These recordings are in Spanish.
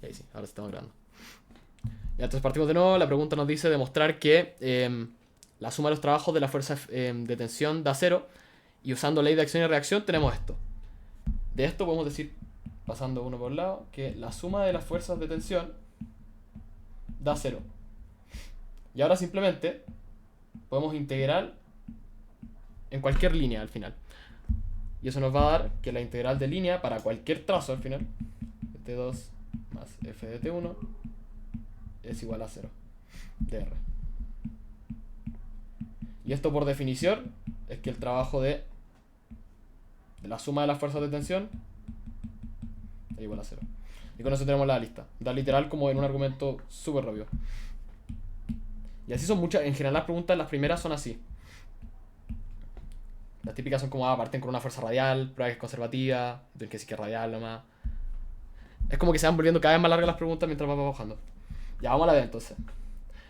Ahí sí, ahora estamos grabando. Ya, entonces partimos de nuevo. La pregunta nos dice demostrar que la suma de los trabajos de la fuerza de tensión da 0. Y usando ley de acción y reacción tenemos esto. De esto podemos decir, pasando uno por lado, que la suma de las fuerzas de tensión da 0. Y ahora simplemente podemos integrar en cualquier línea al final. Y eso nos va a dar que la integral de línea para cualquier trazo al final, T2 más f de T1, es igual a 0 de R. Y esto por definición es que el trabajo de la suma de las fuerzas de tensión es igual a 0. Y con eso tenemos la lista. Da literal como en un argumento súper rápido. Y así son muchas. En general las preguntas, las primeras son así. Las típicas son como, parten con una fuerza radial, prueba que es conservativa, tienes que decir que es radial nomás. Es como que se van volviendo cada vez más largas las preguntas mientras vamos bajando. Ya, vamos a la B entonces.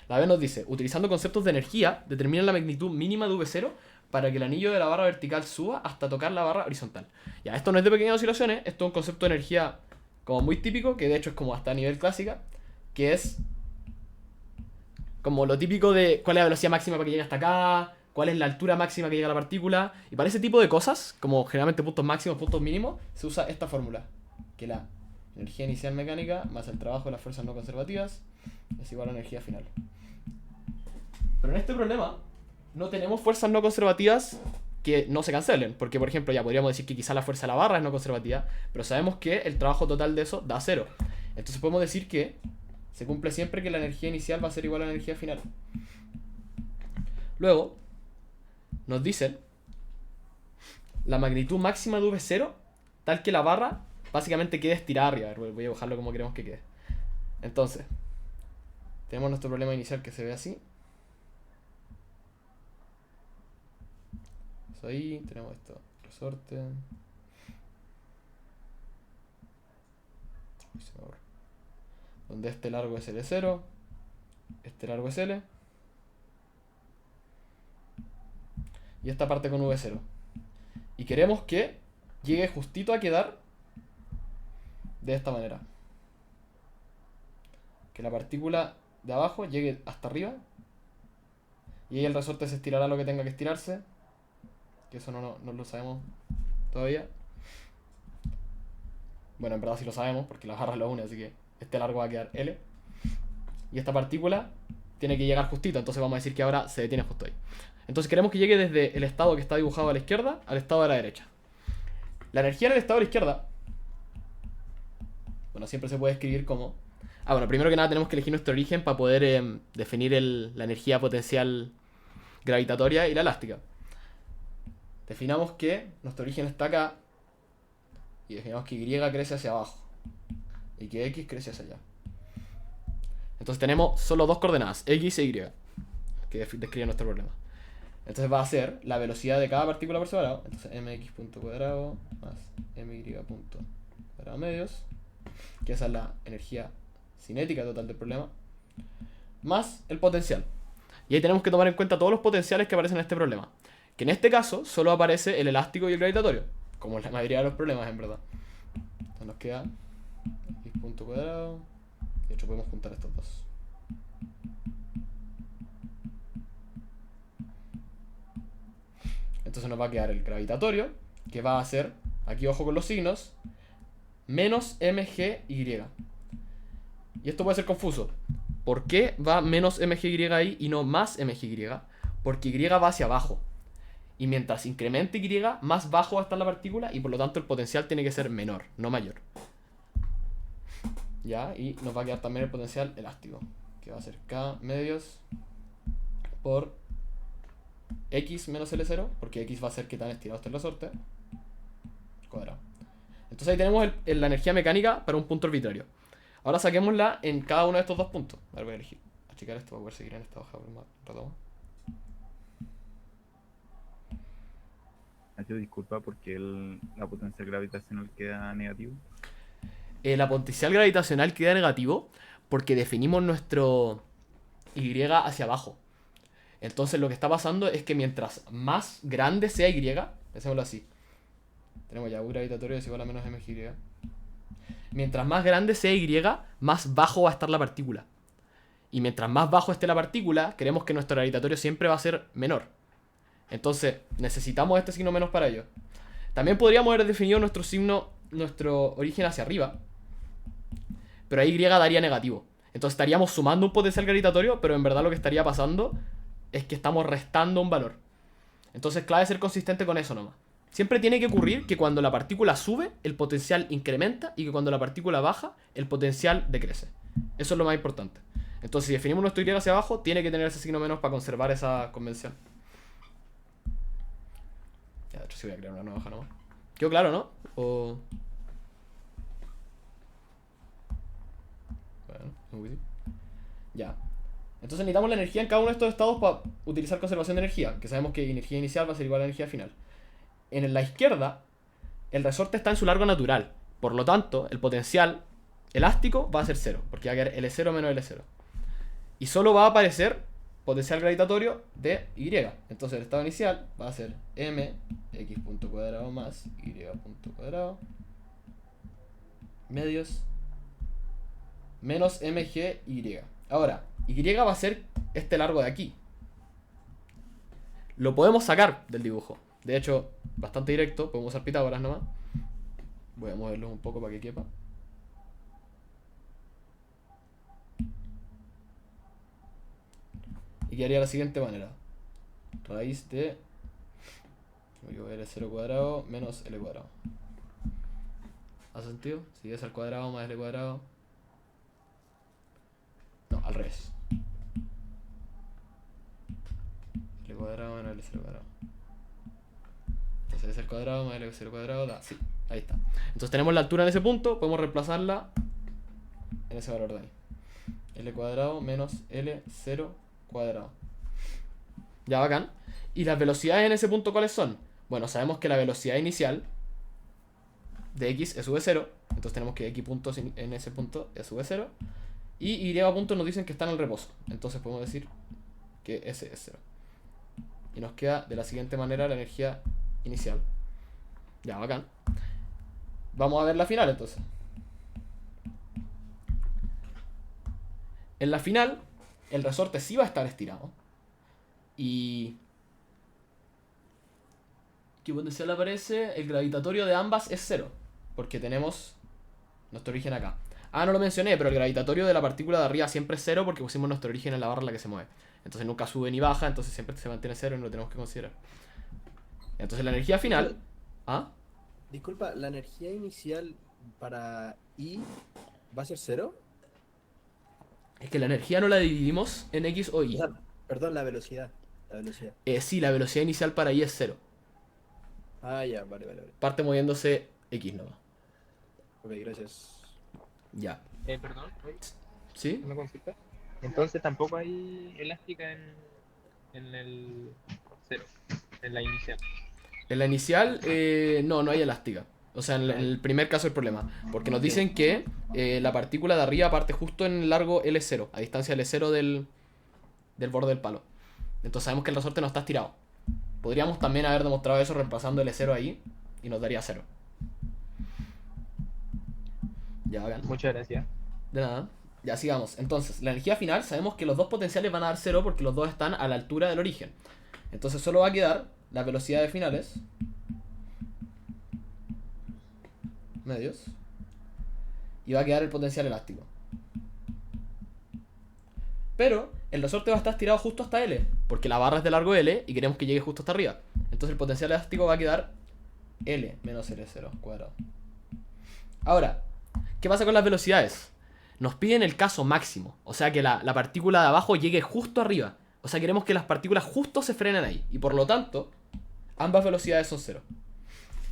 La B nos dice, utilizando conceptos de energía, determina la magnitud mínima de V0 para que el anillo de la barra vertical suba hasta tocar la barra horizontal. Ya, esto no es de pequeñas oscilaciones, esto es un concepto de energía como muy típico, que de hecho es como hasta a nivel clásica, que es como lo típico de cuál es la velocidad máxima para que llegue hasta acá, cuál es la altura máxima que llega a la partícula. Y para ese tipo de cosas, como generalmente puntos máximos, puntos mínimos, se usa esta fórmula, que la energía inicial mecánica más el trabajo de las fuerzas no conservativas es igual a la energía final. Pero en este problema no tenemos fuerzas no conservativas que no se cancelen, porque por ejemplo ya podríamos decir que quizá la fuerza de la barra es no conservativa, pero sabemos que el trabajo total de eso da 0. Entonces podemos decir que se cumple siempre que la energía inicial va a ser igual a la energía final. Luego nos dicen la magnitud máxima de V0 tal que la barra básicamente quede estirada arriba. A ver, voy a dibujarlo como queremos que quede. Entonces tenemos nuestro problema inicial que se ve así. Eso ahí, tenemos esto, resorte. Donde este largo es L0, este largo es L. Y esta parte con V0. Y queremos que llegue justito a quedar de esta manera. Que la partícula de abajo llegue hasta arriba. Y ahí el resorte se estirará lo que tenga que estirarse. Que eso no lo sabemos todavía. Bueno, en verdad sí lo sabemos porque la barra es lo une, así que este largo va a quedar L. Y esta partícula tiene que llegar justito, entonces vamos a decir que ahora se detiene justo ahí. Entonces queremos que llegue desde el estado que está dibujado a la izquierda al estado de la derecha. La energía en el estado de la izquierda, bueno, siempre se puede escribir como... bueno, primero que nada tenemos que elegir nuestro origen para poder definir la energía potencial gravitatoria y la elástica. Definamos que nuestro origen está acá y definamos que Y crece hacia abajo y que X crece hacia allá. Entonces tenemos solo dos coordenadas, X e Y, que describen nuestro problema. Entonces va a ser la velocidad de cada partícula por separado. Entonces mx punto cuadrado más my punto cuadrado medios, que esa es la energía cinética total del problema, más el potencial. Y ahí tenemos que tomar en cuenta todos los potenciales que aparecen en este problema. Que en este caso solo aparece el elástico y el gravitatorio, como en la mayoría de los problemas en verdad. Entonces nos queda x punto cuadrado. De hecho podemos juntar estos dos. Entonces nos va a quedar el gravitatorio, que va a ser, aquí ojo con los signos, menos mgy. Y esto puede ser confuso. ¿Por qué va menos mgy ahí y no más mgy? Porque y va hacia abajo. Y mientras incremente y, más bajo va a estar la partícula y por lo tanto el potencial tiene que ser menor, no mayor. Ya, y nos va a quedar también el potencial elástico, que va a ser K medios por X menos L0, porque X va a ser que tan estirado esté el resorte, cuadrado. Entonces ahí tenemos la energía mecánica para un punto arbitrario. Ahora saquémosla en cada uno de estos dos puntos. A ver, voy a elegir, achicar esto para poder seguir en esta hoja por más rato. Nacho, disculpa porque la potencia gravitacional queda negativo. La potencial gravitacional queda negativo porque definimos nuestro Y hacia abajo. Entonces lo que está pasando es que mientras más grande sea Y, pensémoslo así, tenemos ya U gravitatorio es igual a menos mgy. mientras más grande sea Y, más bajo va a estar la partícula. Y mientras más bajo esté la partícula, queremos que nuestro gravitatorio siempre va a ser menor. Entonces, necesitamos este signo menos para ello. También podríamos haber definido nuestro signo, nuestro origen hacia arriba, pero ahí Y daría negativo. Entonces estaríamos sumando un potencial gravitatorio, pero en verdad lo que estaría pasando es que estamos restando un valor. Entonces clave ser consistente con eso nomás. Siempre tiene que ocurrir que cuando la partícula sube, el potencial incrementa, y que cuando la partícula baja, el potencial decrece. Eso es lo más importante. Entonces si definimos nuestro Y hacia abajo, tiene que tener ese signo menos para conservar esa convención. Ya, de hecho sí voy a crear una nueva hoja nomás. ¿Quedó claro, no? O... Bueno, muy bien. Ya. Entonces necesitamos la energía en cada uno de estos estados para utilizar conservación de energía, que sabemos que energía inicial va a ser igual a energía final. En la izquierda, el resorte está en su largo natural. Por lo tanto, el potencial elástico va a ser 0, porque va a quedar L0 menos L0. Y solo va a aparecer potencial gravitatorio de Y. Entonces el estado inicial va a ser mx punto cuadrado más y punto cuadrado medios menos mgy. Ahora, Y va a ser este largo de aquí. Lo podemos sacar del dibujo. De hecho, bastante directo. Podemos usar Pitágoras nomás. Voy a moverlo un poco para que quepa. Y quedaría de la siguiente manera. Raíz de L0 cuadrado menos L cuadrado. ¿Hace sentido? Si es al cuadrado más L cuadrado. No, al revés. L cuadrado menos L0 cuadrado. Entonces es el cuadrado más L0 cuadrado da. Sí, ahí está. Entonces tenemos la altura en ese punto. Podemos reemplazarla en ese valor de ahí. L cuadrado menos L0 cuadrado. Ya, bacán. ¿Y las velocidades en ese punto cuáles son? Bueno, sabemos que la velocidad inicial de X es v0. Entonces tenemos que X puntos en ese punto es v0. Y Y puntos nos dicen que está en el reposo. Entonces podemos decir que ese es 0. Y nos queda de la siguiente manera la energía inicial. Ya, bacán. Vamos a ver la final entonces. En la final, el resorte sí va a estar estirado. Y... ¿qué potencial aparece? El gravitatorio de ambas es 0. Porque tenemos nuestro origen acá. Ah, no lo mencioné, pero el gravitatorio de la partícula de arriba siempre es 0 porque pusimos nuestro origen en la barra en la que se mueve. Entonces nunca sube ni baja, entonces siempre se mantiene 0 y no lo tenemos que considerar. Entonces la energía final... ¿Ah? Disculpa, ¿la energía inicial para I va a ser 0? Es que la energía no la dividimos en X o O Y. sea, perdón, la velocidad. La velocidad. Sí, la velocidad inicial para Y es 0. Ah, ya, vale, vale, vale. Parte moviéndose X nomás. Ok, gracias. Ya. Perdón, ¿Sí? una consulta. Entonces tampoco hay elástica en el cero, en la inicial. En la inicial, no hay elástica. O sea, en el primer caso el problema. Porque nos dicen que la partícula de arriba parte justo en el largo L0, a distancia L0 del borde del palo. Entonces sabemos que el resorte no está estirado. Podríamos también haber demostrado eso reemplazando L0 ahí y nos daría 0. Ya, hagan. Muchas gracias. De nada. Ya, sigamos. Entonces, la energía final, sabemos que los dos potenciales van a dar 0 porque los dos están a la altura del origen. Entonces solo va a quedar las velocidades finales medios y va a quedar el potencial elástico. Pero el resorte va a estar estirado justo hasta L, porque la barra es de largo L y queremos que llegue justo hasta arriba. Entonces el potencial elástico va a quedar L menos L0 cuadrado. Ahora, ¿qué pasa con las velocidades? Nos piden el caso máximo, o sea que la partícula de abajo llegue justo arriba. O sea, queremos que las partículas justo se frenen ahí. Y por lo tanto, ambas velocidades son 0.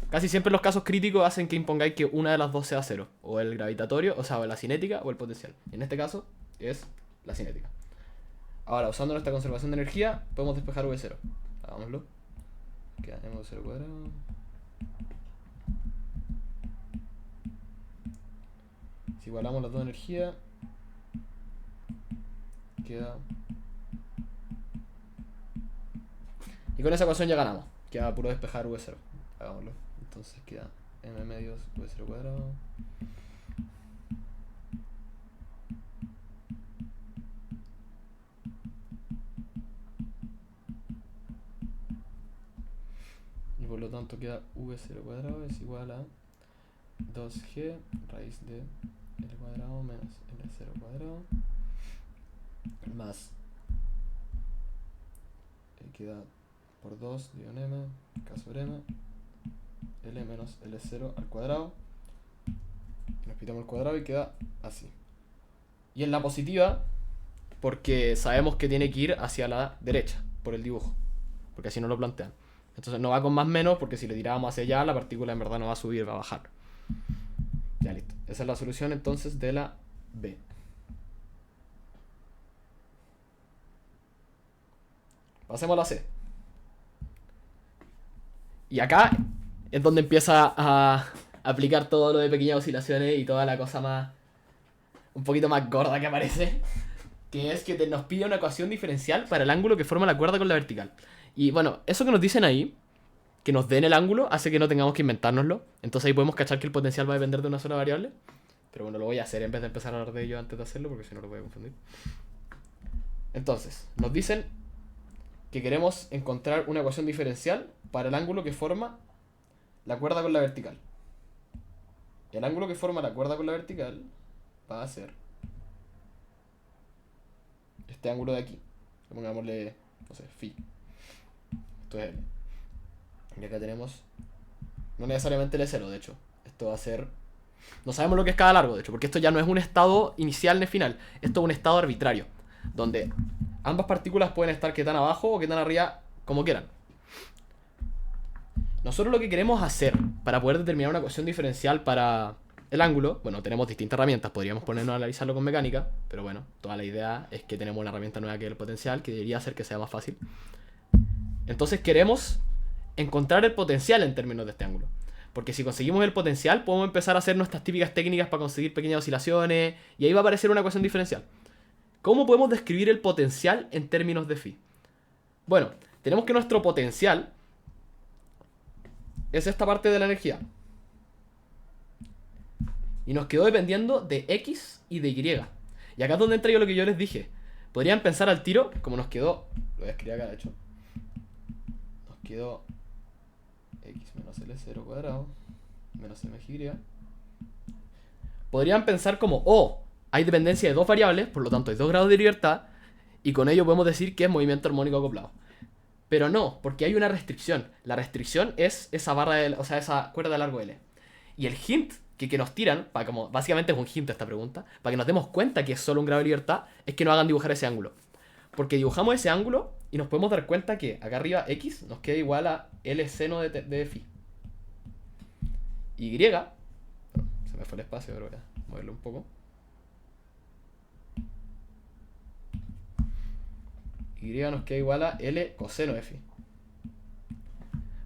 Casi siempre los casos críticos hacen que impongáis que una de las dos sea 0. O el gravitatorio, o sea, o la cinética o el potencial. En este caso es la cinética. Ahora, usando nuestra conservación de energía, podemos despejar V0. Hagámoslo. Queda M0 cuadrado. Si igualamos las dos energías, queda... Y con esa ecuación ya ganamos. Queda puro despejar V0. Hagámoslo. Entonces queda M medios V0 cuadrado lo tanto queda v0 cuadrado es igual a 2g raíz de l cuadrado menos l0 cuadrado más queda por 2 dividido en m k sobre m l menos l0 al cuadrado. Nos quitamos el cuadrado y queda así. Y en la positiva, porque sabemos que tiene que ir hacia la derecha por el dibujo, porque así no lo plantean. Entonces no va con más menos, porque si le tirábamos hacia allá, la partícula en verdad no va a subir, va a bajar. Ya listo. Esa es la solución entonces de la B. Pasemos a la C. Y acá es donde empieza a aplicar todo lo de pequeñas oscilaciones y toda la cosa más, un poquito más gorda que aparece, que es que nos pide una ecuación diferencial para el ángulo que forma la cuerda con la vertical. Y bueno, eso que nos dicen ahí, que nos den el ángulo, hace que no tengamos que inventárnoslo. Entonces ahí podemos cachar que el potencial va a depender de una sola variable. Pero bueno, lo voy a hacer en vez de empezar a hablar de ello antes de hacerlo, porque si no lo voy a confundir. Entonces, nos dicen que queremos encontrar una ecuación diferencial para el ángulo que forma la cuerda con la vertical. Y el ángulo que forma la cuerda con la vertical va a ser este ángulo de aquí. Pongámosle, no sé, phi. Esto es L. Y acá tenemos, no necesariamente L0, de hecho. Esto va a ser, no sabemos lo que es cada largo, de hecho, porque esto ya no es un estado inicial ni final. Esto es un estado arbitrario, donde ambas partículas pueden estar que tan abajo o que tan arriba, como quieran. Nosotros lo que queremos hacer para poder determinar una ecuación diferencial para el ángulo, bueno, tenemos distintas herramientas, podríamos ponernos a analizarlo con mecánica, pero bueno, toda la idea es que tenemos una herramienta nueva que es el potencial, que debería hacer que sea más fácil. Entonces queremos encontrar el potencial en términos de este ángulo. Porque si conseguimos el potencial, podemos empezar a hacer nuestras típicas técnicas para conseguir pequeñas oscilaciones, y ahí va a aparecer una ecuación diferencial. ¿Cómo podemos describir el potencial en términos de phi? Bueno, tenemos que nuestro potencial es esta parte de la energía. Y nos quedó dependiendo de X y de Y. Y acá es donde entra yo lo que yo les dije. Podrían pensar al tiro, como nos quedó, lo voy a escribir acá de hecho. Nos quedó X menos L0 cuadrado menos MY. Podrían pensar como, oh, hay dependencia de dos variables, por lo tanto hay 2 grados de libertad, y con ello podemos decir que es movimiento armónico acoplado. Pero no, porque hay una restricción. La restricción es esa barra de, o sea, esa cuerda de largo L. Y el hint que nos tiran, para como, básicamente es un hint esta pregunta, para que nos demos cuenta que es solo un grado de libertad, es que nos hagan dibujar ese ángulo. Porque dibujamos ese ángulo y nos podemos dar cuenta que acá arriba X nos queda igual a L seno de phi. Y, se me fue el espacio, pero voy a moverlo un poco. Y nos queda igual a L coseno de phi.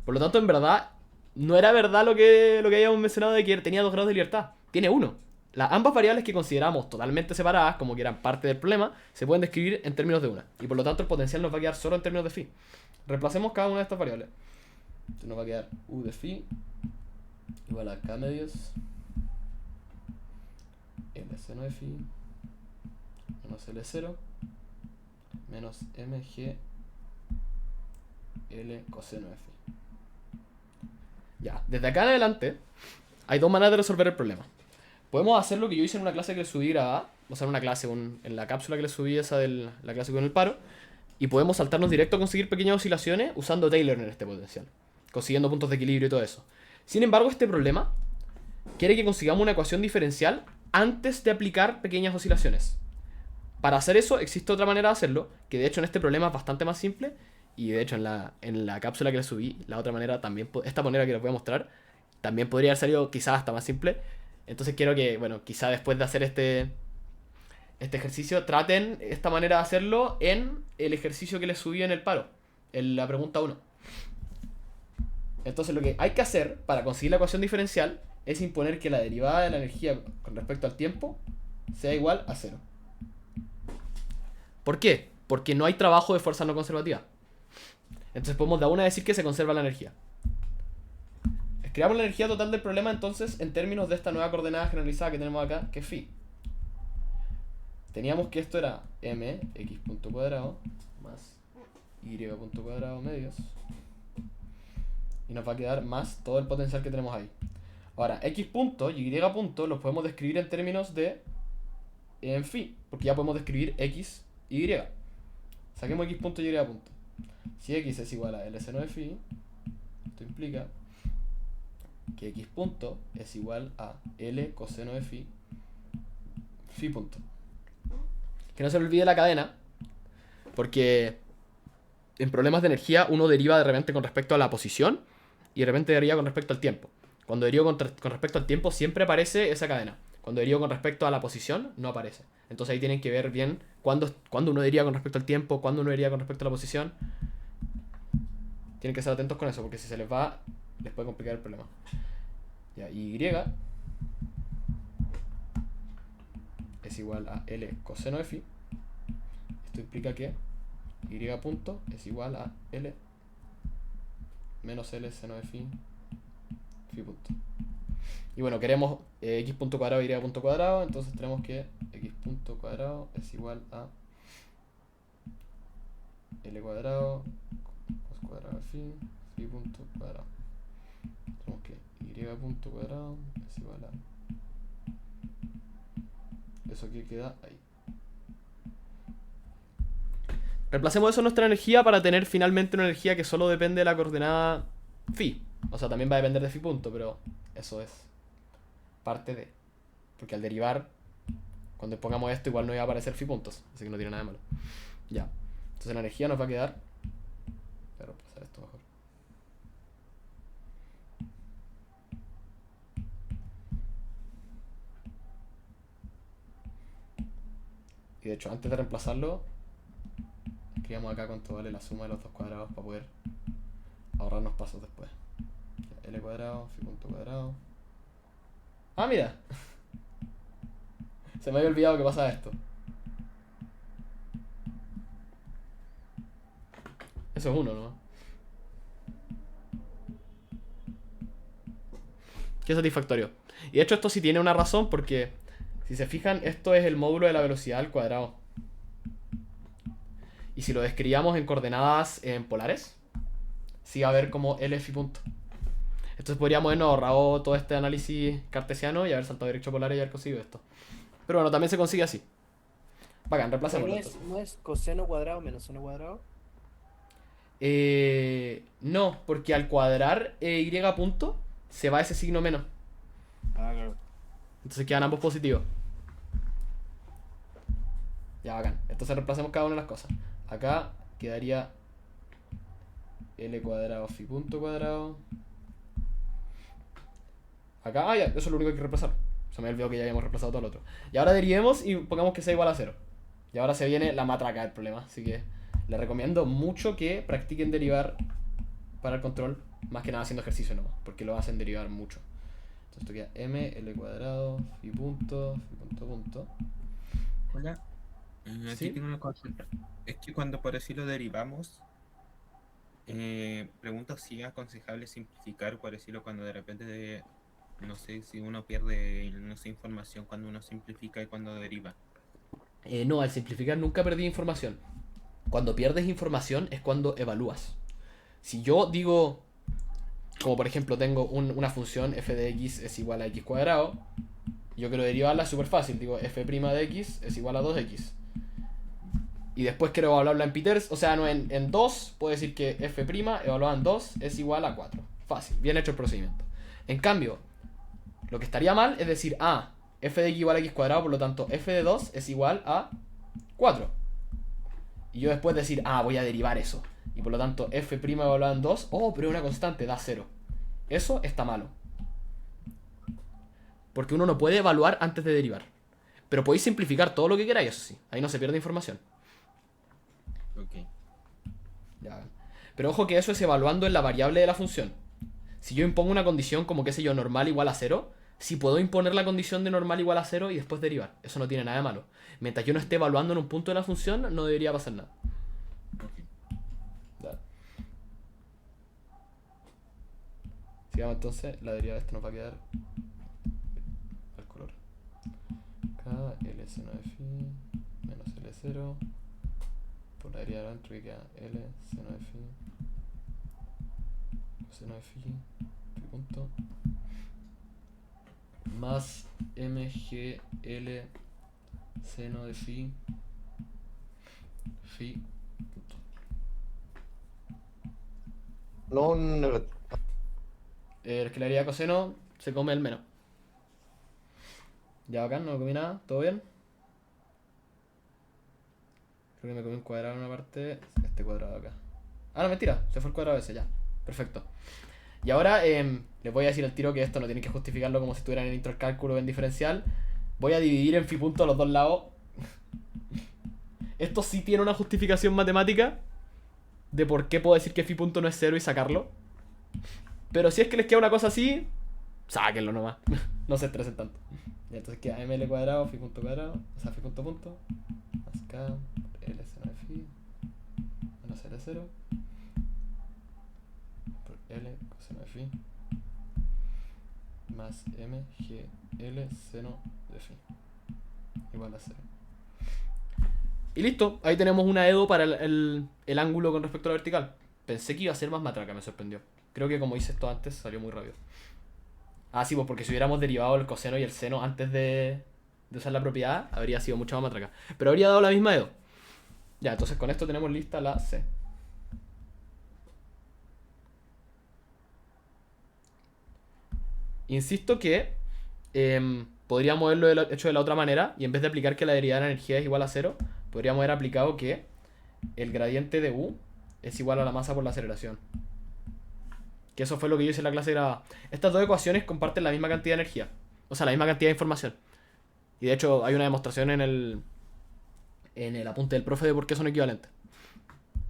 Por lo tanto, en verdad, no era verdad lo que habíamos mencionado de que tenía 2 grados de libertad. Tiene 1. Ambas variables que consideramos totalmente separadas, como que eran parte del problema, se pueden describir en términos de una. Y por lo tanto, el potencial nos va a quedar solo en términos de phi. Reemplacemos cada una de estas variables. Entonces nos va a quedar U de phi igual a K medios L seno de phi menos L0 menos mg L coseno de phi. Ya, desde acá en adelante hay dos maneras de resolver el problema. Podemos hacer lo que yo hice en una clase que les subí grabada, o sea, en una clase, en la cápsula que les subí, esa de la clase con el paro, y podemos saltarnos directo a conseguir pequeñas oscilaciones usando Taylor en este potencial, consiguiendo puntos de equilibrio y todo eso. Sin embargo, este problema quiere que consigamos una ecuación diferencial antes de aplicar pequeñas oscilaciones. Para hacer eso existe otra manera de hacerlo, que de hecho en este problema es bastante más simple, y de hecho en la cápsula que les subí, la otra manera también, esta manera que les voy a mostrar, también podría haber salido quizás hasta más simple. Entonces quiero que, bueno, quizá después de hacer este ejercicio, traten esta manera de hacerlo en el ejercicio que les subí en el paro, en la pregunta 1. Entonces lo que hay que hacer para conseguir la ecuación diferencial es imponer que la derivada de la energía con respecto al tiempo sea igual a 0. ¿Por qué? Porque no hay trabajo de fuerza no conservativa. Entonces podemos de una decir que se conserva la energía. Escribamos la energía total del problema entonces en términos de esta nueva coordenada generalizada que tenemos acá, que es phi. Teníamos que esto era mx punto cuadrado más y punto cuadrado medios Y nos va a quedar más todo el potencial que tenemos ahí. Ahora, x punto y y punto los podemos describir en términos de en phi, porque ya podemos describir x y y. Saquemos x punto y y punto. Si x es igual a L seno de phi, esto implica que x punto es igual a L coseno de phi, phi punto. Que no se le olvide la cadena, porque en problemas de energía uno deriva de repente con respecto a la posición y de repente deriva con respecto al tiempo. Cuando derivo con respecto al tiempo siempre aparece esa cadena. Cuando derivo con respecto a la posición no aparece. Entonces ahí tienen que ver bien cuándo uno deriva con respecto al tiempo, cuándo uno deriva con respecto a la posición. Tienen que estar atentos con eso, porque si se les va, les puede complicar el problema. Ya, y es igual a L coseno de phi. Esto implica que y punto es igual a L menos L seno de phi, phi punto. Y bueno, queremos x punto cuadrado y punto cuadrado, entonces tenemos que x punto cuadrado es igual a L cuadrado cos cuadrado de phi, phi punto cuadrado. Tenemos que y punto cuadrado es igual a eso que queda ahí. Reemplacemos eso en nuestra energía para tener finalmente una energía que solo depende de la coordenada phi. O sea, también va a depender de phi punto, pero eso es parte de. Porque al derivar, cuando pongamos esto, igual no iba a aparecer phi puntos. Así que no tiene nada de malo. Ya. Entonces la energía nos va a quedar. Voy a reemplazar esto mejor. Y de hecho, antes de reemplazarlo, escribamos acá cuánto vale la suma de los dos cuadrados para poder ahorrarnos pasos después. L cuadrado, phi punto cuadrado. Ah, mira. Se me había olvidado que pasaba esto. Eso es uno, ¿no? Qué satisfactorio. Y de hecho esto sí tiene una razón porque, si se fijan, esto es el módulo de la velocidad al cuadrado. Y si lo describíamos en coordenadas polares, sí va a haber como L phi punto. Entonces podríamos habernos ahorrado todo este análisis cartesiano y haber saltado derecho polar y haber conseguido esto. Pero bueno, también se consigue así. Bacán, reemplacémoslo. ¿No es coseno cuadrado menos seno cuadrado? No, porque al cuadrar y punto se va ese signo menos. Ah, claro. Entonces quedan ambos positivos. Ya, bacán. Entonces reemplacemos cada una de las cosas. Acá quedaría L cuadrado phi punto cuadrado. Acá, ya, eso es lo único que hay que reemplazar. Se me olvidó que ya habíamos reemplazado todo lo otro. Y ahora derivemos y pongamos que sea igual a 0. Y ahora se viene la matraca del problema. Así que les recomiendo mucho que practiquen derivar para el control. Más que nada haciendo ejercicio nomás, porque lo hacen derivar mucho. Entonces esto queda m, L cuadrado, phi punto, punto. Hola, ¿Sí? aquí tengo una consulta. Es que cuando por así lo derivamos, pregunto si es aconsejable simplificar, por decirlo, cuando de repente, no sé, si uno pierde, no sé, información cuando uno simplifica y cuando deriva. No, al simplificar nunca perdí información. Cuando pierdes información es cuando evalúas. Si yo digo, como por ejemplo tengo una función f de x es igual a x cuadrado, yo quiero derivarla súper fácil. Digo f' de x es igual a 2x. Y después quiero evaluarla en Peters, o sea, no en 2, puedo decir que f' evaluada en 2 es igual a 4. Fácil, bien hecho el procedimiento. En cambio, lo que estaría mal es decir, f de x igual a x cuadrado, por lo tanto f de 2 es igual a 4. Y yo después decir, voy a derivar eso. Y por lo tanto f' evaluada en 2, pero es una constante, da 0. Eso está malo. Porque uno no puede evaluar antes de derivar. Pero podéis simplificar todo lo que queráis, eso sí. Ahí no se pierde información. Ok. Ya. Pero ojo que eso es evaluando en la variable de la función. Si yo impongo una condición como, qué sé yo, normal igual a 0, sí puedo imponer la condición de normal igual a 0 y después derivar. Eso no tiene nada de malo. Mientras yo no esté evaluando en un punto de la función, no debería pasar nada. Ok. Ya. Sigamos entonces, la derivada de esto nos va a quedar al color. K, L seno de phi, menos L0. Por la derivada dentro que queda L seno de phi, seno de phi punto más mgl seno de phi punto. No, El que le haría coseno se come el menos. Ya bacán, no me comí nada, ¿todo bien? Creo que me comí un cuadrado en una parte, este cuadrado acá. Ah, no, mentira, se fue el cuadrado ese, ya. Perfecto. Y ahora les voy a decir al tiro que esto no tienen que justificarlo como si estuvieran en intro al cálculo o en diferencial. Voy a dividir en phi punto a los dos lados. Esto sí tiene una justificación matemática de por qué puedo decir que phi punto no es cero y sacarlo. Pero si es que les queda una cosa así, sáquenlo nomás. No se estresen tanto. Y entonces queda ml cuadrado, phi punto cuadrado, o sea, phi punto punto, más k, l seno de phi, menos l0, por l coseno de phi, más m g l seno de phi, igual a 0. Y listo, ahí tenemos una EDO para el ángulo con respecto a la vertical. Pensé que iba a ser más matraca, me sorprendió. Creo que como hice esto antes, salió muy rápido. Ah, sí, pues porque si hubiéramos derivado el coseno y el seno antes de usar la propiedad, habría sido mucho más matraca. Pero habría dado la misma EDO. Ya, entonces con esto tenemos lista la C. Insisto que podríamos haberlo hecho de la otra manera, y en vez de aplicar que la derivada de la energía es igual a 0, podríamos haber aplicado que el gradiente de U es igual a la masa por la aceleración. Que eso fue lo que yo hice en la clase grabada. Estas dos ecuaciones comparten la misma cantidad de energía. O sea, la misma cantidad de información. Y de hecho hay una demostración en el apunte del profe de por qué son equivalentes.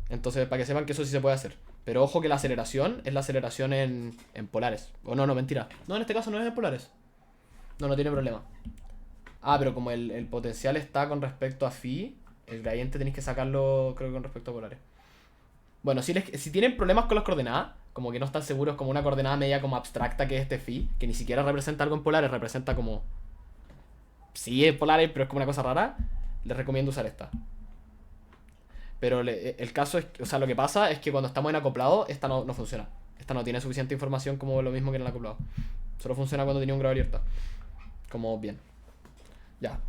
Entonces, para que sepan que eso sí se puede hacer. Pero ojo que la aceleración es la aceleración en polares. O no, mentira. No, en este caso no es en polares. No tiene problema. Ah, pero como el potencial está con respecto a phi, el gradiente tenéis que sacarlo, creo que con respecto a polares. Bueno, si tienen problemas con las coordenadas, como que no están seguros, como una coordenada media como abstracta que es este phi, que ni siquiera representa algo en polares, representa como... Sí, es polares, pero es como una cosa rara, les recomiendo usar esta. Pero el caso es, o sea, lo que pasa es que cuando estamos en acoplado, esta no funciona. Esta no tiene suficiente información como lo mismo que en el acoplado. Solo funciona cuando tiene un grado abierto. Como bien. Ya.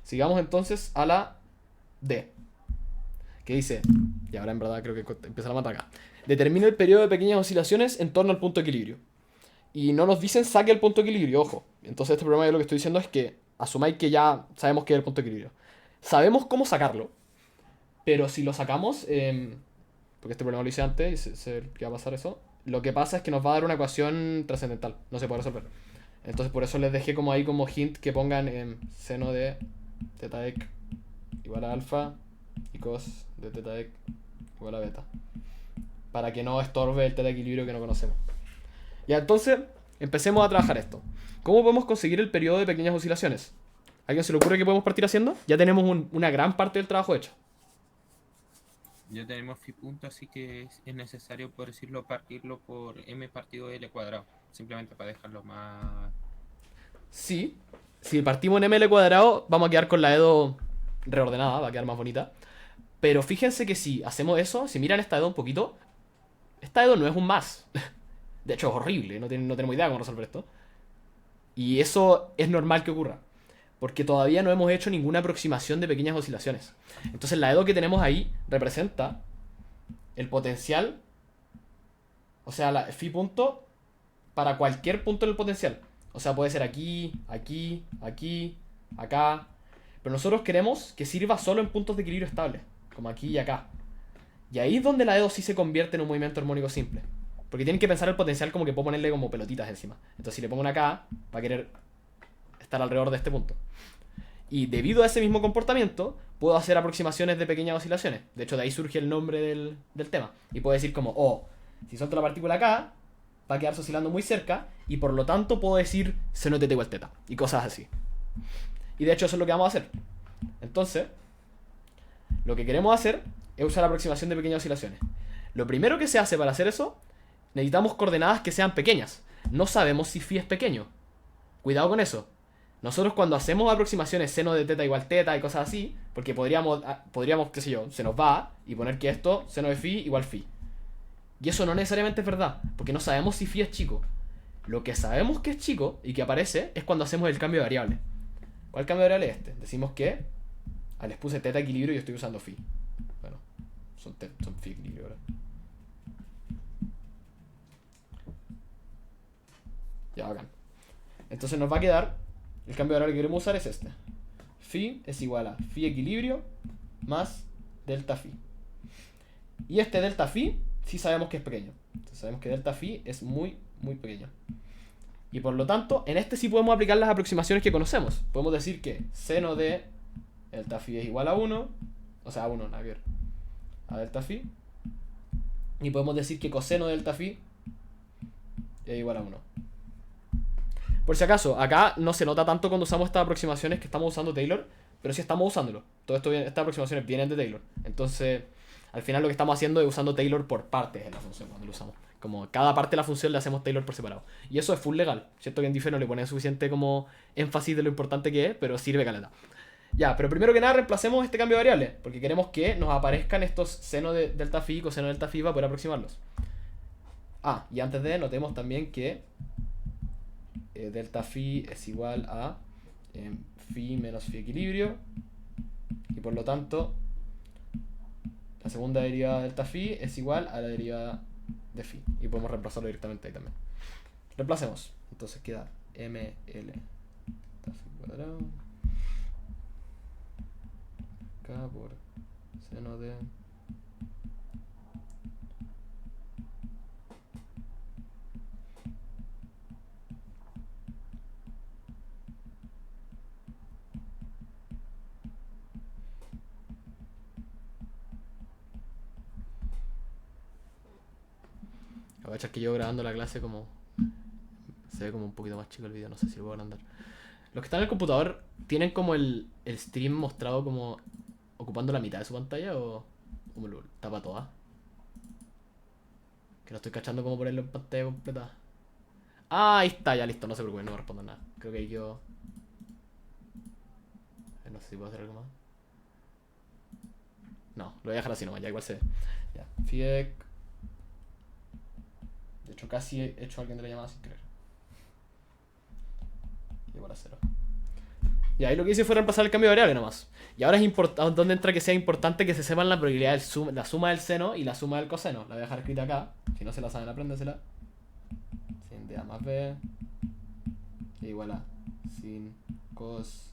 Sigamos entonces a la D. Que dice, y ahora en verdad creo que empieza la matraca. Determina el periodo de pequeñas oscilaciones en torno al punto de equilibrio. Y no nos dicen saque el punto de equilibrio, ojo. Entonces este problema yo lo que estoy diciendo es que asumáis que ya sabemos qué es el punto de equilibrio. Sabemos cómo sacarlo. Pero si lo sacamos, porque este problema lo hice antes y se va a pasar eso, lo que pasa es que nos va a dar una ecuación trascendental. No se puede resolver. Entonces por eso les dejé como ahí como hint que pongan seno de teta ec igual a alfa y cos de teta ec igual a beta. Para que no estorbe el teta equilibrio que no conocemos. Ya, entonces, empecemos a trabajar esto. ¿Cómo podemos conseguir el periodo de pequeñas oscilaciones? ¿A alguien se le ocurre que podemos partir haciendo? Ya tenemos una gran parte del trabajo hecho. Ya tenemos phi punto, así que es necesario, por decirlo, partirlo por m partido de l cuadrado. Simplemente para dejarlo más... Sí, si partimos en ml cuadrado, vamos a quedar con la EDO reordenada, va a quedar más bonita. Pero fíjense que si hacemos eso, si miran esta EDO un poquito, esta EDO no es un más. De hecho es horrible, no tenemos idea de cómo resolver esto. Y eso es normal que ocurra, porque todavía no hemos hecho ninguna aproximación de pequeñas oscilaciones. Entonces la EDO que tenemos ahí representa el potencial, o sea, la phi punto para cualquier punto del potencial. O sea, puede ser aquí, aquí, aquí, acá. Pero nosotros queremos que sirva solo en puntos de equilibrio estable, como aquí y acá. Y ahí es donde la EDO sí se convierte en un movimiento armónico simple. Porque tienen que pensar el potencial como que puedo ponerle como pelotitas encima. Entonces si le pongo una acá, va a querer estar alrededor de este punto. Y debido a ese mismo comportamiento, puedo hacer aproximaciones de pequeñas oscilaciones. De hecho, de ahí surge el nombre del tema. Y puedo decir como, si suelto la partícula acá, va a quedarse oscilando muy cerca, y por lo tanto puedo decir seno de teta igual teta. Y cosas así. Y de hecho eso es lo que vamos a hacer. Entonces, lo que queremos hacer es usar aproximación de pequeñas oscilaciones. Lo primero que se hace para hacer eso, necesitamos coordenadas que sean pequeñas. No sabemos si phi es pequeño. Cuidado con eso. Nosotros cuando hacemos aproximaciones seno de teta igual teta y cosas así, porque podríamos, qué sé yo, se nos va y poner que esto, seno de phi igual phi. Y eso no necesariamente es verdad, porque no sabemos si phi es chico. Lo que sabemos que es chico y que aparece es cuando hacemos el cambio de variable. ¿Cuál cambio de variable es este? Decimos que... les puse teta equilibrio y estoy usando phi. Bueno, son phi equilibrio ahora. Ya, bacán. Entonces nos va a quedar... El cambio de variable que queremos usar es este. Phi es igual a phi equilibrio más delta phi. Y este delta phi sí sabemos que es pequeño. Entonces sabemos que delta phi es muy, muy pequeño. Y por lo tanto, en este sí podemos aplicar las aproximaciones que conocemos. Podemos decir que seno de delta phi es igual a 1. O sea, a 1, nada que ver. A delta phi. Y podemos decir que coseno de delta phi es igual a 1. Por si acaso, acá no se nota tanto cuando usamos estas aproximaciones que estamos usando Taylor, pero sí estamos usándolo. Todo esto, estas aproximaciones vienen de Taylor. Entonces, al final lo que estamos haciendo es usando Taylor por partes en la función cuando lo usamos. Como cada parte de la función le hacemos Taylor por separado. Y eso es full legal. Cierto que en Diffie no le pone suficiente como énfasis de lo importante que es, pero sirve caleta. Ya, pero primero que nada reemplacemos este cambio de variable, porque queremos que nos aparezcan estos seno de delta phi y coseno de delta phi para poder aproximarlos. Ah, y antes de, notemos también que delta phi es igual a phi menos phi equilibrio, y por lo tanto la segunda derivada de delta phi es igual a la derivada de phi, y podemos reemplazarlo directamente ahí también. Reemplacemos, entonces queda ml delta phi cuadrado k por seno de voy a echar que yo grabando la clase como... Se ve como un poquito más chico el video, no sé si lo puedo agrandar. Los que están en el computador, ¿tienen como el stream mostrado como ocupando la mitad de su pantalla o me lo tapa toda? Que no estoy cachando cómo ponerlo en pantalla completa. Ah, ahí está, ya listo, no se preocupen, no me respondo nada. Creo que ahí quedó... No sé si puedo hacer algo más. No, lo voy a dejar así nomás, ya igual se ve. Ya, Fiec... De hecho, casi he hecho a alguien de la llamada sin querer. Igual a 0. Y ahí lo que hice fue reemplazar el cambio de variable nomás. Y ahora es importante, donde entra que sea importante que se sepan la probabilidad del la suma del seno y la suma del coseno. La voy a dejar escrita acá. Si no se la saben, apréndensela. Sin de A más B igual a sin cos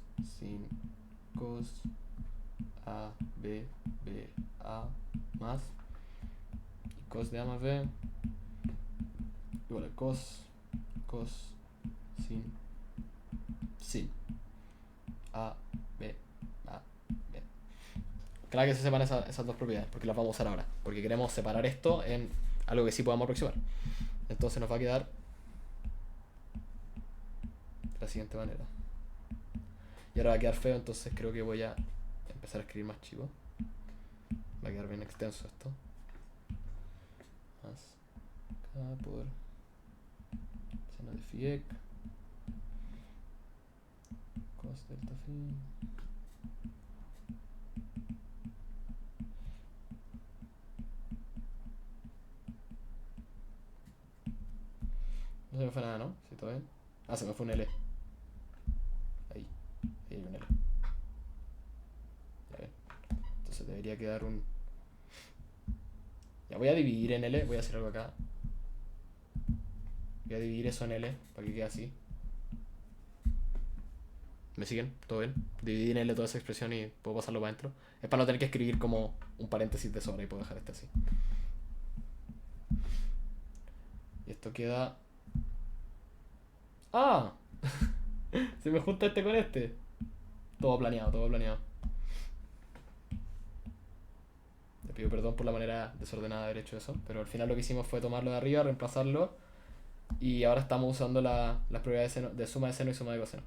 A B A más y cos de A más B igual a cos sin A B. Claro que se sepan esas dos propiedades, porque las vamos a usar ahora. Porque queremos separar esto en algo que sí podamos aproximar. Entonces nos va a quedar de la siguiente manera. Y ahora va a quedar feo, entonces creo que voy a empezar a escribir más chico. Va a quedar bien extenso esto. Más K por seno de Fiec cos delta phi no se me fue nada, ¿no? Sí, todo bien. Ah, se me fue un L. Ahí hay un L. Ya ven. Entonces debería quedar un... Ya voy a dividir en L, voy a hacer algo acá. Voy a dividir eso en L para que quede así. ¿Me siguen? ¿Todo bien? Dividí en L toda esa expresión y puedo pasarlo para adentro. Es para no tener que escribir como un paréntesis de sobra y puedo dejar este así. Y esto queda... ¡Ah! Se me junta este con este. Todo planeado, todo planeado. Le pido perdón por la manera desordenada de haber hecho eso, pero al final lo que hicimos fue tomarlo de arriba, reemplazarlo, y ahora estamos usando las propiedades de suma de seno y suma de coseno.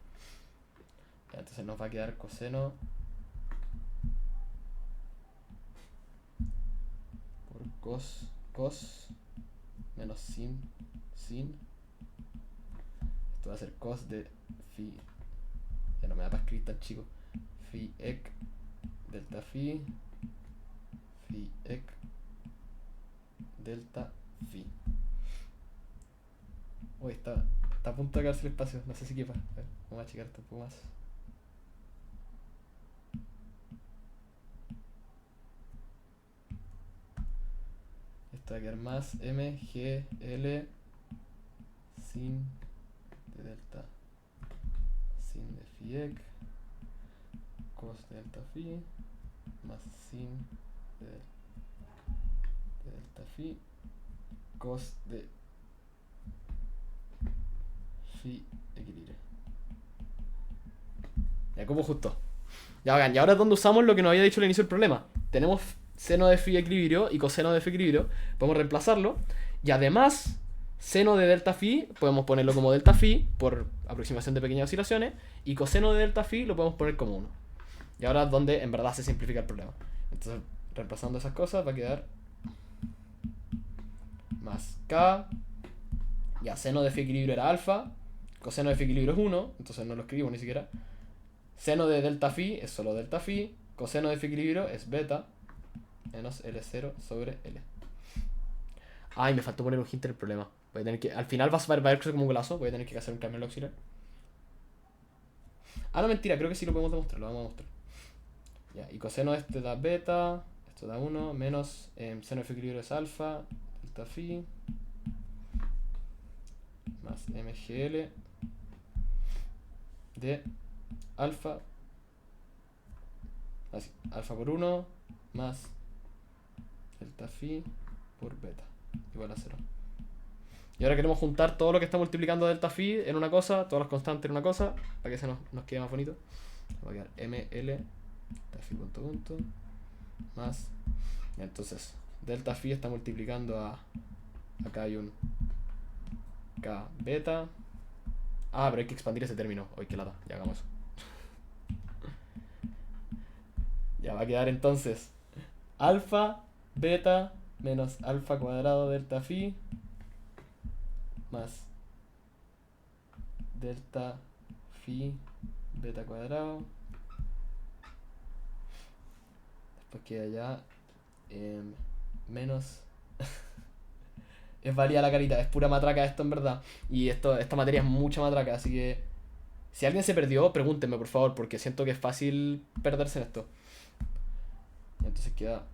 Ya, entonces nos va a quedar coseno por cos menos sin. Esto va a ser cos de phi. Ya no me da para escribir tan chico. Phi ec delta phi ec delta phi. Uy, está a punto de quedarse el espacio. No sé si quepa. A ver, vamos a checar esto un poco más. Esto va a quedar más MGL sin de delta sin de phi cos de delta phi más sin de delta phi cos de phi equilibrio. Ya, como justo. Ya, hagan. Y ahora es donde usamos lo que nos había dicho al inicio del problema. Tenemos seno de phi equilibrio y coseno de phi equilibrio. Podemos reemplazarlo. Y además, seno de delta phi, podemos ponerlo como delta phi por aproximación de pequeñas oscilaciones. Y coseno de delta phi lo podemos poner como 1. Y ahora es donde en verdad se simplifica el problema. Entonces, reemplazando esas cosas, va a quedar más k. Ya, seno de phi equilibrio era alfa. Coseno de phi equilibrio es 1. Entonces no lo escribimos ni siquiera. Seno de delta phi es solo delta phi. Coseno de phi equilibrio es beta menos L0 sobre L. Ay, me faltó poner un hint en el problema. Voy a tener que, al final va a ir como un golazo. Voy a tener que hacer un cambio en el auxiliar. Ah, no, mentira. Creo que sí lo podemos demostrar. Lo vamos a mostrar. Ya, y coseno este da beta. Esto da 1. Menos seno de phi equilibrio es alfa. Delta phi. Más MGL. De alfa. Así. Alfa por 1. Más delta phi por beta igual a 0. Y ahora queremos juntar todo lo que está multiplicando delta phi en una cosa, todas las constantes en una cosa, para que se nos quede más bonito. Va a quedar ml delta phi punto punto más. Y entonces delta phi está multiplicando a, acá hay un k beta. Ah, pero hay que expandir ese término. Uy, qué lata, ya hagamos eso. Ya va a quedar entonces alfa beta menos alfa cuadrado delta phi más delta phi beta cuadrado. Después queda ya menos es válida la carita, es pura matraca esto en verdad. Y esta materia es mucha matraca, así que si alguien se perdió, pregúntenme por favor, porque siento que es fácil perderse en esto. Entonces queda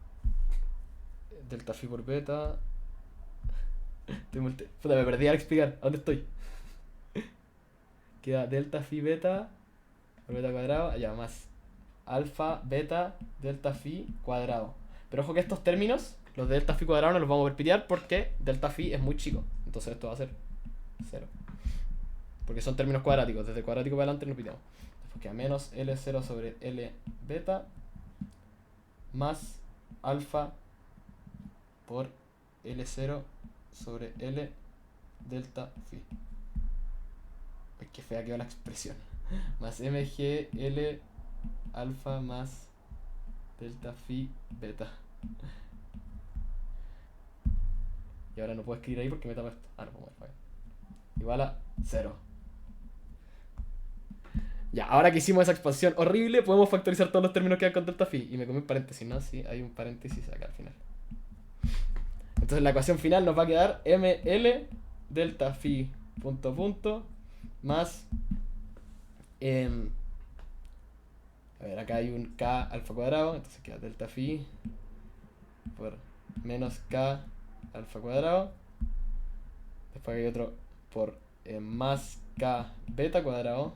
delta phi por beta. Puta, me perdí al explicar. ¿A dónde estoy? Queda delta phi beta por beta cuadrado. Allá más alfa beta delta phi cuadrado. Pero ojo que estos términos, los de delta phi cuadrado, no los vamos a verpitear porque delta phi es muy chico. Entonces esto va a ser 0. Porque son términos cuadráticos. Desde cuadrático para adelante no piteamos. Después queda menos L0 sobre L beta más alfa por L0 sobre L delta phi. Ay, qué fea quedó la expresión. Más MGL alfa más delta phi beta. Y ahora no puedo escribir ahí porque me tapa esto. Ah, no puedo ver. Igual a 0. Ya, ahora que hicimos esa expansión horrible, podemos factorizar todos los términos que hay con delta phi. Y me comí un paréntesis, ¿no? Sí, hay un paréntesis acá al final. Entonces la ecuación final nos va a quedar ml delta phi punto punto más a ver, acá hay un k alfa cuadrado, entonces queda delta phi por menos k alfa cuadrado. Después hay otro por más k beta cuadrado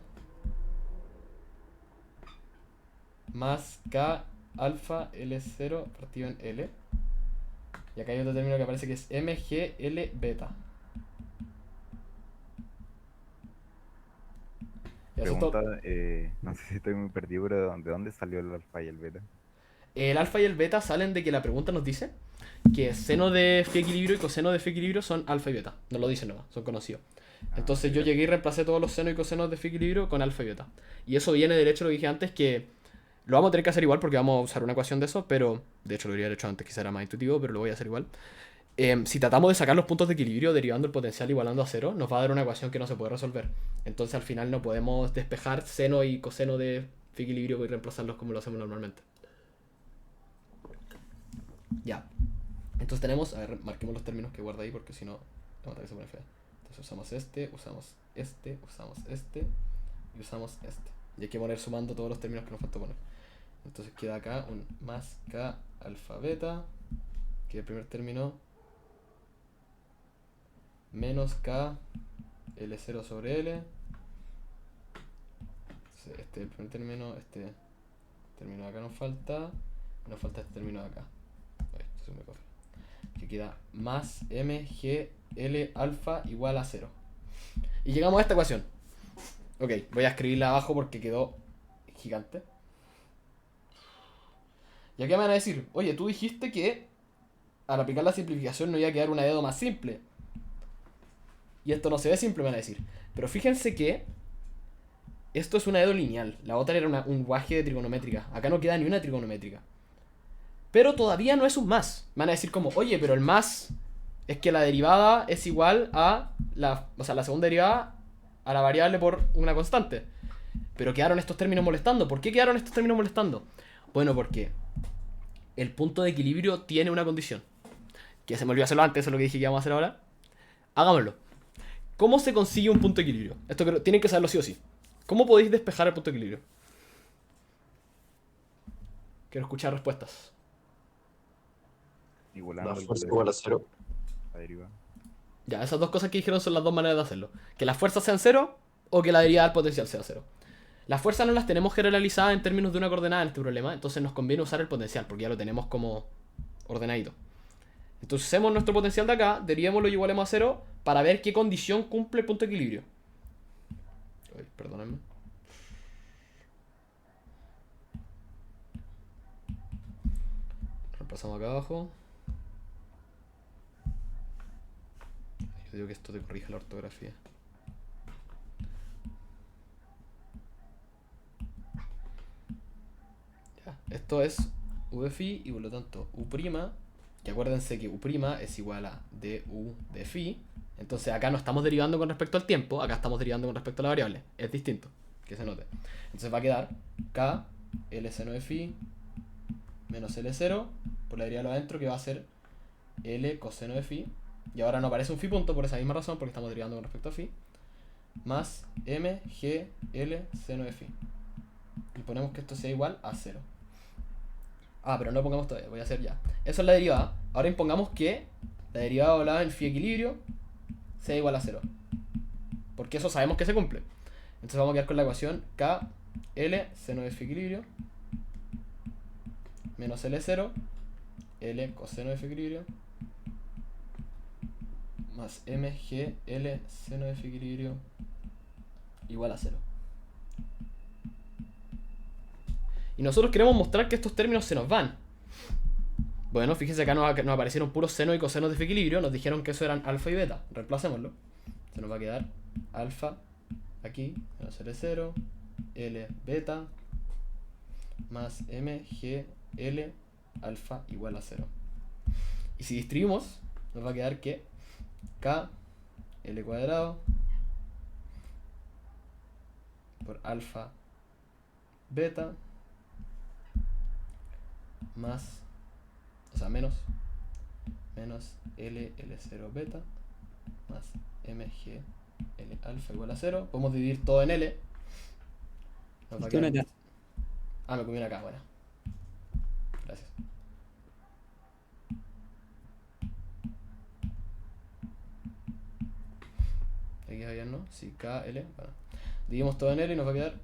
más k alfa L0 partido en L. Y acá hay otro término que aparece que es MGL beta. Y eso es todo. Pregunta, no sé si estoy muy perdido, pero ¿de dónde salió el alfa y el beta? El alfa y el beta salen de que la pregunta nos dice que seno de phi equilibrio y coseno de phi equilibrio son alfa y beta. No lo dicen nomás, son conocidos. Entonces yo llegué y reemplacé todos los senos y cosenos de phi equilibrio con alfa y beta. Y eso viene del hecho, lo dije antes, que lo vamos a tener que hacer igual porque vamos a usar una ecuación de eso, pero de hecho lo debería haber hecho antes, quizá era más intuitivo, pero lo voy a hacer igual. Si tratamos de sacar los puntos de equilibrio derivando el potencial igualando a 0, nos va a dar una ecuación que no se puede resolver. Entonces al final no podemos despejar seno y coseno de phi equilibrio y reemplazarlos como lo hacemos normalmente. Ya. Entonces tenemos, a ver, marquemos los términos que guarda ahí porque si no, la nota que se pone fea. Entonces usamos este, usamos este, usamos este y usamos este. Y hay que poner sumando todos los términos que nos falta poner. Entonces queda acá un más k alfa beta, que es el primer término, menos k L0 sobre L. Entonces este es el primer término, este término de acá nos falta este término de acá. Ahí, esto es un cofre. Que queda más mgl alfa igual a 0. Y llegamos a esta ecuación. Ok, voy a escribirla abajo porque quedó gigante. ¿Y aquí me van a decir? Oye, tú dijiste que al aplicar la simplificación no iba a quedar una dedo más simple. Y esto no se ve simple, me van a decir. Pero fíjense que esto es una dedo lineal. La otra era un guaje de trigonométrica. Acá no queda ni una trigonométrica. Pero todavía no es un más. Me van a decir como, oye, pero el más es que la derivada es igual a o sea, la segunda derivada a la variable por una constante. Pero quedaron estos términos molestando. ¿Por qué quedaron estos términos molestando? Bueno, porque el punto de equilibrio tiene una condición. Que se me olvidó hacerlo antes, eso es lo que dije que íbamos a hacer ahora. Hagámoslo. ¿Cómo se consigue un punto de equilibrio? Esto tienen que saberlo sí o sí. ¿Cómo podéis despejar el punto de equilibrio? Quiero escuchar respuestas. Igualando La el fuerza poder, igual a 0. la derivada. Ya, esas dos cosas que dijeron son las dos maneras de hacerlo. Que las fuerzas sean 0 o que la derivada del potencial sea 0. Las fuerzas no las tenemos generalizadas en términos de una coordenada en este problema, entonces nos conviene usar el potencial, porque ya lo tenemos como ordenadito. Entonces usemos nuestro potencial de acá, derivémoslo y igualemos a 0 para ver qué condición cumple el punto de equilibrio. Ay, perdónenme. Repasamos acá abajo. Yo digo que esto te corrige la ortografía. Ya, esto es u de phi y por lo tanto u', que acuérdense que u' es igual a du de phi. Entonces acá no estamos derivando con respecto al tiempo, acá estamos derivando con respecto a la variable. Es distinto, que se note. Entonces va a quedar k L seno de phi menos L0 por la derivada de lo adentro, que va a ser L coseno de phi. Y ahora no aparece un phi punto por esa misma razón, porque estamos derivando con respecto a phi. Más mgl seno de phi. Y ponemos que esto sea igual a 0. Ah, pero no pongamos todavía, voy a hacer ya. Eso es la derivada. Ahora impongamos que la derivada doblada en phi equilibrio sea igual a 0. Porque eso sabemos que se cumple. Entonces vamos a quedar con la ecuación k L seno de phi equilibrio menos L0 L coseno de phi equilibrio más mgl seno de phi equilibrio igual a 0. Y nosotros queremos mostrar que estos términos se nos van. Bueno, fíjense acá nos aparecieron puros senos y cosenos de phi equilibrio. Nos dijeron que eso eran alfa y beta. Reemplacémoslo. Se nos va a quedar alfa aquí, menos L0, L beta, más mgl alfa igual a 0. Y si distribuimos, nos va a quedar que k L cuadrado por alfa beta más, o sea, menos L0 beta más mg L alfa igual a 0. Podemos dividir todo en L. Nos va a quedar... Ah, me comí una K, bueno. Gracias. Aquí está bien, ¿no? Sí, K, L. Bueno. Dividimos todo en L y nos va a quedar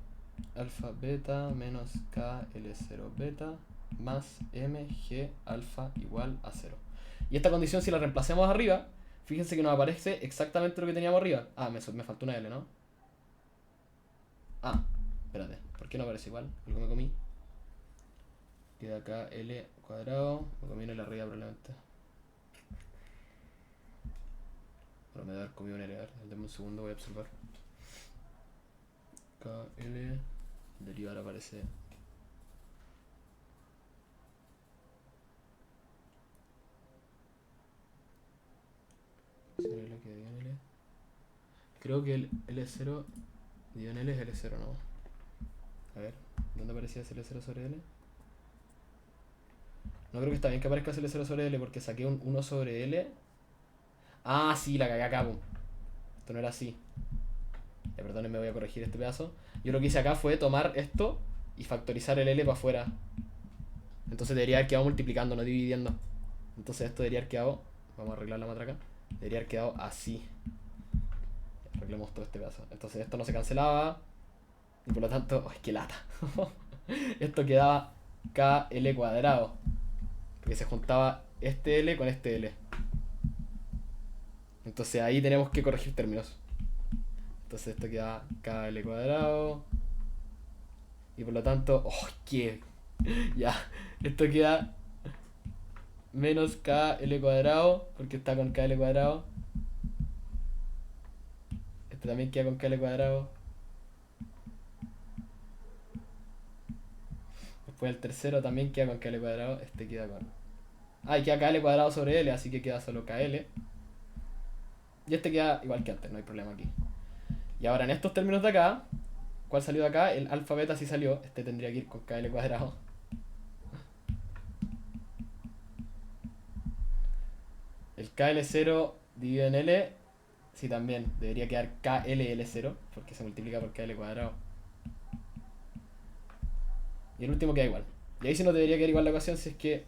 alfa beta menos K L0 beta más mg alfa igual a 0. Y esta condición, si la reemplacemos arriba, fíjense que nos aparece exactamente lo que teníamos arriba. Ah, me faltó una L, ¿no? Ah, espérate. ¿Por qué no aparece igual? Algo me comí. Queda acá L cuadrado. Me comí una L arriba probablemente. Bueno, me debe haber comido una L. A ver, denme un segundo, voy a observar. KL. Derivar aparece. L que dio en L. Creo que el L0 dio en L es L0, ¿no? A ver, ¿dónde aparecía ese L0 sobre L? No creo que está bien que aparezca L0 sobre L porque saqué un 1 sobre L. Ah, sí, la cagué acá, pum. Esto no era así. Ya, perdonen, me voy a corregir este pedazo. Yo lo que hice acá fue tomar esto y factorizar el L para afuera. Entonces debería haber quedado multiplicando, no dividiendo. Entonces esto debería haber quedado... Vamos a arreglar la matraca. Debería haber quedado así. Arreglemos todo este pedazo. Entonces esto no se cancelaba. Y por lo tanto... ¡Ay, qué lata! Esto quedaba KL cuadrado. Porque se juntaba este L con este L. Entonces ahí tenemos que corregir términos. Entonces esto queda KL cuadrado. Y por lo tanto... ¡Oh, qué! Ya. Esto queda... menos KL cuadrado. Porque está con KL cuadrado. Este también queda con KL cuadrado. Después el tercero también queda con KL cuadrado. Este queda con... Ah, y queda KL cuadrado sobre L. Así que queda solo KL. Y este queda igual que antes. No hay problema aquí. Y ahora en estos términos de acá, ¿cuál salió de acá? El alfa beta sí salió. Este tendría que ir con KL cuadrado. El KL0 dividido en L, sí también. Debería quedar KLL0, porque se multiplica por KL cuadrado. Y el último queda igual. Y ahí sí no debería quedar igual la ecuación si es que...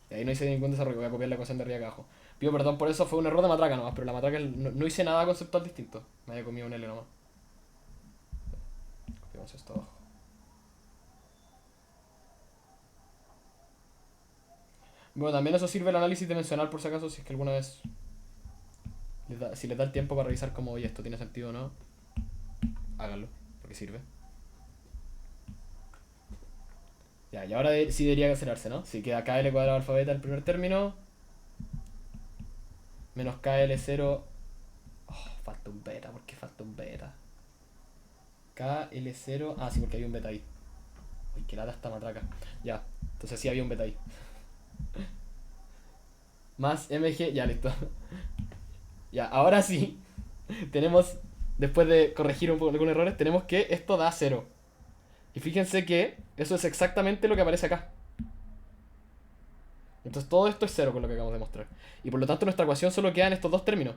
Y ahí no hice ningún desarrollo, voy a copiar la ecuación de arriba acá abajo. Pido perdón por eso, fue un error de matraca nomás, pero la matraca no hice nada conceptual distinto. Me había comido un L nomás. Copiamos esto abajo. Bueno, también eso sirve el análisis dimensional por si acaso, si es que alguna vez... si les da el tiempo para revisar cómo, oye, esto tiene sentido o no. Háganlo, porque sirve. Ya, y ahora sí debería cancelarse, ¿no? Si queda KL cuadrado alfa beta el primer término. Menos KL0. Oh, falta un beta, ¿por qué falta un beta? KL0. Ah, sí, porque hay un beta ahí. Uy, qué lata esta matraca. Ya, entonces sí había un beta ahí. Más MG, ya listo. Ya, ahora sí. Tenemos, después de corregir un poco algunos errores, tenemos que esto da 0. Y fíjense que eso es exactamente lo que aparece acá. Entonces todo esto es 0 con lo que acabamos de mostrar. Y por lo tanto nuestra ecuación solo queda en estos dos términos.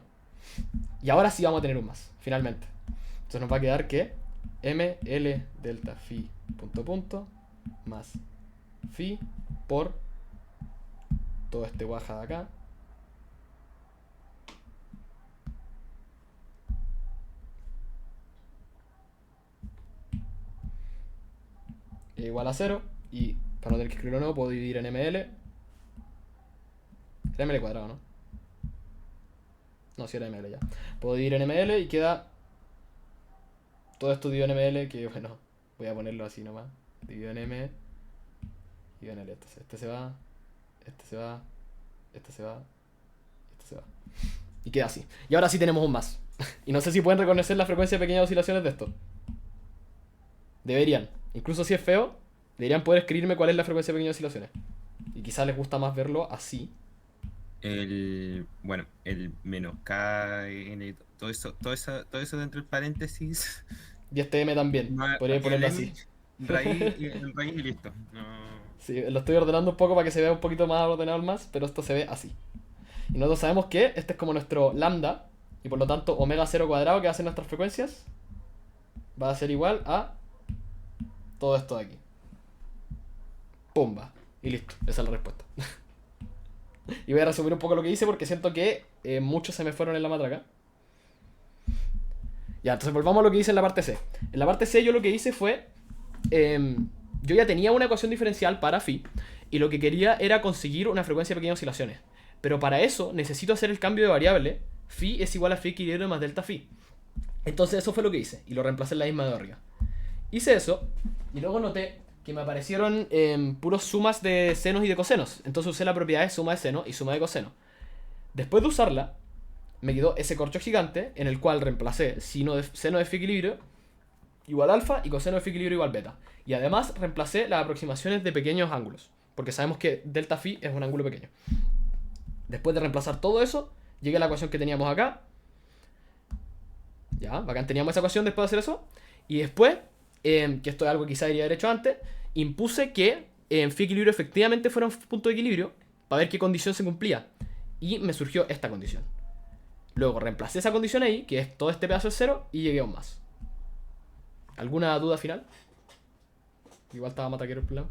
Y ahora sí vamos a tener un más, finalmente. Entonces nos va a quedar que ML delta phi punto punto más phi por todo este guaja de acá. Es igual a 0. Y para no tener que escribirlo nuevo, puedo dividir en ML. Era ML cuadrado, ¿no? No, si era ML ya. Puedo dividir en ML y queda todo esto dividido en ML, que bueno, voy a ponerlo así nomás. Dividido en M. Dividido en L. Entonces, este se va. Este se va. Este se va. Este se va. Y queda así. Y ahora sí tenemos un más. Y no sé si pueden reconocer la frecuencia de pequeñas oscilaciones de esto. Deberían. Incluso si es feo, deberían poder escribirme cuál es la frecuencia de pequeñas oscilaciones. Y quizás les gusta más verlo así. Bueno, el menos K, N, todo eso dentro del paréntesis. Y este M también. Podría ponerlo así. Raíz y listo. No. Sí, lo estoy ordenando un poco para que se vea un poquito más ordenado el más, pero esto se ve así. Y nosotros sabemos que este es como nuestro lambda, y por lo tanto omega 0 cuadrado, que hacen nuestras frecuencias, va a ser igual a todo esto de aquí. Pumba. Y listo, esa es la respuesta. Y voy a resumir un poco lo que hice porque siento que muchos se me fueron en la matraca. Ya, entonces volvamos a lo que hice en la parte C. En la parte C yo lo que hice fue... yo ya tenía una ecuación diferencial para phi. Y lo que quería era conseguir una frecuencia de pequeñas oscilaciones. Pero para eso necesito hacer el cambio de variable. Phi es igual a phi equilibrio más delta phi. Entonces eso fue lo que hice. Y lo reemplacé en la misma de arriba. Hice eso. Y luego noté que me aparecieron puros sumas de senos y de cosenos. Entonces usé la propiedad de suma de seno y suma de coseno. Después de usarla, me quedó ese corcho gigante en el cual reemplacé seno de phi equilibrio igual alfa y coseno de phi equilibrio igual beta. Y además reemplacé las aproximaciones de pequeños ángulos. Porque sabemos que delta phi es un ángulo pequeño. Después de reemplazar todo eso, llegué a la ecuación que teníamos acá. Ya, bacán, teníamos esa ecuación después de hacer eso. Y después... que esto es algo que quizá debería haber hecho antes, impuse que phi equilibrio efectivamente fuera un punto de equilibrio para ver qué condición se cumplía. Y me surgió esta condición. Luego reemplacé esa condición ahí, que es todo este pedazo de 0, y llegué a un más. ¿Alguna duda final? Igual estaba mataquero el problema.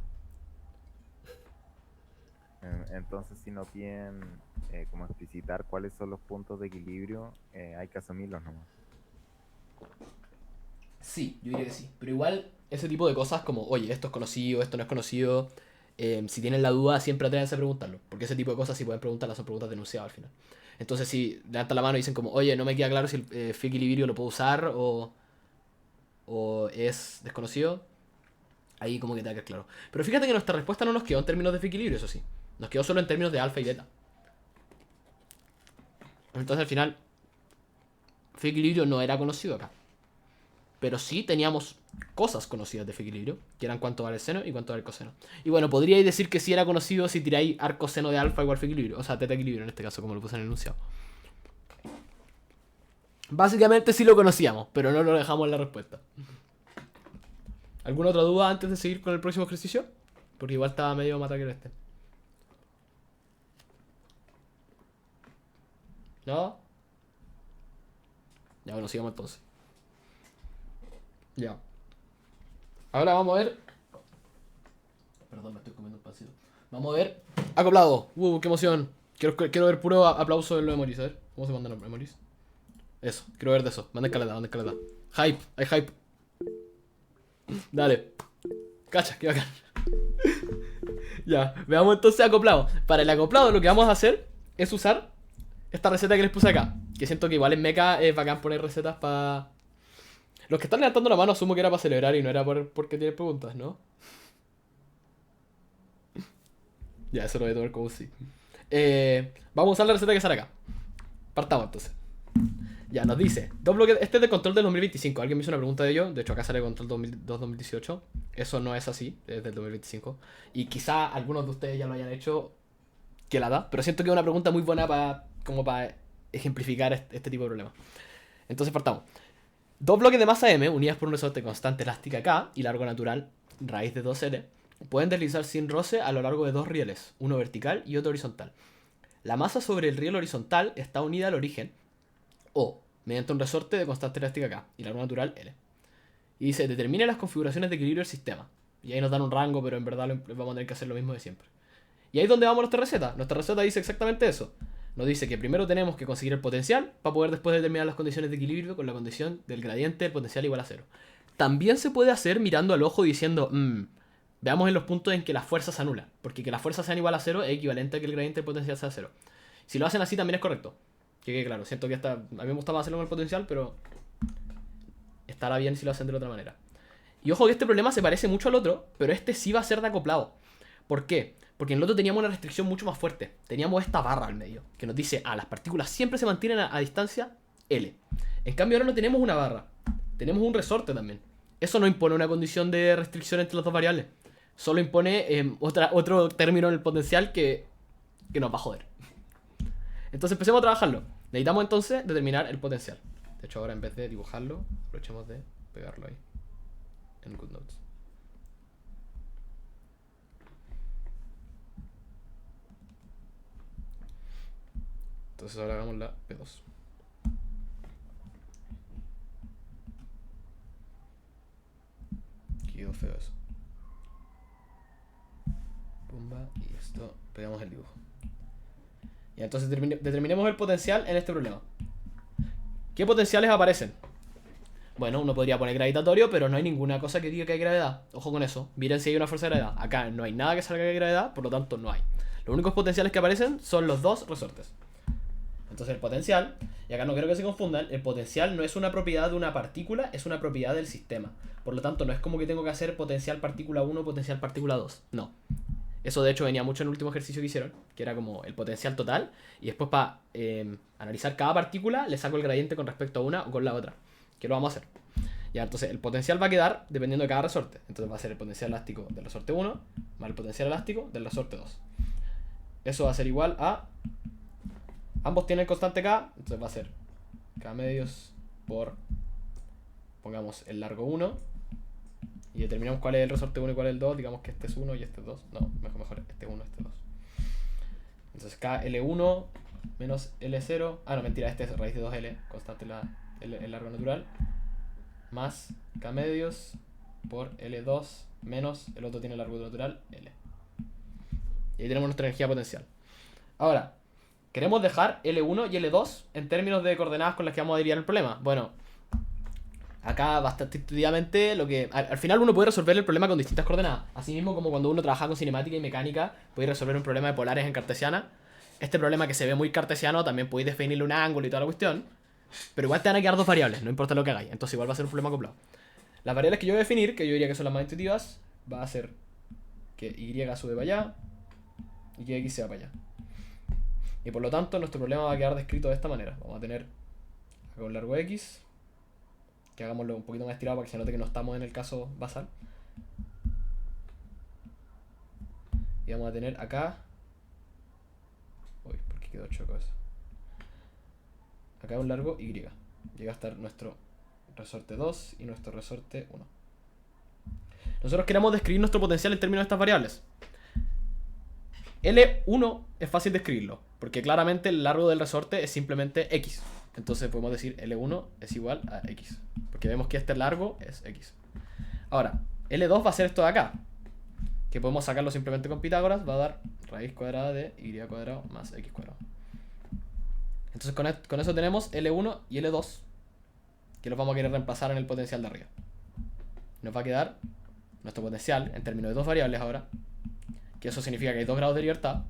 Entonces, si no piden como explicitar cuáles son los puntos de equilibrio, hay que asumirlos nomás. Sí, yo diría que sí. Pero igual, ese tipo de cosas como, oye, esto es conocido, esto no es conocido. Si tienen la duda, siempre atrévanse a preguntarlo. Porque ese tipo de cosas, si pueden preguntarlas, son preguntas denunciadas al final. Entonces, si levantan la mano y dicen como, oye, no me queda claro si el phi equilibrio lo puedo usar o es desconocido, ahí como que te va a quedar claro. Pero fíjate que nuestra respuesta no nos quedó en términos de phi equilibrio, eso sí. Nos quedó solo en términos de alfa y beta. Entonces, al final, phi equilibrio no era conocido acá. Pero sí teníamos cosas conocidas de phi equilibrio, que eran cuánto vale el seno y cuánto vale el coseno. Y bueno, podríais decir que sí era conocido si tiráis arco seno de alfa igual phi equilibrio, o sea, teta equilibrio en este caso, como lo puse en el enunciado. Básicamente sí lo conocíamos, pero no lo dejamos en la respuesta. ¿Alguna otra duda antes de seguir con el próximo ejercicio? Porque igual estaba medio mataquero este. ¿No? Ya, bueno, sigamos entonces. Ya. Ahora vamos a ver. Perdón, me estoy comiendo un pancito. Vamos a ver. Acoplado. Qué emoción. Quiero ver puro aplauso en los emojis. A ver. ¿Cómo se mandan los emojis? Eso, quiero ver de eso. Manden caleta, manden caleta. Hype, hay hype. Dale. Cacha, qué bacán. Ya, veamos entonces acoplado. Para el acoplado lo que vamos a hacer es usar esta receta que les puse acá. Que siento que igual en mecha es bacán poner recetas para... Los que están levantando la mano asumo que era para celebrar y no era porque tienen preguntas, ¿no? Ya, eso lo voy a tomar como un sí. Vamos a usar la receta que sale acá. Partamos entonces. Ya, nos dice, dos bloques, este es de control del 2025. Alguien me hizo una pregunta de ello. De hecho, acá sale control 2018. Eso no es así, es del 2025. Y quizá algunos de ustedes ya lo hayan hecho, que la da. Pero siento que es una pregunta muy buena para ejemplificar este tipo de problemas. Entonces partamos. Dos bloques de masa m, unidas por un resorte constante elástica K y largo natural, raíz de 2L, pueden deslizar sin roce a lo largo de dos rieles, uno vertical y otro horizontal. La masa sobre el riel horizontal está unida al origen, O, mediante un resorte de constante elástica K y largo natural L. Y dice, determine las configuraciones de equilibrio del sistema. Y ahí nos dan un rango, pero en verdad vamos a tener que hacer lo mismo de siempre. Y ahí es donde vamos a nuestra receta. Nuestra receta dice exactamente eso. Nos dice que primero tenemos que conseguir el potencial para poder después determinar las condiciones de equilibrio con la condición del gradiente del potencial igual a 0. También se puede hacer mirando al ojo diciendo, veamos en los puntos en que las fuerzas se anulan. Porque que las fuerzas sean igual a 0 es equivalente a que el gradiente del potencial sea 0. Si lo hacen así también es correcto. Que claro, siento que a mí me gustaba hacerlo con el potencial, pero estará bien si lo hacen de la otra manera. Y ojo que este problema se parece mucho al otro, pero este sí va a ser de acoplado. ¿Por qué? Porque en el otro teníamos una restricción mucho más fuerte. Teníamos esta barra al medio, que nos dice, las partículas siempre se mantienen a distancia L. En cambio ahora no tenemos una barra, tenemos un resorte también. Eso no impone una condición de restricción entre las dos variables. Solo impone otro término en el potencial que nos va a joder. Entonces empecemos a trabajarlo. Necesitamos entonces determinar el potencial. De hecho ahora en vez de dibujarlo, aprovechemos de pegarlo ahí en GoodNotes. Entonces ahora hagamos la P2. Quedó feo eso. Pumba, y esto, pegamos el dibujo. Y entonces determinemos el potencial en este problema. ¿Qué potenciales aparecen? Bueno, uno podría poner gravitatorio, pero no hay ninguna cosa que diga que hay gravedad. Ojo con eso. Miren si hay una fuerza de gravedad. Acá no hay nada que salga de gravedad, por lo tanto no hay. Los únicos potenciales que aparecen son los dos resortes. Entonces el potencial, y acá no quiero que se confundan, el potencial no es una propiedad de una partícula, es una propiedad del sistema. Por lo tanto, no es como que tengo que hacer potencial partícula 1, potencial partícula 2. No. Eso de hecho venía mucho en el último ejercicio que hicieron, que era como el potencial total, y después para analizar cada partícula le saco el gradiente con respecto a una o con la otra, que lo vamos a hacer. Ya, entonces el potencial va a quedar dependiendo de cada resorte. Entonces va a ser el potencial elástico del resorte 1 más el potencial elástico del resorte 2. Eso va a ser igual a... Ambos tienen constante K, entonces va a ser K medios por, pongamos, el largo 1 y determinamos cuál es el resorte 1 y cuál es el 2, digamos que este es 1 y este es 2. No, mejor, este es 1, este es 2. Entonces acá L1 menos L0, ah no, mentira, este es raíz de 2L, constante el largo natural, más K medios por L2 menos el otro tiene largo natural, L. Y ahí tenemos nuestra energía potencial. Ahora, queremos dejar L1 y L2 en términos de coordenadas con las que vamos a derivar el problema. Bueno, acá bastante intuitivamente lo que al final uno puede resolver el problema con distintas coordenadas. Así mismo como cuando uno trabaja con cinemática y mecánica, puede resolver un problema de polares en cartesiana. Este problema que se ve muy cartesiano también podéis definirle un ángulo y toda la cuestión. Pero igual te van a quedar dos variables, no importa lo que hagáis. Entonces igual va a ser un problema acoplado. Las variables que yo voy a definir, que yo diría que son las más intuitivas, va a ser que Y sube para allá y que X se va para allá. Y por lo tanto nuestro problema va a quedar descrito de esta manera. Vamos a tener acá un largo X, que hagámoslo un poquito más estirado para que se note que no estamos en el caso basal. Y vamos a tener acá... Uy, ¿por qué quedó choco eso? Acá un largo Y. Llega a estar nuestro resorte 2 y nuestro resorte 1. Nosotros queremos describir nuestro potencial en términos de estas variables. L1 es fácil de escribirlo, porque claramente el largo del resorte es simplemente X. Entonces podemos decir L1 es igual a X, porque vemos que este largo es X. Ahora, L2 va a ser esto de acá, que podemos sacarlo simplemente con Pitágoras, va a dar raíz cuadrada de Y cuadrado más X cuadrado. Entonces con eso tenemos L1 y L2, que los vamos a querer reemplazar en el potencial de arriba. Nos va a quedar nuestro potencial en términos de dos variables ahora, que eso significa que hay 2 grados de libertad.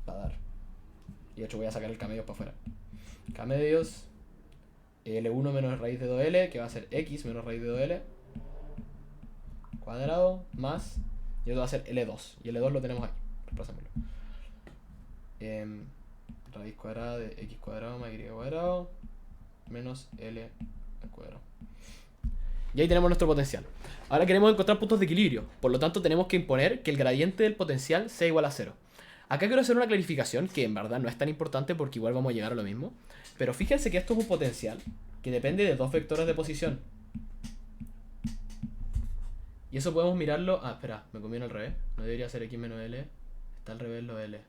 Va a dar. Y de hecho voy a sacar el K medios para afuera. K medios L1 menos raíz de 2L, que va a ser X menos raíz de 2L cuadrado más, y esto va a ser L2. Y L2 lo tenemos aquí. Reemplazámoslo. Raíz cuadrada de X cuadrado más Y cuadrado menos L al cuadrado. Y ahí tenemos nuestro potencial. Ahora queremos encontrar puntos de equilibrio. Por lo tanto tenemos que imponer que el gradiente del potencial sea igual a 0. Acá quiero hacer una clarificación que en verdad no es tan importante porque igual vamos a llegar a lo mismo. Pero fíjense que esto es un potencial que depende de dos vectores de posición. Y eso podemos mirarlo... Ah, espera, me conviene al revés. No debería ser X menos L. Está al revés lo L.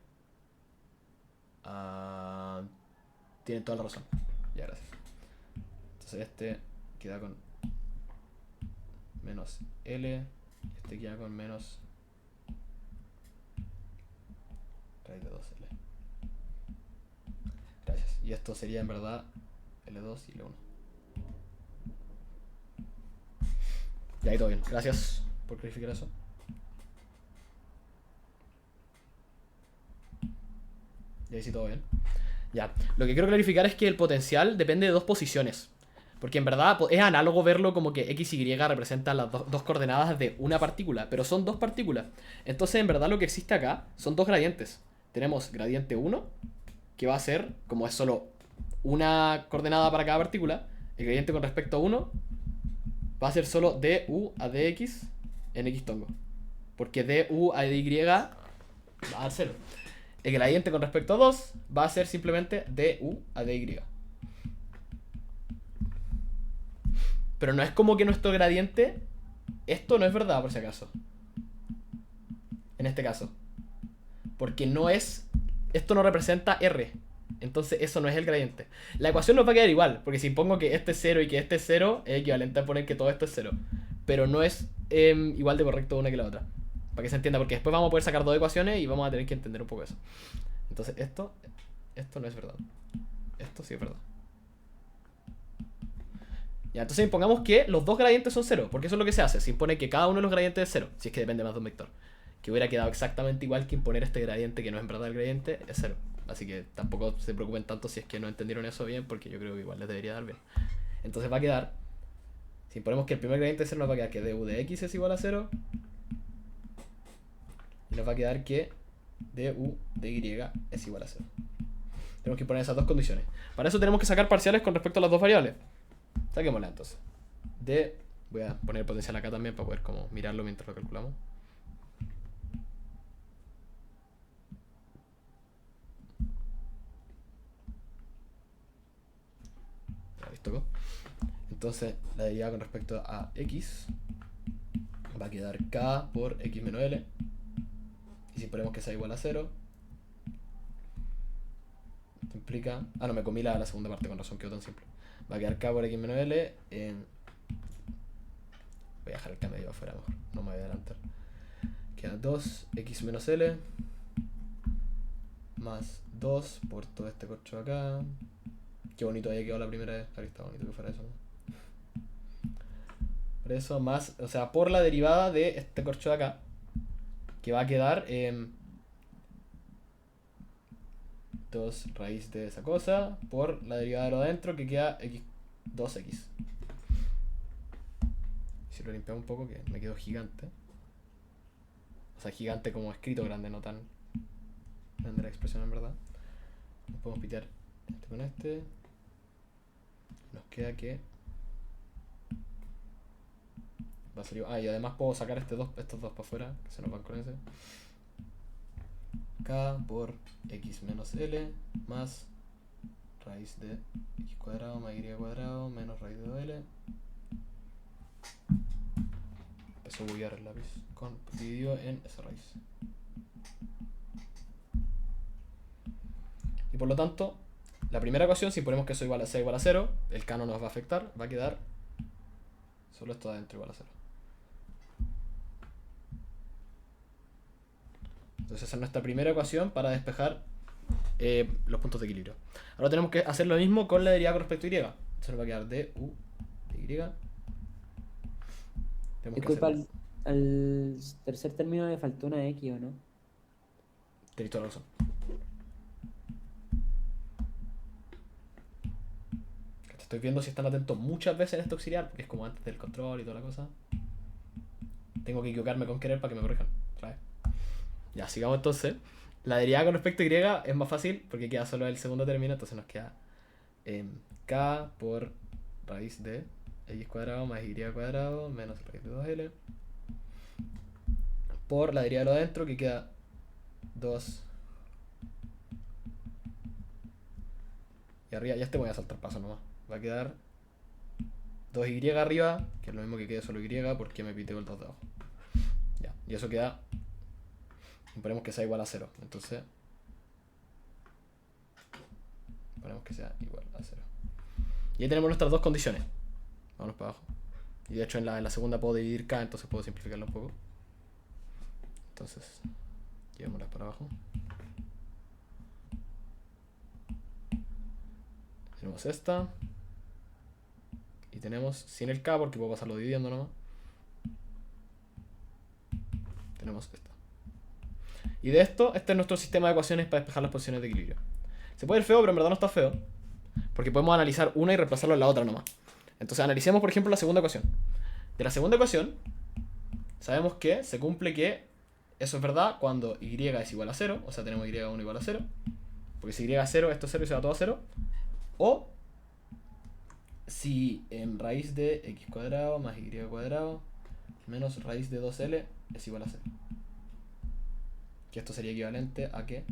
Tienen toda la razón. Ya, gracias. Entonces este queda con menos L. Y este queda con menos raíz de 2L. Gracias. Y esto sería en verdad L2 y L1. Y ahí todo bien. Gracias por clarificar eso. Y ahí sí todo bien. Ya. Lo que quiero clarificar es que el potencial depende de dos posiciones. Porque en verdad es análogo verlo como que X y Y representan las dos coordenadas de una partícula. Pero son dos partículas. Entonces en verdad lo que existe acá son dos gradientes. Tenemos gradiente 1, que va a ser, como es solo una coordenada para cada partícula, el gradiente con respecto a 1 va a ser solo du a dx en x tongo. Porque du a dy va a dar 0. El gradiente con respecto a 2 va a ser simplemente du a dy. Pero no es como que nuestro gradiente... Esto no es verdad, por si acaso. En este caso. Porque no es... Esto no representa R. Entonces eso no es el gradiente. La ecuación nos va a quedar igual. Porque si pongo que este es 0 y que este es 0, es equivalente a poner que todo esto es 0. Pero no es igual de correcto una que la otra. Para que se entienda. Porque después vamos a poder sacar dos ecuaciones y vamos a tener que entender un poco eso. Entonces esto no es verdad. Esto sí es verdad. Ya, entonces impongamos que los dos gradientes son 0. Porque eso es lo que se hace. Se impone que cada uno de los gradientes es 0. Si es que depende más de un vector. Que hubiera quedado exactamente igual que imponer este gradiente, que no es en verdad el gradiente, es 0. Así que tampoco se preocupen tanto si es que no entendieron eso bien, porque yo creo que igual les debería dar bien. Entonces va a quedar, si imponemos que el primer gradiente es 0, nos va a quedar que du de x es igual a 0. Y nos va a quedar que du de y es igual a 0. Tenemos que poner esas dos condiciones. Para eso tenemos que sacar parciales con respecto a las dos variables. Saquémosla entonces. Voy a poner el potencial acá también para poder como mirarlo mientras lo calculamos. Entonces la derivada con respecto a x va a quedar k por x menos l. Y si ponemos que sea igual a 0, esto implica... Ah, no, me comí la segunda parte, con razón, quedó tan simple. Va a quedar k por x menos l en... Voy a dejar el k medio afuera mejor, no me voy a adelantar. Queda 2x menos l más 2 por todo este corcho de acá. Qué bonito había quedado la primera vez. Ahí está bonito que fuera eso, ¿no? Por eso más, o sea, por la derivada de este corcho de acá, que va a quedar 2 raíz de esa cosa, por la derivada de lo de adentro, que queda x, 2x. Si lo limpiamos un poco, que me quedó gigante. O sea, gigante como escrito grande, no tan grande la expresión en verdad. Nos podemos pitear este con este. Nos queda que va a salir. Ah, y además puedo sacar estos dos para afuera, que se nos van con ese. K por x menos l más raíz de x cuadrado más y cuadrado menos raíz de 2l. Empezó a bullear el lápiz dividido en esa raíz. Y por lo tanto, la primera ecuación, si ponemos que eso sea igual a 0, el k no nos va a afectar, va a quedar solo esto de adentro igual a 0. Entonces esa es nuestra primera ecuación para despejar los puntos de equilibrio. Ahora tenemos que hacer lo mismo con la derivada con respecto a y. Entonces nos va a quedar du de y. Disculpa, al tercer término le faltó una X, ¿o no? Tenéis toda la razón. Estoy viendo si están atentos muchas veces en este auxiliar, porque es como antes del control y toda la cosa. Tengo que equivocarme con querer para que me corrijan. ¿Sabes? Ya, sigamos entonces. La derivada con respecto a y es más fácil porque queda solo el segundo término, entonces nos queda k por raíz de x cuadrado más y cuadrado menos raíz de 2l por la derivada de lo de adentro, que queda 2. Y arriba, ya este voy a saltar paso nomás. Va a quedar 2y arriba, que es lo mismo que quede solo y porque me piteo el 2 de abajo. Ya, y eso queda... Ponemos que sea igual a 0. Entonces ponemos que sea igual a 0. Y ahí tenemos nuestras dos condiciones. Vámonos para abajo. Y de hecho en la segunda puedo dividir k, entonces puedo simplificarlo un poco. Entonces, llevémoslas para abajo. Tenemos esta. Y tenemos sin el k, porque puedo pasarlo dividiendo nomás. Tenemos esta. Y de esto, este es nuestro sistema de ecuaciones para despejar las posiciones de equilibrio. Se puede ver feo, pero en verdad no está feo. Porque podemos analizar una y reemplazarlo en la otra nomás. Entonces analicemos, por ejemplo, la segunda ecuación. De la segunda ecuación, sabemos que se cumple que eso es verdad cuando y es igual a 0. O sea, tenemos y1 igual a 0. Porque si y es 0, esto es 0 y se va todo a 0. O si en raíz de x cuadrado más y cuadrado menos raíz de 2l es igual a 0. Que esto sería equivalente a que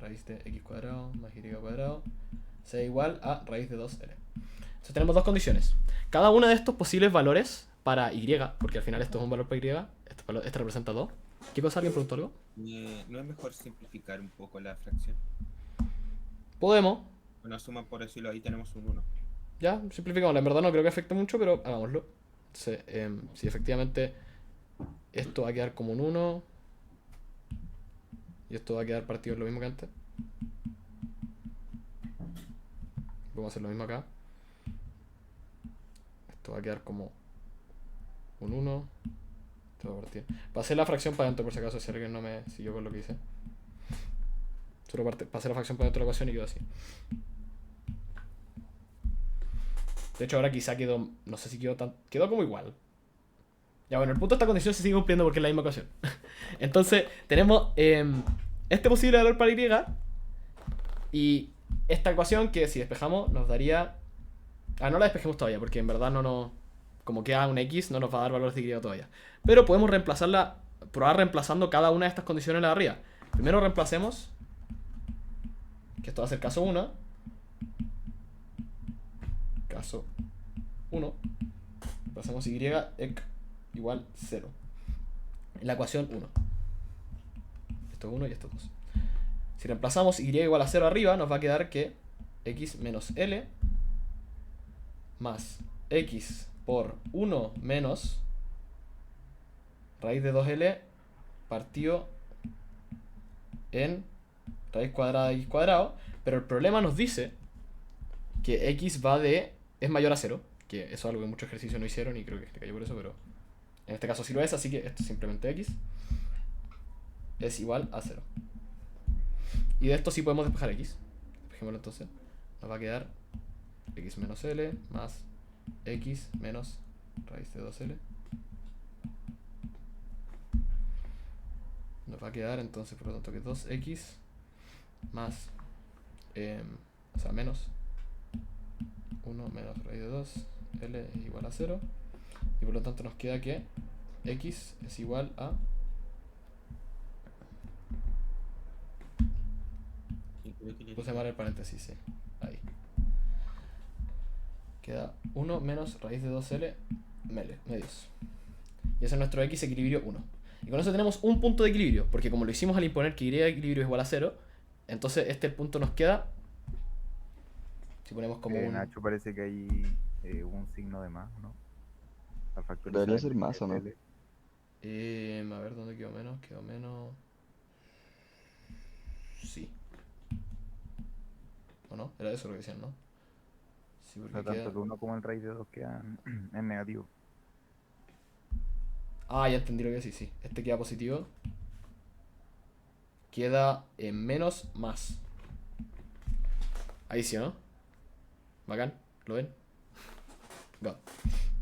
raíz de x cuadrado más y cuadrado sea igual a raíz de 2l. Entonces tenemos dos condiciones. Cada uno de estos posibles valores para y, porque al final esto es un valor para y, este representa 2. ¿Qué cosa? ¿Alguien preguntó algo? ¿No es mejor simplificar un poco la fracción? Podemos. Una suma, por decirlo, ahí tenemos un 1. Ya, simplificamos. En verdad no creo que afecte mucho, pero hagámoslo. Entonces, si efectivamente esto va a quedar como un 1 y esto va a quedar partido en lo mismo que antes. Vamos a hacer lo mismo acá. Esto va a quedar como un 1. Esto va a partir. Pasé la fracción para adentro por si acaso, si alguien no me siguió con lo que hice. Solo pasé la fracción para dentro de la ecuación y quedó así. De hecho ahora quizá quedó, no sé si quedó tan... Quedó como igual. Ya bueno, el punto de esta condición se sigue cumpliendo porque es la misma ecuación. Entonces tenemos este posible valor para y y esta ecuación que si despejamos nos daría... Ah, no la despejemos todavía porque en verdad no nos... Como queda un x no nos va a dar valores de y todavía. Pero podemos reemplazarla, probar reemplazando cada una de estas condiciones en la de arriba. Primero reemplacemos, que esto va a ser caso 1. Caso 1. Reemplazamos y ec igual 0. En la ecuación 1. Esto es 1 y esto es 2. Si reemplazamos y igual a 0 arriba, nos va a quedar que x menos l más x por 1 menos raíz de 2l partido en raíz cuadrada de x cuadrado. Pero el problema nos dice que x es mayor a 0. Que eso es algo que muchos ejercicios no hicieron y creo que se cayó por eso, pero en este caso sí lo es, así que esto es simplemente x es igual a 0. Y de esto sí podemos despejar x. Despejémoslo entonces. Nos va a quedar x menos l más x menos raíz de 2l. Nos va a quedar entonces por lo tanto que 2x más, o sea, menos 1 menos raíz de 2, l es igual a 0. Y por lo tanto nos queda que x es igual a... Puse mal el paréntesis, sí. Ahí. Queda 1 menos raíz de 2l medios. Y ese es nuestro x equilibrio 1. Y con eso tenemos un punto de equilibrio, porque como lo hicimos al imponer que y de equilibrio es igual a 0, entonces este punto nos queda... Si ponemos como un... Nacho, parece que hay un signo de más, ¿no? Al factorizar Debería ser más, ¿o no? L. a ver, ¿dónde quedó menos? Quedó menos... Sí. ¿O no? Era eso lo que decían, ¿no? Sí, O porque sea, tanto queda... el 1 como el raíz de 2 quedan en negativo. Ah, ya entendí lo que decís, sí. Este queda positivo. Queda en menos más. Ahí sí, ¿no? Bacán, ¿lo ven? Go.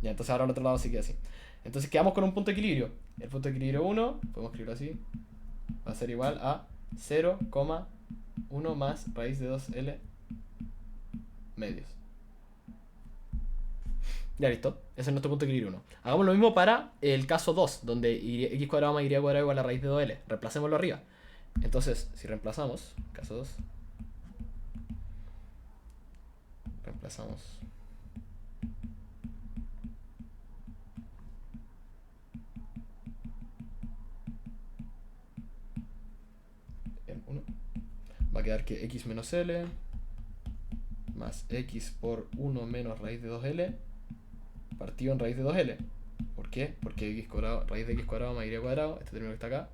Ya, entonces ahora al otro lado sí queda así. Entonces quedamos con un punto de equilibrio. El punto de equilibrio 1, podemos escribirlo así, va a ser igual a 0,1 más raíz de 2l medios. Ya listo, ese es nuestro punto de equilibrio 1. Hagamos lo mismo para el caso 2, donde x cuadrado más y cuadrado igual a la raíz de 2l. Reemplacémoslo arriba. Entonces, si reemplazamos, caso 2, reemplazamos en 1, va a quedar que x menos l más x por 1 menos raíz de 2l partido en raíz de 2l. ¿Por qué? Porque x cuadrado, raíz de x cuadrado más y cuadrado, este término que está acá,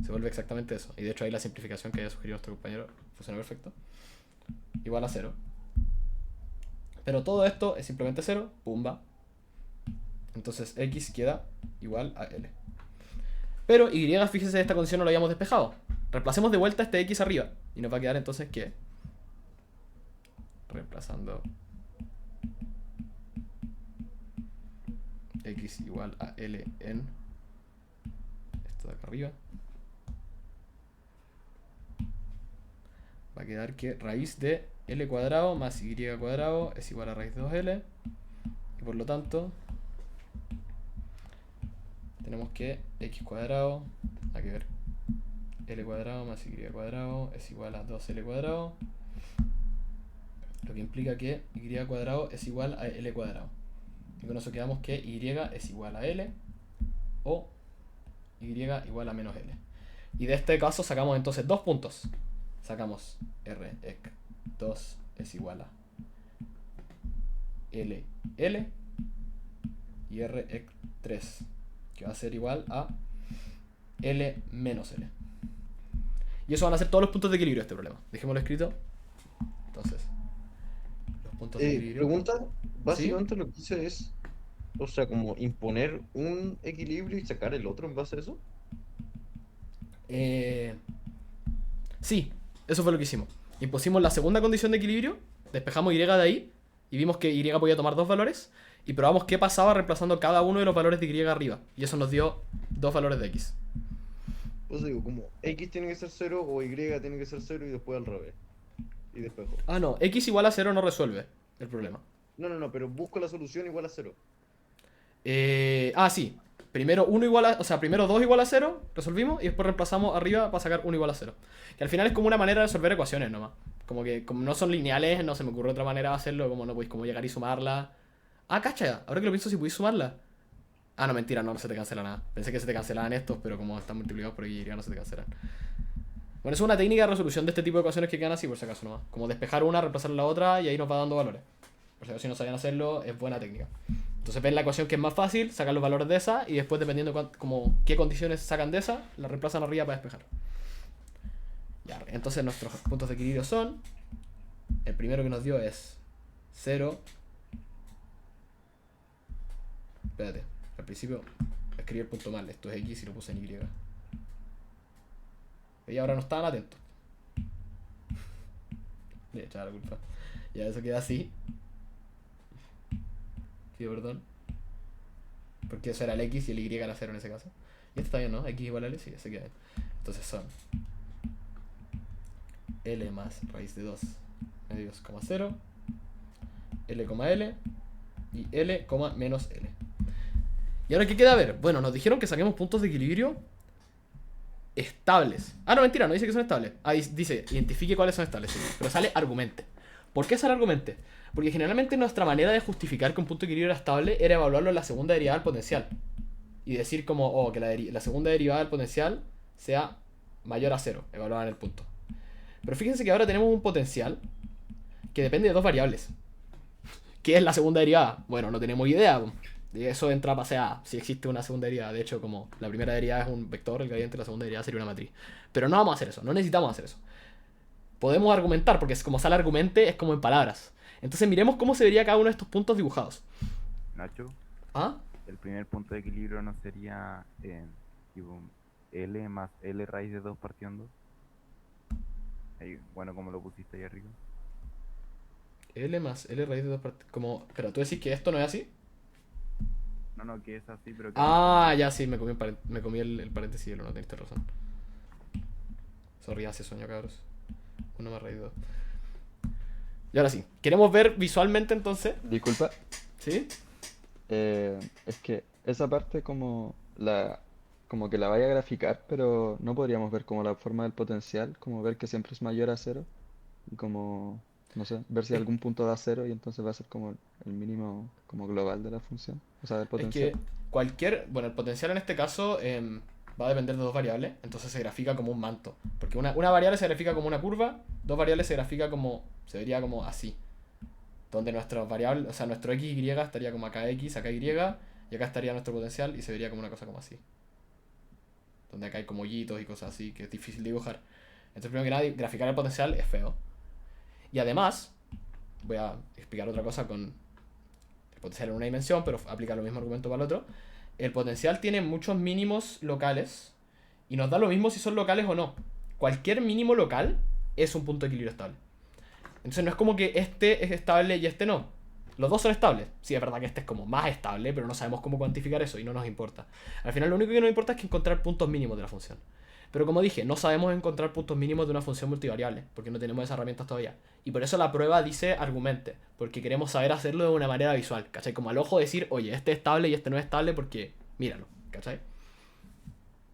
se vuelve exactamente eso. Y de hecho ahí la simplificación que había sugerido nuestro compañero funciona perfecto. Igual a 0. Pero todo esto es simplemente 0, pumba. Entonces x queda igual a l. Pero y, fíjese, esta condición no lo habíamos despejado. Reemplacemos de vuelta este x arriba. Y nos va a quedar entonces que... Reemplazando... x igual a l en... Esto de acá arriba. Va a quedar que raíz de l cuadrado más y cuadrado es igual a raíz de 2l. Y por lo tanto... Tenemos que x cuadrado, hay que ver, l cuadrado más y cuadrado es igual a 2l cuadrado, lo que implica que y cuadrado es igual a l cuadrado. Y con eso quedamos que y es igual a l o y igual a menos l. Y de este caso sacamos entonces dos puntos. Sacamos r ec 2 es igual a l y r ec 3 que va a ser igual a L menos L. Y eso van a ser todos los puntos de equilibrio de este problema. Dejémoslo escrito. Entonces, los puntos de equilibrio. Pregunta, básicamente lo que hice es, o sea, como imponer un equilibrio y sacar el otro en base a eso. Sí, eso fue lo que hicimos. Impusimos la segunda condición de equilibrio, despejamos y de ahí, y vimos que y podía tomar dos valores, y probamos qué pasaba reemplazando cada uno de los valores de y arriba. Y eso nos dio dos valores de x. Pues digo, como x tiene que ser 0 o y tiene que ser 0 y después al revés. Y despejo. Ah, no, x igual a 0 no resuelve el problema. No, pero busco la solución igual a 0. Sí. Primero 1 igual a, o sea, primero 2 igual a 0, resolvimos, y después reemplazamos arriba para sacar 1 igual a 0. Que al final es como una manera de resolver ecuaciones nomás. Como que como no son lineales, no se me ocurre otra manera de hacerlo, como no podéis como llegar y sumarla. Ah, cacha, ahora que lo pienso, si pudiste sumarla. Ah, no, mentira, no se te cancela nada. Pensé que se te cancelaban estos, pero como están multiplicados por aquí, ya no se te cancelan. Bueno, es una técnica de resolución de este tipo de ecuaciones que quedan así, por si acaso nomás. Como despejar una, reemplazar la otra y ahí nos va dando valores. Por si acaso, si no sabían hacerlo, es buena técnica. Entonces ven la ecuación que es más fácil, sacan los valores de esa y después, dependiendo como qué condiciones sacan de esa, la reemplazan arriba para despejar. Ya, entonces nuestros puntos de equilibrio son... El primero que nos dio es 0. Espérate, al principio escribí el punto mal. Esto es X y lo puse en Y. Y ahora no estaban atentos. Le echaba la culpa. Ya eso queda así. Pido perdón. Porque eso era el X y el Y era 0 en ese caso. Y esto está bien, ¿no? X igual a L, sí, se queda bien. Entonces son L más raíz de 2 medios, 0, L, L y L, menos L. ¿Y ahora qué queda a ver? Bueno, nos dijeron que saquemos puntos de equilibrio estables. Ah, no, mentira, no dice que son estables. Ah, dice, identifique cuáles son estables, sí, pero sale argumente. ¿Por qué sale argumente? Porque generalmente nuestra manera de justificar que un punto de equilibrio era estable era evaluarlo en la segunda derivada del potencial. Y decir como, oh, que la segunda derivada del potencial sea mayor a 0, evaluada en el punto. Pero fíjense que ahora tenemos un potencial que depende de dos variables. ¿Qué es la segunda derivada? Bueno, no tenemos idea. Eso entra a base a si existe una segunda derivada. De hecho, como la primera derivada es un vector, el gradiente, la segunda derivada sería una matriz. Pero no vamos a hacer eso, no necesitamos hacer eso. Podemos argumentar, porque es como sale argumente, es como en palabras. Entonces miremos cómo se vería cada uno de estos puntos dibujados. Nacho, ¿Ah? el primer punto de equilibrio no sería tipo L más L raíz de 2 partiendo. Ahí, bueno, como lo pusiste ahí arriba. L más L raíz de 2 partes. Como, pero tú decís que esto no es así. No, que es así, pero que... Ah, ya sí, me comí el paréntesis y no tenés razón. Sorry, hace sueño, cabros. Uno más raíz de 2. Y ahora sí, queremos ver visualmente entonces. Disculpa, ¿Sí? es que esa parte como que la vaya a graficar, pero no podríamos ver como la forma del potencial, como ver que siempre es mayor a 0 y como, no sé, ver si algún punto da 0 y entonces va a ser como el mínimo como global de la función, o sea, del Es potencial. que bueno, el potencial en este caso va a depender de dos variables, entonces se grafica como un manto. Porque una variable se grafica como una curva, dos variables se grafica como, se vería como así. Donde nuestra variable, o sea, nuestro x y estaría como acá x, acá y acá estaría nuestro potencial y se vería como una cosa como así. Donde acá hay como hoyitos y cosas así, que es difícil dibujar. Entonces, primero que nada, graficar el potencial es feo. Y además, voy a explicar otra cosa con el potencial en una dimensión, pero aplica lo mismo argumento para el otro. El potencial tiene muchos mínimos locales y nos da lo mismo si son locales o no. Cualquier mínimo local es un punto de equilibrio estable. Entonces no es como que este es estable y este no. Los dos son estables. Sí, es verdad que este es como más estable, pero no sabemos cómo cuantificar eso y no nos importa. Al final lo único que nos importa es que encontrar puntos mínimos de la función. Pero como dije, no sabemos encontrar puntos mínimos de una función multivariable, porque no tenemos esas herramientas todavía. Y por eso la prueba dice argumente, porque queremos saber hacerlo de una manera visual, ¿cachai? Como al ojo decir, oye, este es estable y este no es estable porque míralo, ¿cachai?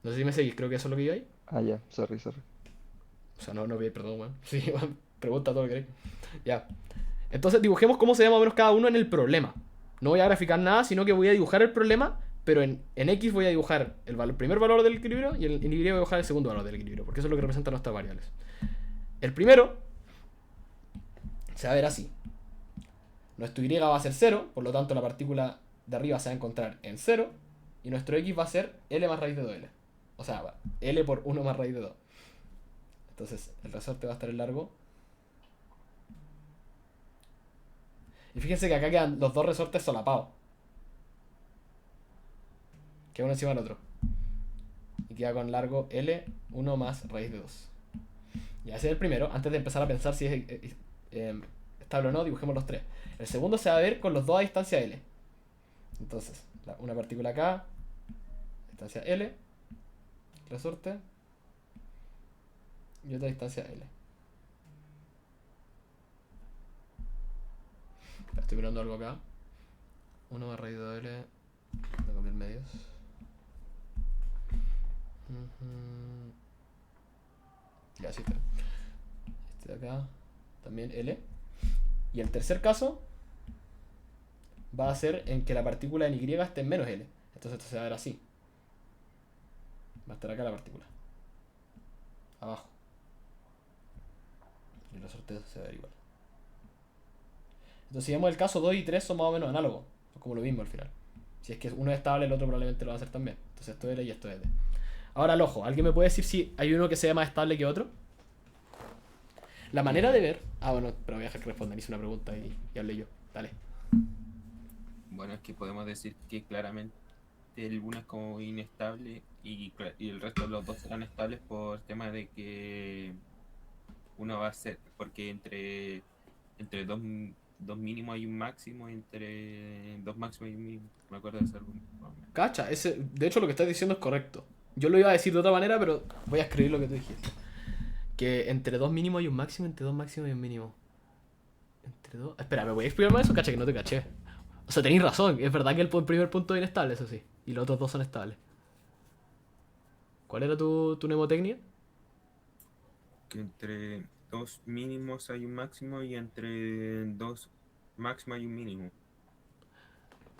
No sé si me seguís, creo que eso es lo que yo ahí. Ah, ya, sorry. O sea, no pido perdón, weón. Sí, weón, pregunta todo lo que queréis. Ya. Entonces dibujemos cómo se ve más o menos cada uno en el problema. No voy a graficar nada, sino que voy a dibujar el problema, pero en X voy a dibujar el primer valor del equilibrio y en Y voy a dibujar el segundo valor del equilibrio, porque eso es lo que representan nuestras variables. El primero se va a ver así. Nuestro Y va a ser 0, por lo tanto la partícula de arriba se va a encontrar en 0, y nuestro X va a ser L más raíz de 2L. O sea, L por 1 más raíz de 2. Entonces el resorte va a estar en largo. Y fíjense que acá quedan los dos resortes solapados. Queda uno encima del otro. Y queda con largo L, 1 más raíz de 2. Ya ese es el primero. Antes de empezar a pensar si es estable o no, dibujemos los tres. El segundo se va a ver con los dos a distancia L. Entonces, una partícula acá, distancia L, resorte, y otra distancia L. Estoy mirando algo acá. 1 más raíz de L. Voy a cambiar medios. Ya, sí está. Este de acá. También L. Y el tercer caso va a ser en que la partícula en Y esté en menos L. Entonces esto se va a ver así. Va a estar acá la partícula. Abajo. Y los sorteos se va a ver igual. Entonces si vemos el caso 2 y 3 son más o menos análogos. Son como lo mismo al final. Si es que uno es estable, el otro probablemente lo va a hacer también. Entonces esto es L y esto es L. Ahora al ojo, ¿alguien me puede decir si hay uno que sea más estable que otro? La manera de ver... Ah, bueno, pero voy a dejar que respondan. Hice una pregunta y hablé yo. Dale. Bueno, es que podemos decir que claramente el uno es como inestable y el resto de los dos serán estables por tema de que uno va a ser, porque entre dos mínimos hay un máximo, entre dos máximos hay un mínimo. Me acuerdo de ese argumento. Cacha, de hecho lo que estás diciendo es correcto. Yo lo iba a decir de otra manera, pero voy a escribir lo que tú dijiste. Que entre dos mínimos hay un máximo, entre dos máximos hay un mínimo. Entre dos... Espera, ¿me voy a explicar más eso? Cacha, que no te caché. O sea, tenéis razón, es verdad que el primer punto es inestable, eso sí. Y los otros dos son estables. ¿Cuál era tu mnemotecnia? Que entre dos mínimos hay un máximo y entre dos máximos hay un mínimo.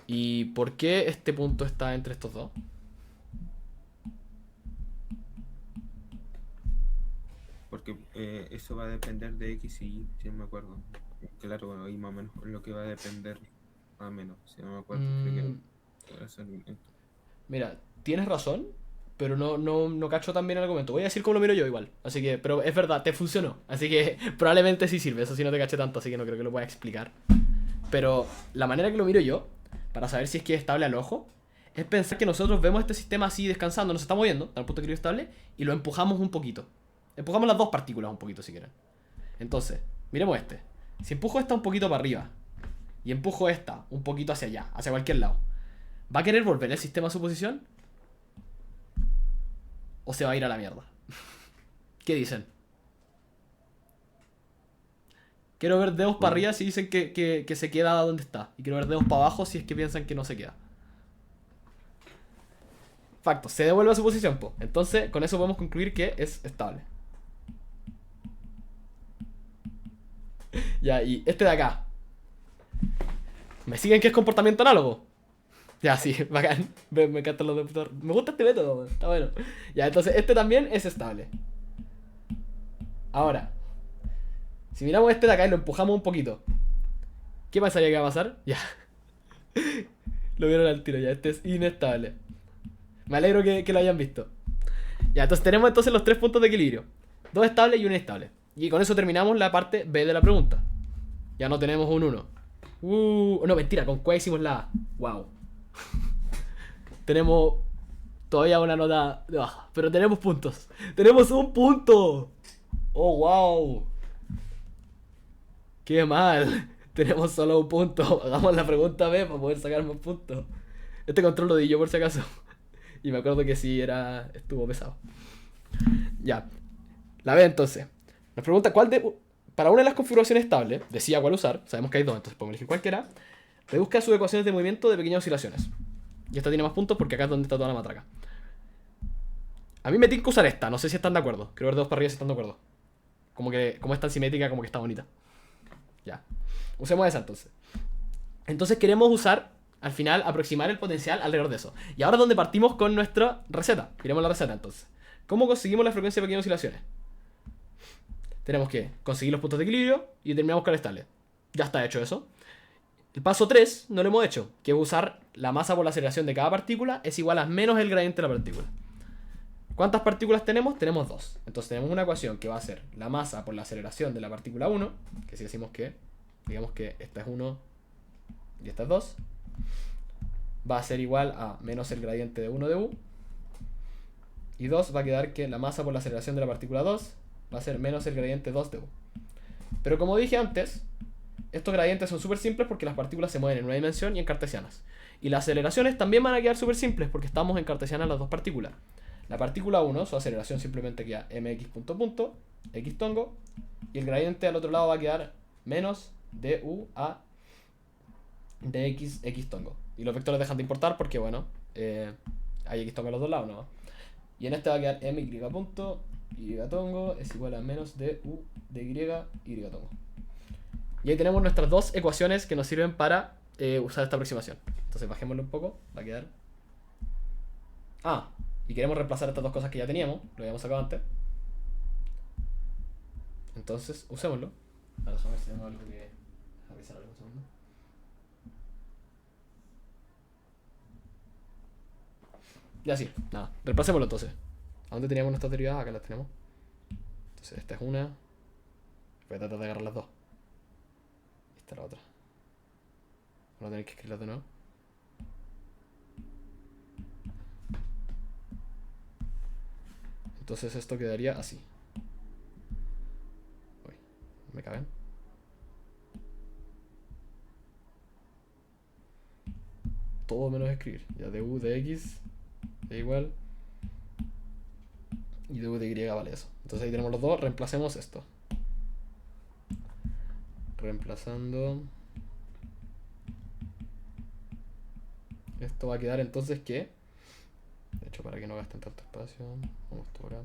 ¿Y por qué este punto está entre estos dos? Porque eso va a depender de X y Y, si no me acuerdo. Claro, ahí más o menos lo que va a depender, más o menos, si no me acuerdo. Creo que era ese argumento. Mira, tienes razón, pero no cacho tan bien el argumento. Voy a decir cómo lo miro yo igual. Así que, pero es verdad, te funcionó. Así que probablemente sí sirve. Eso sí no te caché tanto, así que no creo que lo pueda explicar. Pero la manera que lo miro yo, para saber si es que es estable al ojo, es pensar que nosotros vemos este sistema así descansando, nos está moviendo, está en el punto de equilibrio estable, y lo empujamos un poquito. Empujamos las dos partículas un poquito si quieren. Entonces, miremos este. Si empujo esta un poquito para arriba y empujo esta un poquito hacia allá, hacia cualquier lado, ¿va a querer volver el sistema a su posición? ¿O se va a ir a la mierda? ¿Qué dicen? Quiero ver dedos para arriba si dicen que se queda donde está. Y quiero ver dedos para abajo si es que piensan que no se queda. Facto, se devuelve a su posición, po. Entonces, con eso podemos concluir que es estable. Ya, y este de acá. ¿Me siguen que es comportamiento análogo? Ya, sí, bacán. Me encantan los de... Me gusta este método, está bueno. Ya, entonces este también es estable. Ahora, si miramos este de acá y lo empujamos un poquito, ¿qué pensaría que va a pasar? Ya. Lo vieron al tiro, ya. Este es inestable. Me alegro que lo hayan visto. Ya, entonces tenemos entonces los tres puntos de equilibrio. Dos estables y un inestable. Y con eso terminamos la parte B de la pregunta. Ya no tenemos un 1. No, mentira, con cuál hicimos la A. Wow. Tenemos todavía una nota de baja, pero tenemos puntos. ¡Tenemos un punto! ¡Oh, wow! ¡Qué mal! Tenemos solo un punto. Hagamos la pregunta B para poder sacar más puntos. Este control lo di yo por si acaso. Y me acuerdo que sí, estuvo pesado. Ya. La B entonces. Nos pregunta para una de las configuraciones estables, decía cuál usar. Sabemos que hay dos, entonces podemos elegir cualquiera. Reduzca sus ecuaciones de movimiento de pequeñas oscilaciones. Y esta tiene más puntos porque acá es donde está toda la matraca. A mí me tiene que usar esta, no sé si están de acuerdo. Quiero ver dedos para arriba si están de acuerdo. Como es tan simétrica, como que está bonita. Ya. Usemos esa entonces. Entonces queremos usar, al final, aproximar el potencial alrededor de eso. Y ahora es donde partimos con nuestra receta. Miremos la receta entonces. ¿Cómo conseguimos la frecuencia de pequeñas oscilaciones? Tenemos que conseguir los puntos de equilibrio y terminamos con el estable. Ya está hecho eso. El paso 3 no lo hemos hecho, que es usar la masa por la aceleración de cada partícula es igual a menos el gradiente de la partícula. ¿Cuántas partículas tenemos? Tenemos 2. Entonces tenemos una ecuación que va a ser la masa por la aceleración de la partícula 1, que si decimos que, digamos que esta es 1 y esta es 2, va a ser igual a menos el gradiente de 1 de u, y 2 va a quedar que la masa por la aceleración de la partícula 2 va a ser menos el gradiente 2 de u. Pero como dije antes, estos gradientes son súper simples porque las partículas se mueven en una dimensión y en cartesianas. Y las aceleraciones también van a quedar súper simples porque estamos en cartesianas las dos partículas. La partícula 1, su aceleración simplemente queda mx punto punto, x tongo, y el gradiente al otro lado va a quedar menos du a dx x tongo. Y los vectores dejan de importar porque, bueno, hay x tongo a los dos lados, ¿no? Y en este va a quedar my punto y tongo es igual a menos du de y tongo. Y ahí tenemos nuestras dos ecuaciones que nos sirven para usar esta aproximación. Entonces bajémoslo un poco, va a quedar... Ah, y queremos reemplazar estas dos cosas que ya teníamos, lo habíamos sacado antes. Entonces, usémoslo. Ahora déjame ver si tenemos algo que... Avisar algo un segundo. Ya sí, nada, reemplacémoslo entonces. ¿A dónde teníamos nuestras derivadas? Acá las tenemos. Entonces esta es una. Voy a tratar de agarrar las dos. Esta es la otra. Voy a tener que escribirlas de nuevo. Entonces esto quedaría así. Uy, me caben. Todo menos escribir. Ya de u de x da igual. Y de u de y vale eso. Entonces ahí tenemos los dos. Reemplacemos esto. Reemplazando. Esto va a quedar entonces que... De hecho, para que no gasten tanto espacio, vamos por acá.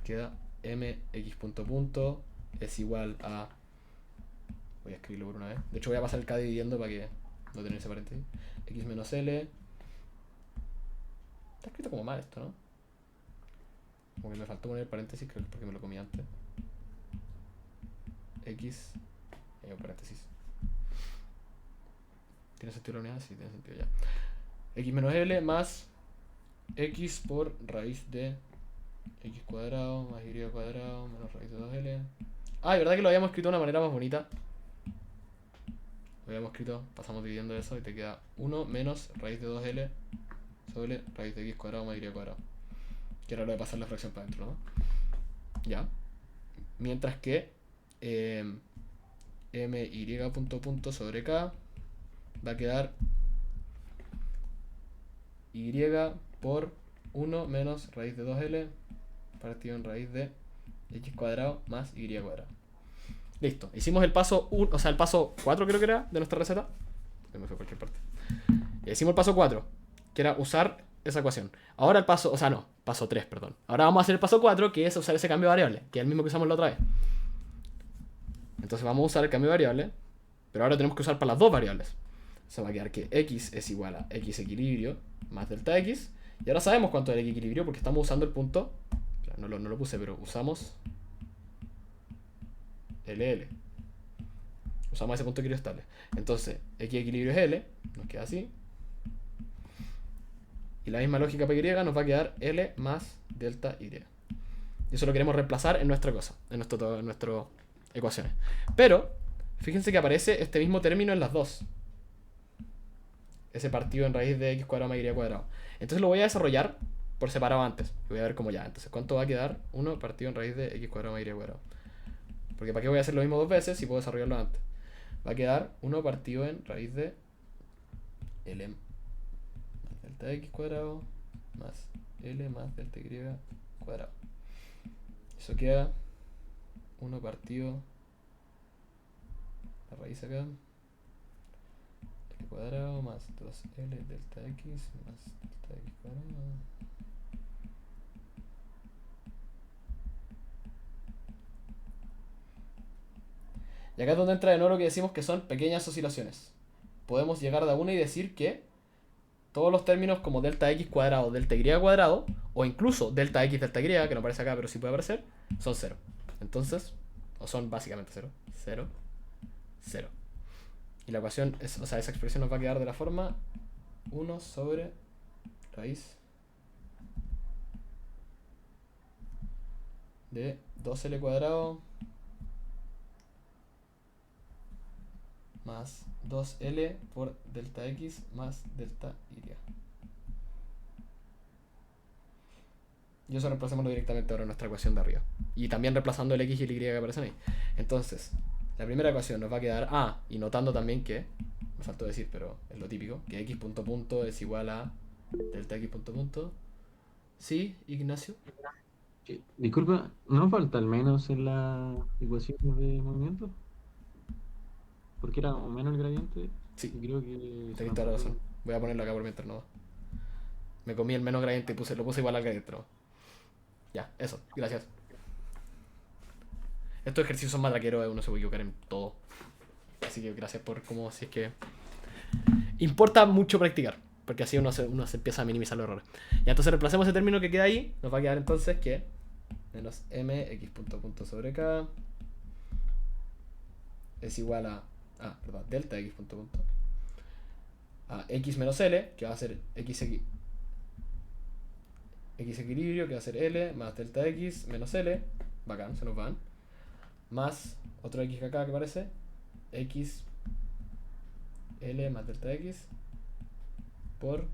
Queda mx punto punto es igual a... Voy a escribirlo por una vez. De hecho, voy a pasar el k dividiendo para que no tener ese paréntesis. X menos L. Está escrito como mal esto, ¿no? Como que me faltó poner el paréntesis, creo que es porque me lo comí antes. X. Y un paréntesis. ¿Tiene sentido la unidad? Sí, tiene sentido ya. X menos L más X por raíz de X cuadrado más Y cuadrado menos raíz de 2L. Ah, es verdad que lo habíamos escrito de una manera más bonita. Lo habíamos escrito, pasamos dividiendo eso y te queda 1 menos raíz de 2L sobre raíz de X cuadrado más Y cuadrado. Que era lo de pasar la fracción para adentro, ¿no? Ya. Mientras que my punto punto sobre k va a quedar y por 1 menos raíz de 2L partido en raíz de X cuadrado más Y cuadrado. Listo. Hicimos el paso 1, o sea, el paso 4 creo que era de nuestra receta. Se me fue a cualquier parte. Hicimos el paso 4, que era usar esa ecuación. Ahora el paso, o sea, no, paso 3, perdón. Ahora vamos a hacer el paso 4, que es usar ese cambio de variable, que es el mismo que usamos la otra vez. Entonces vamos a usar el cambio de variable, pero ahora tenemos que usar para las dos variables. Se va a quedar que x es igual a x equilibrio más delta x. Y ahora sabemos cuánto es el equilibrio porque estamos usando el punto. O sea, no lo puse, pero usamos LL. Usamos ese punto de equilibrio estable. Entonces, x equilibrio es L, nos queda así. Y la misma lógica para y nos va a quedar L más delta y. Y eso lo queremos reemplazar en nuestra cosa, en nuestras ecuaciones. Pero, fíjense que aparece este mismo término en las dos. Ese partido en raíz de x cuadrado más y cuadrado. Entonces lo voy a desarrollar por separado antes. Y voy a ver cómo ya. Entonces, ¿cuánto va a quedar? 1 partido en raíz de x cuadrado más y cuadrado. Porque ¿para qué voy a hacer lo mismo dos veces si puedo desarrollarlo antes? Va a quedar 1 partido en raíz de L más delta x cuadrado más L más delta y cuadrado. Eso queda 1 partido la raíz acá cuadrado más 2L delta x más delta x cuadrado. Y acá es donde entra de nuevo lo que decimos que son pequeñas oscilaciones. Podemos llegar de a una y decir que todos los términos como delta x cuadrado, delta y cuadrado, o incluso delta x, delta y, que no aparece acá pero sí puede aparecer, son 0. Entonces, o son básicamente 0, 0, 0. Y la ecuación, o sea, esa expresión nos va a quedar de la forma 1 sobre raíz de 2L cuadrado más 2L por delta x más delta y. Y eso reemplacémoslo directamente ahora en nuestra ecuación de arriba. Y también reemplazando el x y el y que aparecen ahí. Entonces, la primera ecuación nos va a quedar A, y notando también que, me faltó decir, pero es lo típico, que x punto punto es igual a delta x punto punto. ¿Sí, Ignacio? Disculpa, ¿no falta el menos en la ecuación de movimiento? Porque era o menos el gradiente. Sí, Y creo que tenés toda la razón. Voy a ponerlo acá por mientras no. Me comí el menos gradiente y lo puse igual al gradiente, ¿no? Ya, eso, gracias. Estos ejercicios son matraqueros, uno se puede equivocar en todo. Así. así que gracias por como si es que... Importa mucho practicar, porque así uno se empieza a minimizar los errores. Y entonces reemplacemos ese término que queda ahí, nos va a quedar entonces que menos m x punto sobre k es igual a... perdón, delta x punto a x menos l, que va a ser x equilibrio, que va a ser l, más delta x menos l, bacán, se nos van, más otro x acá que aparece, x l más delta x por...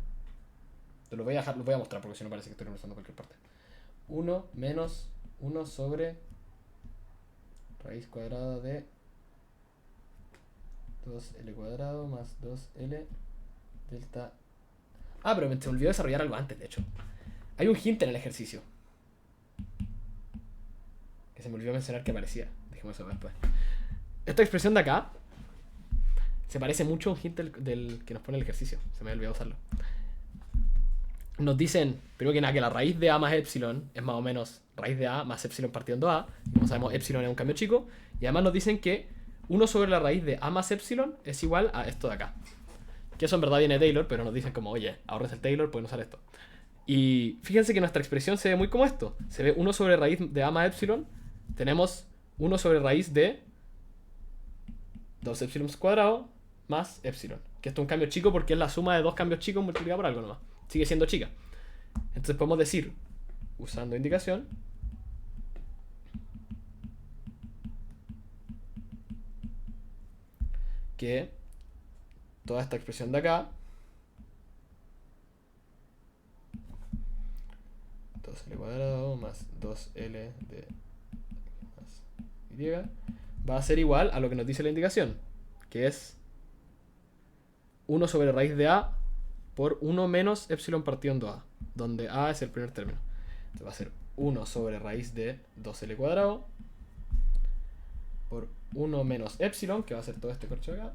Te lo voy a dejar, lo voy a mostrar porque si no parece que estoy reemplazando cualquier parte. 1 menos 1 sobre raíz cuadrada de 2l cuadrado más 2l delta... pero me se me olvidó desarrollar algo antes, de hecho. Hay un hint en el ejercicio que se me olvidó mencionar que aparecía. Dejemos eso después. Esta expresión de acá se parece mucho a un hint del que nos pone el ejercicio. Se me había olvidado usarlo. Nos dicen, primero que nada, que la raíz de a más epsilon es más o menos raíz de a más epsilon partido en 2a. Como sabemos, epsilon es un cambio chico. Y además nos dicen que 1 sobre la raíz de a más epsilon es igual a esto de acá. Que eso en verdad viene de Taylor, pero nos dicen como, oye, ahorres el Taylor, pueden usar esto. Y fíjense que nuestra expresión se ve muy como esto. Se ve 1 sobre raíz de a más epsilon. Tenemos 1 sobre raíz de 2 epsilon cuadrado más epsilon. Que esto es un cambio chico porque es la suma de dos cambios chicos multiplicada por algo nomás. Sigue siendo chica. Entonces podemos decir, usando indicación, que toda esta expresión de acá 2l cuadrado más 2l de más y va a ser igual a lo que nos dice la indicación, que es 1 sobre raíz de a por 1 menos epsilon partido en 2a, donde a es el primer término. Entonces va a ser 1 sobre raíz de 2l cuadrado por 1 menos epsilon, que va a ser todo este corcho de acá,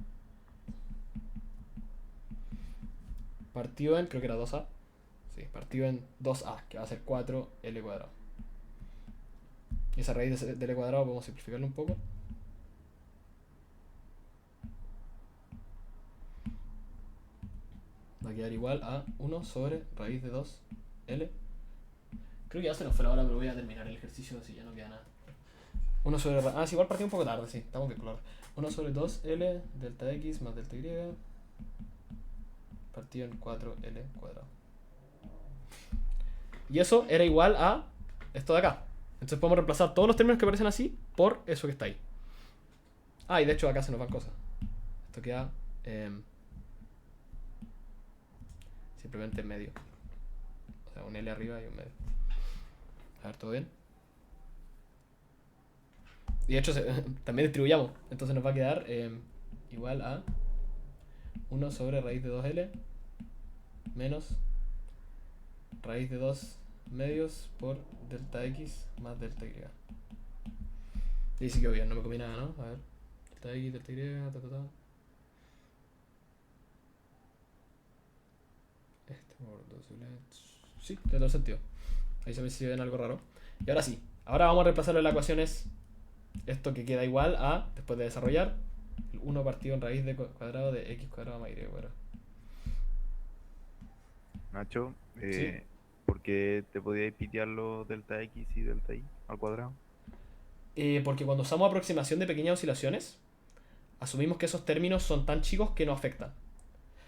partido en, creo que era 2a. Sí, partido en 2a, que va a ser 4l cuadrado. Y esa raíz de l cuadrado podemos simplificarlo un poco. Va a quedar igual a 1 sobre raíz de 2l. Creo que ya se nos fue la hora, pero voy a terminar el ejercicio así ya no queda nada. 1 sobre... sí, igual partí un poco tarde, sí, estamos bien, claro. 1 sobre 2l delta x más delta y partido en 4l cuadrado. Y eso era igual a esto de acá. Entonces podemos reemplazar todos los términos que aparecen así por eso que está ahí. Y de hecho acá se nos van cosas. Esto queda simplemente en medio. O sea, un L arriba y un medio. A ver, ¿todo bien? Y de hecho también distribuyamos. Entonces nos va a quedar igual a 1 sobre raíz de 2L menos raíz de 2 medios por delta x más delta y. Y sí quedó bien, no me comí nada, ¿no? A ver. Delta x, delta y, Este por 2 sí, tiene todo el sentido. Ahí se me si ven algo raro. Y ahora sí, ahora vamos a reemplazarlo en la ecuación es esto que queda igual a, después de desarrollar, 1 partido en raíz de cuadrado de x cuadrado más y cuadrado. Nacho, ¿Sí? ¿por qué te podías pitear los delta x y delta y al cuadrado? Porque cuando usamos aproximación de pequeñas oscilaciones, asumimos que esos términos son tan chicos que no afectan.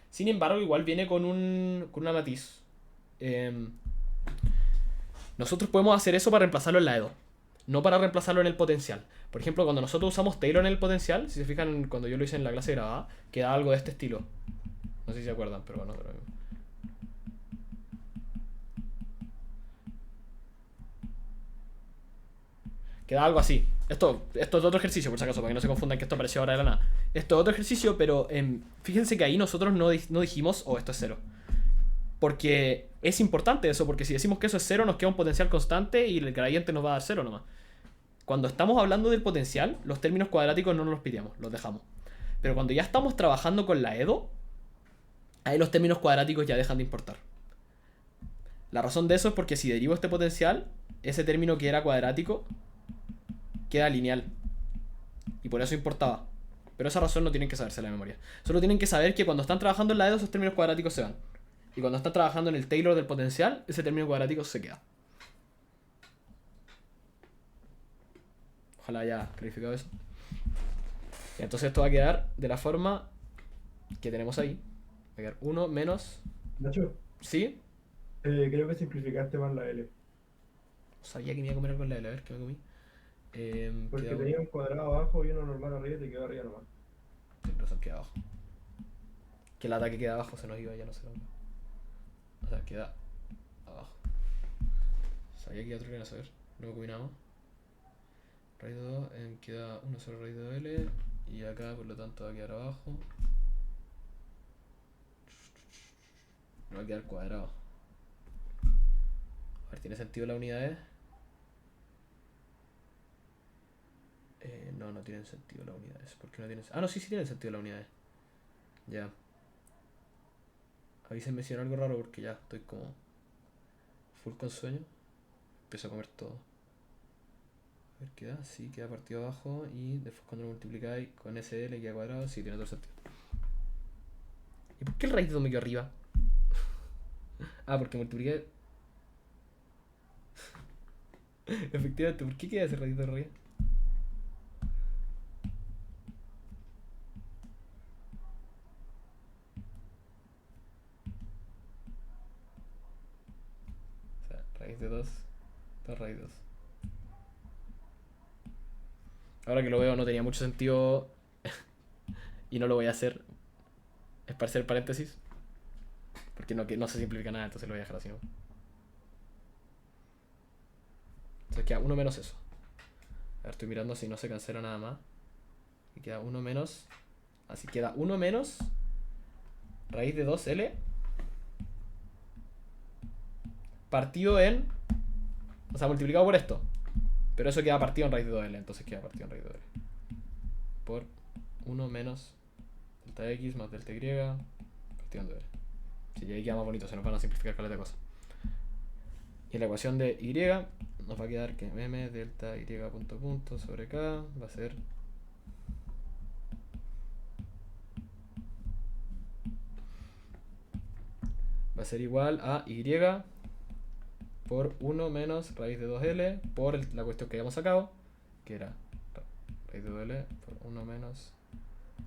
Sin embargo, igual viene con una matiz. Nosotros podemos hacer eso para reemplazarlo en la EDO, no para reemplazarlo en el potencial. Por ejemplo, cuando nosotros usamos Taylor en el potencial, si se fijan cuando yo lo hice en la clase grabada, queda algo de este estilo. No sé si se acuerdan, pero bueno. Queda algo así. Esto es otro ejercicio, por si acaso, para que no se confundan que esto apareció ahora de la nada. Esto es otro ejercicio, pero fíjense que ahí nosotros no dijimos, esto es 0. Porque es importante eso, porque si decimos que eso es 0, nos queda un potencial constante y el gradiente nos va a dar 0 nomás. Cuando estamos hablando del potencial, los términos cuadráticos no nos los piteamos, los dejamos. Pero cuando ya estamos trabajando con la EDO, ahí los términos cuadráticos ya dejan de importar. La razón de eso es porque si derivo este potencial, ese término que era cuadrático queda lineal. Y por eso importaba. Pero esa razón no tienen que saberse la memoria. Solo tienen que saber que cuando están trabajando en la EDO esos términos cuadráticos se van. Y cuando están trabajando en el Taylor del potencial, ese término cuadrático se queda. Ojalá haya clarificado eso. Y entonces esto va a quedar de la forma que tenemos ahí. Va a quedar 1 menos... Nacho, ¿Sí? creo que simplificaste más la L. Sabía que me iba a comer algo en la L. A ver, ¿qué me comí? Porque Queda tenía un cuadrado abajo y uno normal arriba y te quedó arriba nomás. Tienes razón, queda abajo. Que el ataque queda abajo, se nos iba, ya no sé dónde. O sea, queda abajo. Sabía que otro que era saber. No me comí nada más. Raíz de 2, queda 1 sobre raíz de 2L. Y acá, por lo tanto, va a quedar abajo. No va a quedar cuadrado. A ver, ¿tiene sentido la unidad E? No, no tienen sentido las unidades. ¿Por qué no tienen? Ah, no, sí, sí tienen sentido las unidades. Ya. Avísenme si algo raro porque ya estoy como full con sueño. Empiezo a comer todo. A ver, ¿queda? Sí, queda partido abajo. Y después cuando lo multiplicáis con SL queda cuadrado. Sí, tiene todo sentido. ¿Y por qué el raíz de 2 me quedó arriba? Ah, porque multipliqué. Efectivamente, ¿por qué queda ese raíz de arriba? O sea, raíz de 2 raíz de 2. Ahora que lo veo no tenía mucho sentido y no lo voy a hacer esparcer paréntesis porque no se simplifica nada, entonces lo voy a dejar así, ¿no? Entonces queda 1 menos eso. A ver, estoy mirando si no se cancela nada más. Y queda 1 menos. Así queda 1 menos raíz de 2L partido en... O sea, multiplicado por esto. Pero eso queda partido en raíz de 2L. Entonces queda partido en raíz de 2L. Por 1 menos delta X más delta Y partido en 2L. Sí, y ahí queda más bonito. Se nos van a simplificar caleta de cosas. Y en la ecuación de Y nos va a quedar que m delta Y punto punto sobre K va a ser... Va a ser igual a Y por 1 menos raíz de 2L por la cuestión que habíamos sacado, que era raíz de 2L por 1 menos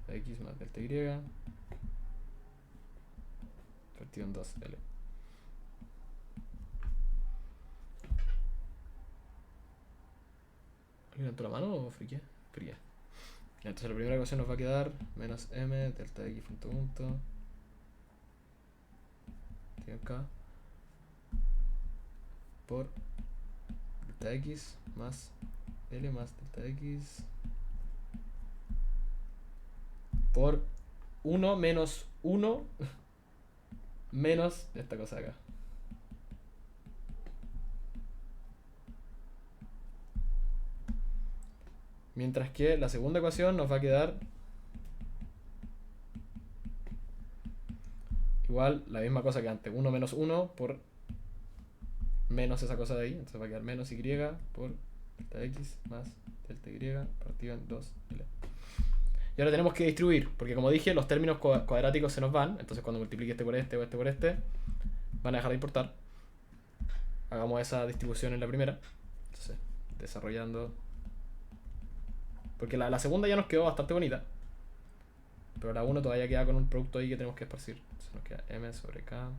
X más delta Y partido en 2L. ¿Alguien levantó la mano o friqué? Friqué. Entonces la primera ecuación nos va a quedar menos m delta X punto punto acá por delta X más L más delta X por 1 menos 1 menos esta cosa de acá. Mientras que la segunda ecuación nos va a quedar igual la misma cosa que antes, 1 menos 1 por menos esa cosa de ahí, entonces va a quedar menos Y por delta X más delta Y partido en 2L. Y ahora tenemos que distribuir, porque como dije, los términos cuadráticos se nos van, entonces cuando multiplique este por este o este por este, van a dejar de importar. Hagamos esa distribución en la primera. Entonces, desarrollando... Porque la segunda ya nos quedó bastante bonita. Pero la 1 todavía queda con un producto ahí que tenemos que esparcir. Entonces nos queda m sobre k.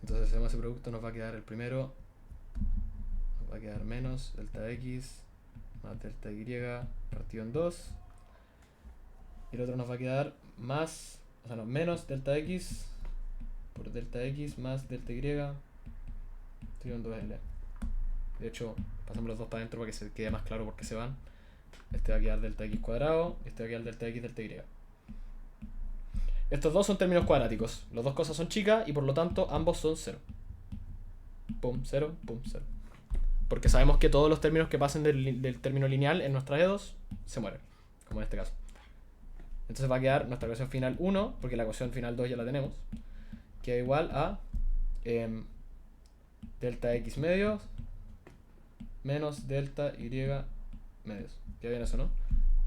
Entonces si hacemos ese producto nos va a quedar el primero. Nos va a quedar menos delta x más delta y partido en 2. Y el otro nos va a quedar más, o sea no, menos delta x por delta x más delta y partido en 2L. De hecho, pasamos los dos para adentro para que se quede más claro por qué se van. Este va a quedar delta x cuadrado y este va a quedar delta x delta y. Estos dos son términos cuadráticos. Las dos cosas son chicas y por lo tanto ambos son 0. Pum, 0, pum, 0. Porque sabemos que todos los términos que pasen del término lineal en nuestra E2 se mueren. Como en este caso. Entonces va a quedar nuestra ecuación final 1, porque la ecuación final 2 ya la tenemos. Queda igual a delta x medio menos delta y medios. ¿Queda bien eso, no?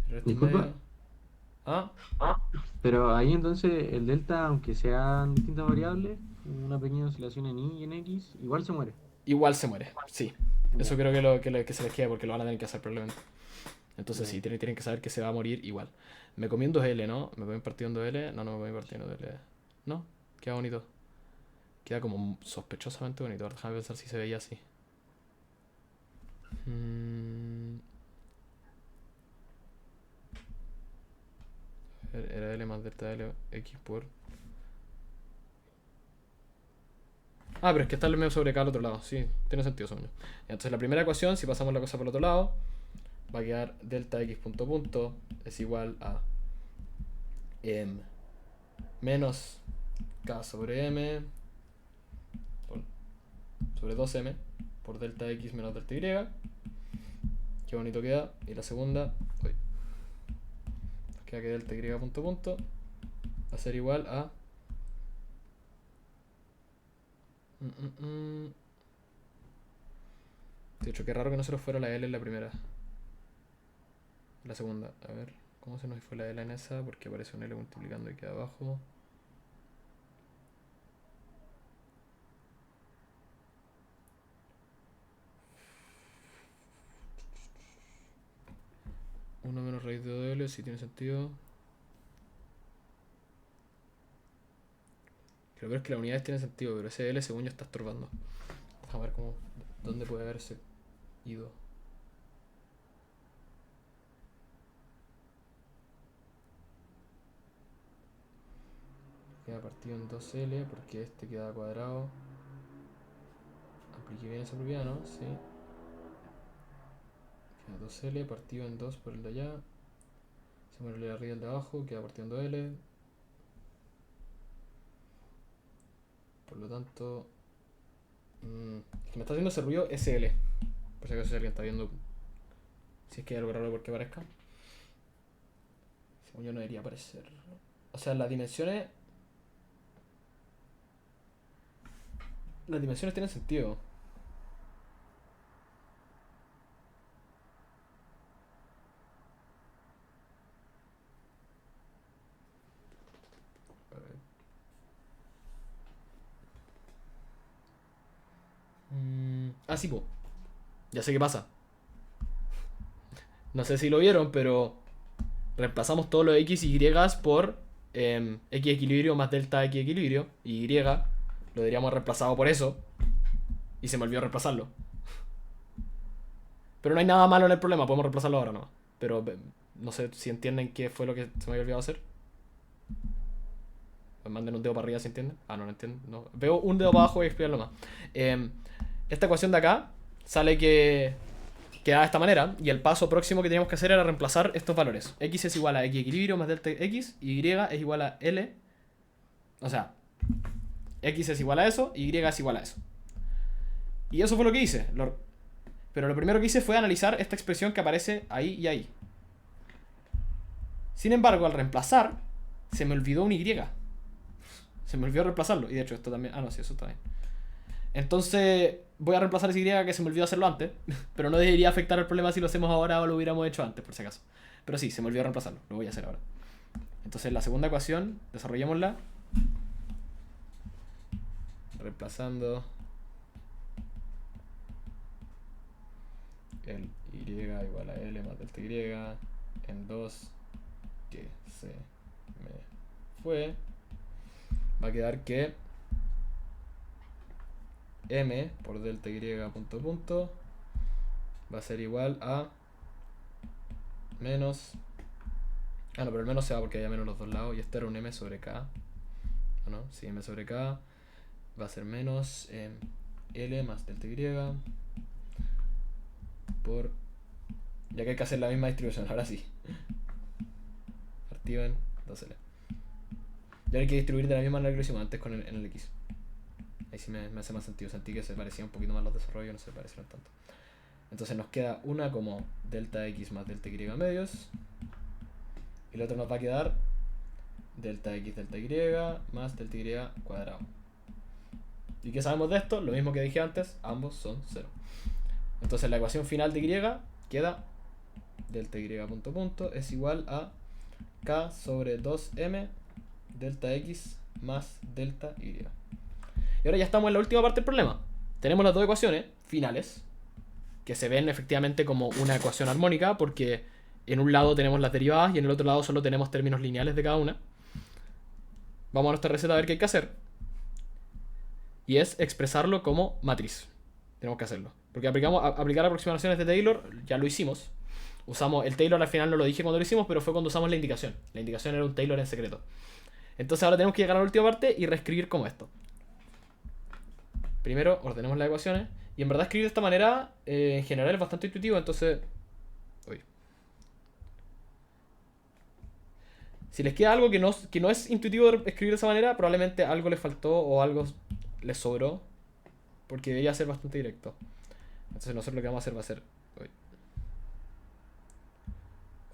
El resto es Disculpa. medio. Ah, Pero ahí entonces el delta, aunque sean distintas variables, una pequeña oscilación en y en x, igual se muere. igual se muere, sí. Eso Ya. creo que se les queda porque lo van a tener que hacer probablemente. Entonces sí, tienen que saber que se va a morir igual. Me comí un 2L, ¿no? ¿Me comí partido en 2L? No, no me comí partido en 2L. No, queda bonito. Queda como sospechosamente bonito. Ahora déjame pensar si se veía así. Era L más delta L X por... Ah, pero es que está el medio sobre K al otro lado. Sí, tiene sentido, sueño. Entonces la primera ecuación, si pasamos la cosa por el otro lado, va a quedar delta X punto punto es igual a menos K sobre M sobre 2M por delta X menos delta Y. Qué bonito queda. Y la segunda, uy, nos queda que delta Y punto punto va a ser igual a de hecho, qué raro que no se nos fuera la L en la primera. La segunda, a ver, ¿cómo se nos fue la L en esa? Porque aparece un L multiplicando aquí abajo. Uno menos raíz de 2L, si tiene sentido. Lo peor es que las unidades tienen sentido, pero ese L según yo está estorbando. Vamos a ver cómo, dónde puede haberse ido. Queda partido en 2L porque este queda cuadrado. Apliqué bien esa propiedad, ¿no? Sí. Queda 2L partido en 2 por el de allá. Se muere el de arriba y el de abajo. Queda partido en 2L. Por lo tanto... es que me está haciendo ese ruido SL. Por si acaso si alguien está viendo. Si es que hay algo raro porque aparezca. Según yo no debería aparecer. O sea, las dimensiones... Las dimensiones tienen sentido. A ver. Sí, po. Ya sé qué pasa. No sé si lo vieron, pero reemplazamos todos los X y Y por X equilibrio más delta X equilibrio. Y Y lo deberíamos haber reemplazado por eso. Y se me olvidó reemplazarlo. Pero no hay nada malo en el problema, podemos reemplazarlo ahora nomás. Pero no sé si entienden qué fue lo que se me había olvidado hacer. Me manden un dedo para arriba si entienden. Ah, no entienden. No. Veo un dedo para abajo y voy a explicarlo más. Esta ecuación de acá sale que queda de esta manera. Y el paso próximo que teníamos que hacer era reemplazar estos valores. X es igual a X equilibrio más delta X. Y Y es igual a L. O sea, X es igual a eso. Y es igual a eso. Y eso fue lo que hice. Pero lo primero que hice fue analizar esta expresión que aparece ahí y ahí. Sin embargo, al reemplazar, se me olvidó un Y. Se me olvidó reemplazarlo. Y de hecho esto también... Ah, no, sí, eso está bien. Entonces voy a reemplazar ese Y que se me olvidó hacerlo antes. Pero no debería afectar el problema si lo hacemos ahora o lo hubiéramos hecho antes, por si acaso. Pero sí, se me olvidó reemplazarlo. Lo voy a hacer ahora. Entonces la segunda ecuación, desarrollémosla. Reemplazando el Y igual a L más delta Y en 2 que se me fue. Va a quedar que M por delta Y punto punto va a ser igual a menos... Ah, no, pero el menos se va porque hay menos los dos lados. Y este era un M sobre K. ¿No? Sí, M sobre K va a ser menos L más delta Y por... Ya que hay que hacer la misma distribución, ahora sí. Partido en 2L. Ya hay que distribuir de la misma manera que lo hicimos antes con en el X. Ahí sí me hace más sentido. Sentí que se parecían un poquito más los desarrollos, no se parecieron tanto. Entonces nos queda una como delta X más delta Y medios. Y la otra nos va a quedar delta X delta Y más delta Y cuadrado. ¿Y qué sabemos de esto? Lo mismo que dije antes, ambos son 0. Entonces la ecuación final de y queda delta y punto punto es igual a k sobre 2m delta x más delta y. Y ahora ya estamos en la última parte del problema. Tenemos las dos ecuaciones finales que se ven efectivamente como una ecuación armónica porque en un lado tenemos las derivadas y en el otro lado solo tenemos términos lineales de cada una. Vamos a nuestra receta a ver qué hay que hacer. Y es expresarlo como matriz. Tenemos que hacerlo. Porque aplicar aproximaciones de Taylor ya lo hicimos. Usamos el Taylor al final, no lo dije cuando lo hicimos, pero fue cuando usamos la indicación. La indicación era un Taylor en secreto. Entonces ahora tenemos que llegar a la última parte y reescribir como esto. Primero ordenemos las ecuaciones. Y en verdad escribir de esta manera en general es bastante intuitivo, entonces... Uy. Si les queda algo que no es intuitivo escribir de esa manera, probablemente algo les faltó o algo les sobró. Porque debería ser bastante directo. Entonces nosotros lo que vamos a hacer va a ser... Uy.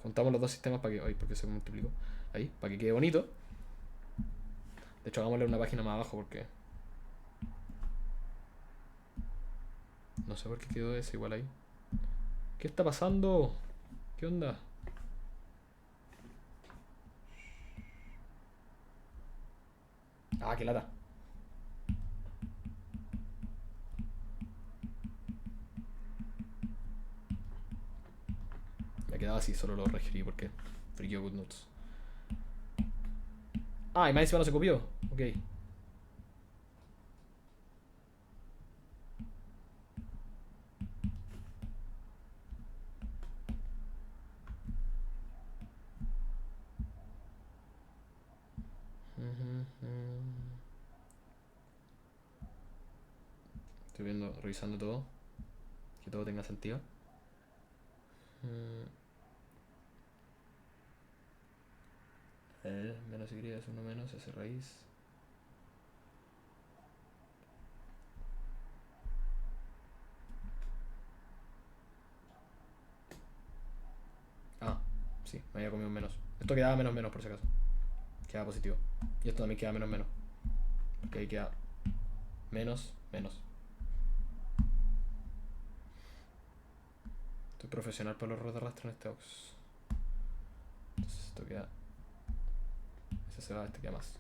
Juntamos los dos sistemas para que... Uy, porque se multiplicó. Ahí, para que quede bonito. De hecho, hagámosle una página más abajo porque... No sé por qué quedó eso igual ahí. ¿Qué está pasando? ¿Qué onda? Ah, qué lata. Me quedaba así, solo lo reescribí porque friqueó GoodNotes. Ah, y más encima no se copió. Ok. Estoy viendo, revisando todo. Que todo tenga sentido. Menos y es 1 menos S raíz. Ah, sí, me había comido un menos. Esto quedaba menos menos por si acaso. Queda positivo. Y esto también queda menos menos. Porque ahí queda menos menos. Estoy profesional para los errores de arrastre en este box. Entonces esto queda... Ese se va, este queda más.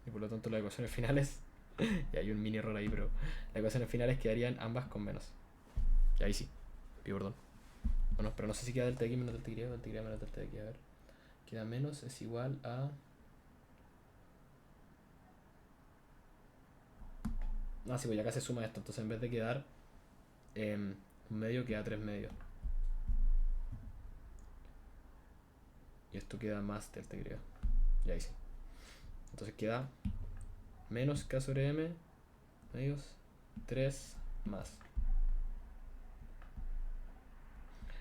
Y por lo tanto las ecuaciones finales... y hay un mini error ahí, pero... Las ecuaciones finales quedarían ambas con menos. Y ahí sí. Pido perdón. Bueno, pero no sé si queda delta x menos delta y, delta y menos delta x. A ver. Queda menos es igual a... Ah, sí, pues acá se suma esto. Entonces en vez de quedar... un medio queda 3 medios. Y esto queda más delta y. Y ahí sí. Entonces queda menos k sobre m medios 3 más.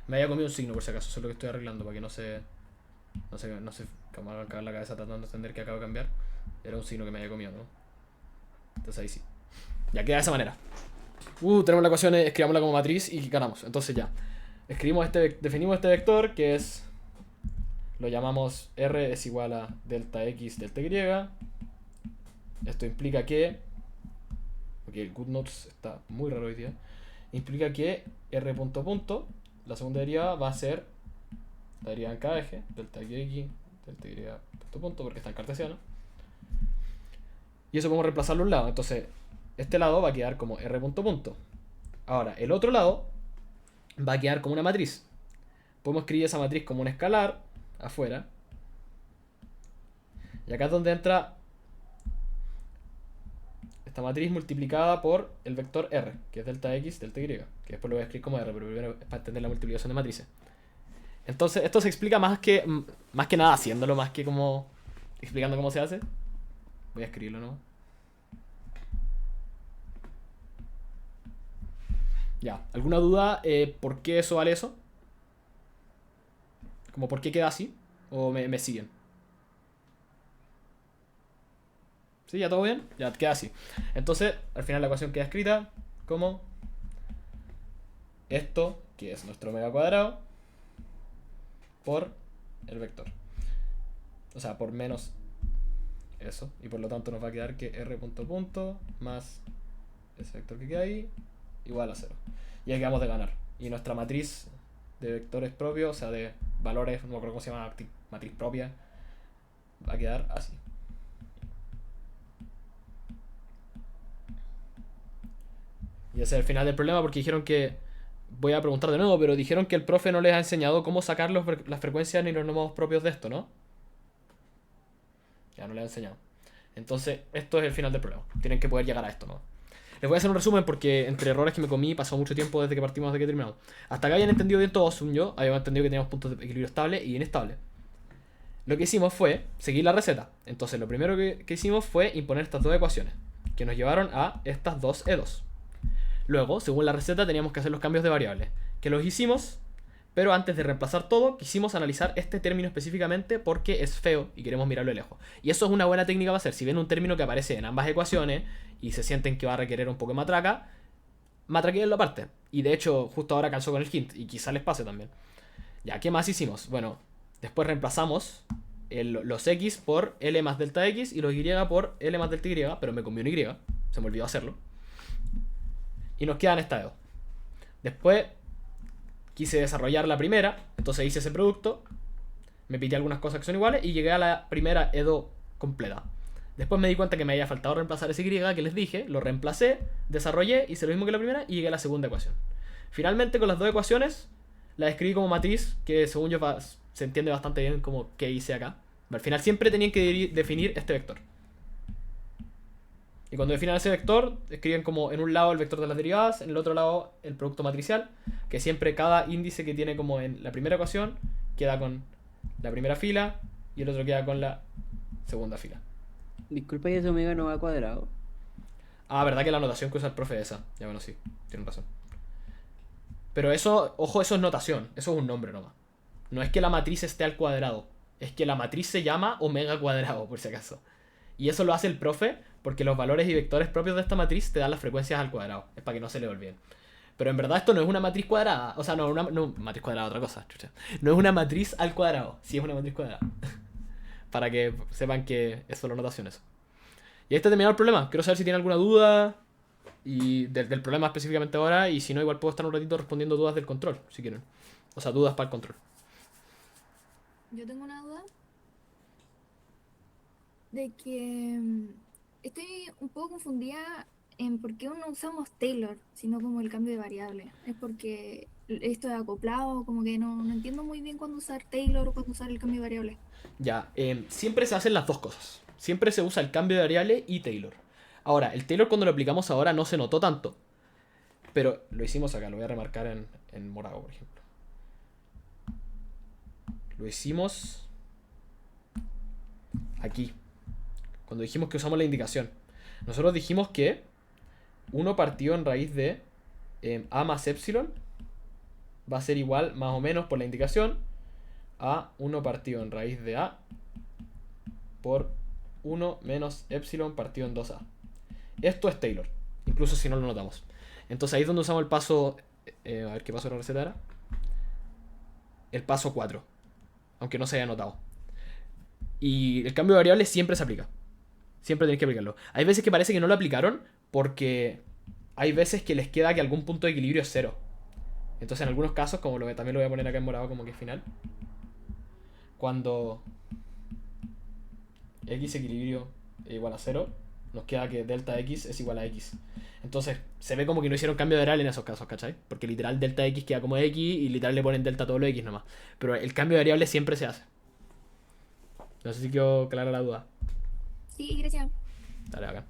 Me había comido un signo por si acaso, eso es lo que estoy arreglando para que no se que me haga cagar la cabeza tratando de entender que acabo de cambiar. Era un signo que me había comido, ¿no? Entonces ahí sí. Ya queda de esa manera. Tenemos la ecuación, escribámosla como matriz y ganamos. Entonces ya. Definimos este vector que es... Lo llamamos R es igual a delta X delta Y. Esto implica que... Porque el GoodNotes está muy raro hoy día. Implica que R punto punto, la segunda derivada va a ser la derivada en cada eje, delta X delta Y punto punto, porque está en cartesiano. Y eso podemos reemplazarlo a un lado. Entonces, este lado va a quedar como R punto punto. Ahora, el otro lado va a quedar como una matriz. Podemos escribir esa matriz como un escalar afuera. Y acá es donde entra esta matriz multiplicada por el vector R, que es delta X, delta Y, que después lo voy a escribir como R, pero primero es para entender la multiplicación de matrices. Entonces, esto se explica más que nada haciéndolo, más que como explicando cómo se hace. Voy a escribirlo, ¿no? Ya, ¿alguna duda por qué eso vale eso? ¿Como por qué queda así? ¿O me siguen? ¿Sí? ¿Ya todo bien? Ya queda así. Entonces, al final la ecuación queda escrita como esto, que es nuestro omega cuadrado, por el vector. O sea, por menos eso. Y por lo tanto nos va a quedar que R punto punto más ese vector que queda ahí, igual a 0. Y ahí quedamos de ganar. Y nuestra matriz de vectores propios, o sea, de valores, no me acuerdo cómo se llama, matriz propia, va a quedar así. Y ese es el final del problema porque dijeron que... Voy a preguntar de nuevo, pero dijeron que el profe no les ha enseñado cómo sacar las frecuencias ni los nodos propios de esto, ¿no? Ya no les ha enseñado. Entonces, esto es el final del problema. Tienen que poder llegar a esto, ¿no? Les voy a hacer un resumen porque entre errores que me comí pasó mucho tiempo desde que partimos hasta que terminamos. Hasta acá habían entendido bien todo, según yo. Habían entendido que teníamos puntos de equilibrio estable y inestable. Lo que hicimos fue seguir la receta. Entonces, lo primero que hicimos fue imponer estas dos ecuaciones, que nos llevaron a estas dos E2. Luego, según la receta, teníamos que hacer los cambios de variables, que los hicimos, pero antes de reemplazar todo, quisimos analizar este término específicamente porque es feo y queremos mirarlo de lejos. Y eso es una buena técnica para hacer. Si ven un término que aparece en ambas ecuaciones y se sienten que va a requerir un poco de matraca, matraqueenlo aparte. Y de hecho, justo ahora calzó con el hint, y quizá les pase también. Ya, ¿qué más hicimos? Bueno, después reemplazamos los x por L más delta x y los y por L más delta y, pero me comí un y, se me olvidó hacerlo. Y nos quedan esta E2. Después quise desarrollar la primera, entonces hice ese producto, me pillé algunas cosas que son iguales y llegué a la primera E2 completa. Después me di cuenta que me había faltado reemplazar ese y que les dije, lo reemplacé, desarrollé, hice lo mismo que la primera y llegué a la segunda ecuación. Finalmente, con las dos ecuaciones, la escribí como matriz, que según yo se entiende bastante bien como qué hice acá. Al final siempre tenían que definir este vector. Y cuando definen ese vector, escriben como en un lado el vector de las derivadas, en el otro lado el producto matricial, que siempre cada índice que tiene como en la primera ecuación queda con la primera fila y el otro queda con la segunda fila. Disculpa, ¿y ese omega no va cuadrado? Ah, verdad que la notación que usa el profe es esa. Ya bueno, sí, tienen razón. Pero eso, ojo, eso es notación, eso es un nombre nomás. No es que la matriz esté al cuadrado, es que la matriz se llama omega cuadrado, por si acaso. Y eso lo hace el profe porque los valores y vectores propios de esta matriz te dan las frecuencias al cuadrado. Es para que no se le olviden. Pero en verdad esto no es una matriz cuadrada. O sea, no, matriz cuadrada, otra cosa, chucha. No es una matriz al cuadrado. Sí es una matriz cuadrada. Para que sepan que es solo notación eso. Y ahí está terminado el problema. Quiero saber si tienen alguna duda y del problema específicamente ahora. Y si no, igual puedo estar un ratito respondiendo dudas del control, si quieren. O sea, dudas para el control. Yo tengo una duda de que estoy un poco confundida en por qué no usamos Taylor, sino como el cambio de variable. Es porque esto es acoplado, como que no entiendo muy bien cuándo usar Taylor o cuándo usar el cambio de variable. Ya, siempre se hacen las dos cosas. Siempre se usa el cambio de variable y Taylor. Ahora, el Taylor cuando lo aplicamos ahora no se notó tanto. Pero lo hicimos acá, lo voy a remarcar en morado, por ejemplo. Lo hicimos aquí. Cuando dijimos que usamos la indicación. Nosotros dijimos que 1 partido en raíz de a más epsilon va a ser igual, más o menos, por la indicación, a 1 partido en raíz de a por 1 menos epsilon partido en 2a. Esto es Taylor, incluso si no lo notamos. Entonces ahí es donde usamos el paso... a ver qué paso de la receta era. El paso 4, aunque no se haya notado. Y el cambio de variable siempre se aplica. Siempre tenéis que aplicarlo. Hay veces que parece que no lo aplicaron porque hay veces que les queda que algún punto de equilibrio es 0. Entonces en algunos casos, como también lo voy a poner acá en morado como que es final, cuando x equilibrio es igual a 0, nos queda que delta x es igual a x. Entonces se ve como que no hicieron cambio de variable en esos casos, ¿cachai? Porque literal delta x queda como x y literal le ponen delta a todo lo x nomás. Pero el cambio de variable siempre se hace. No sé si quedó clara la duda. Sí, gracias. Dale, acá.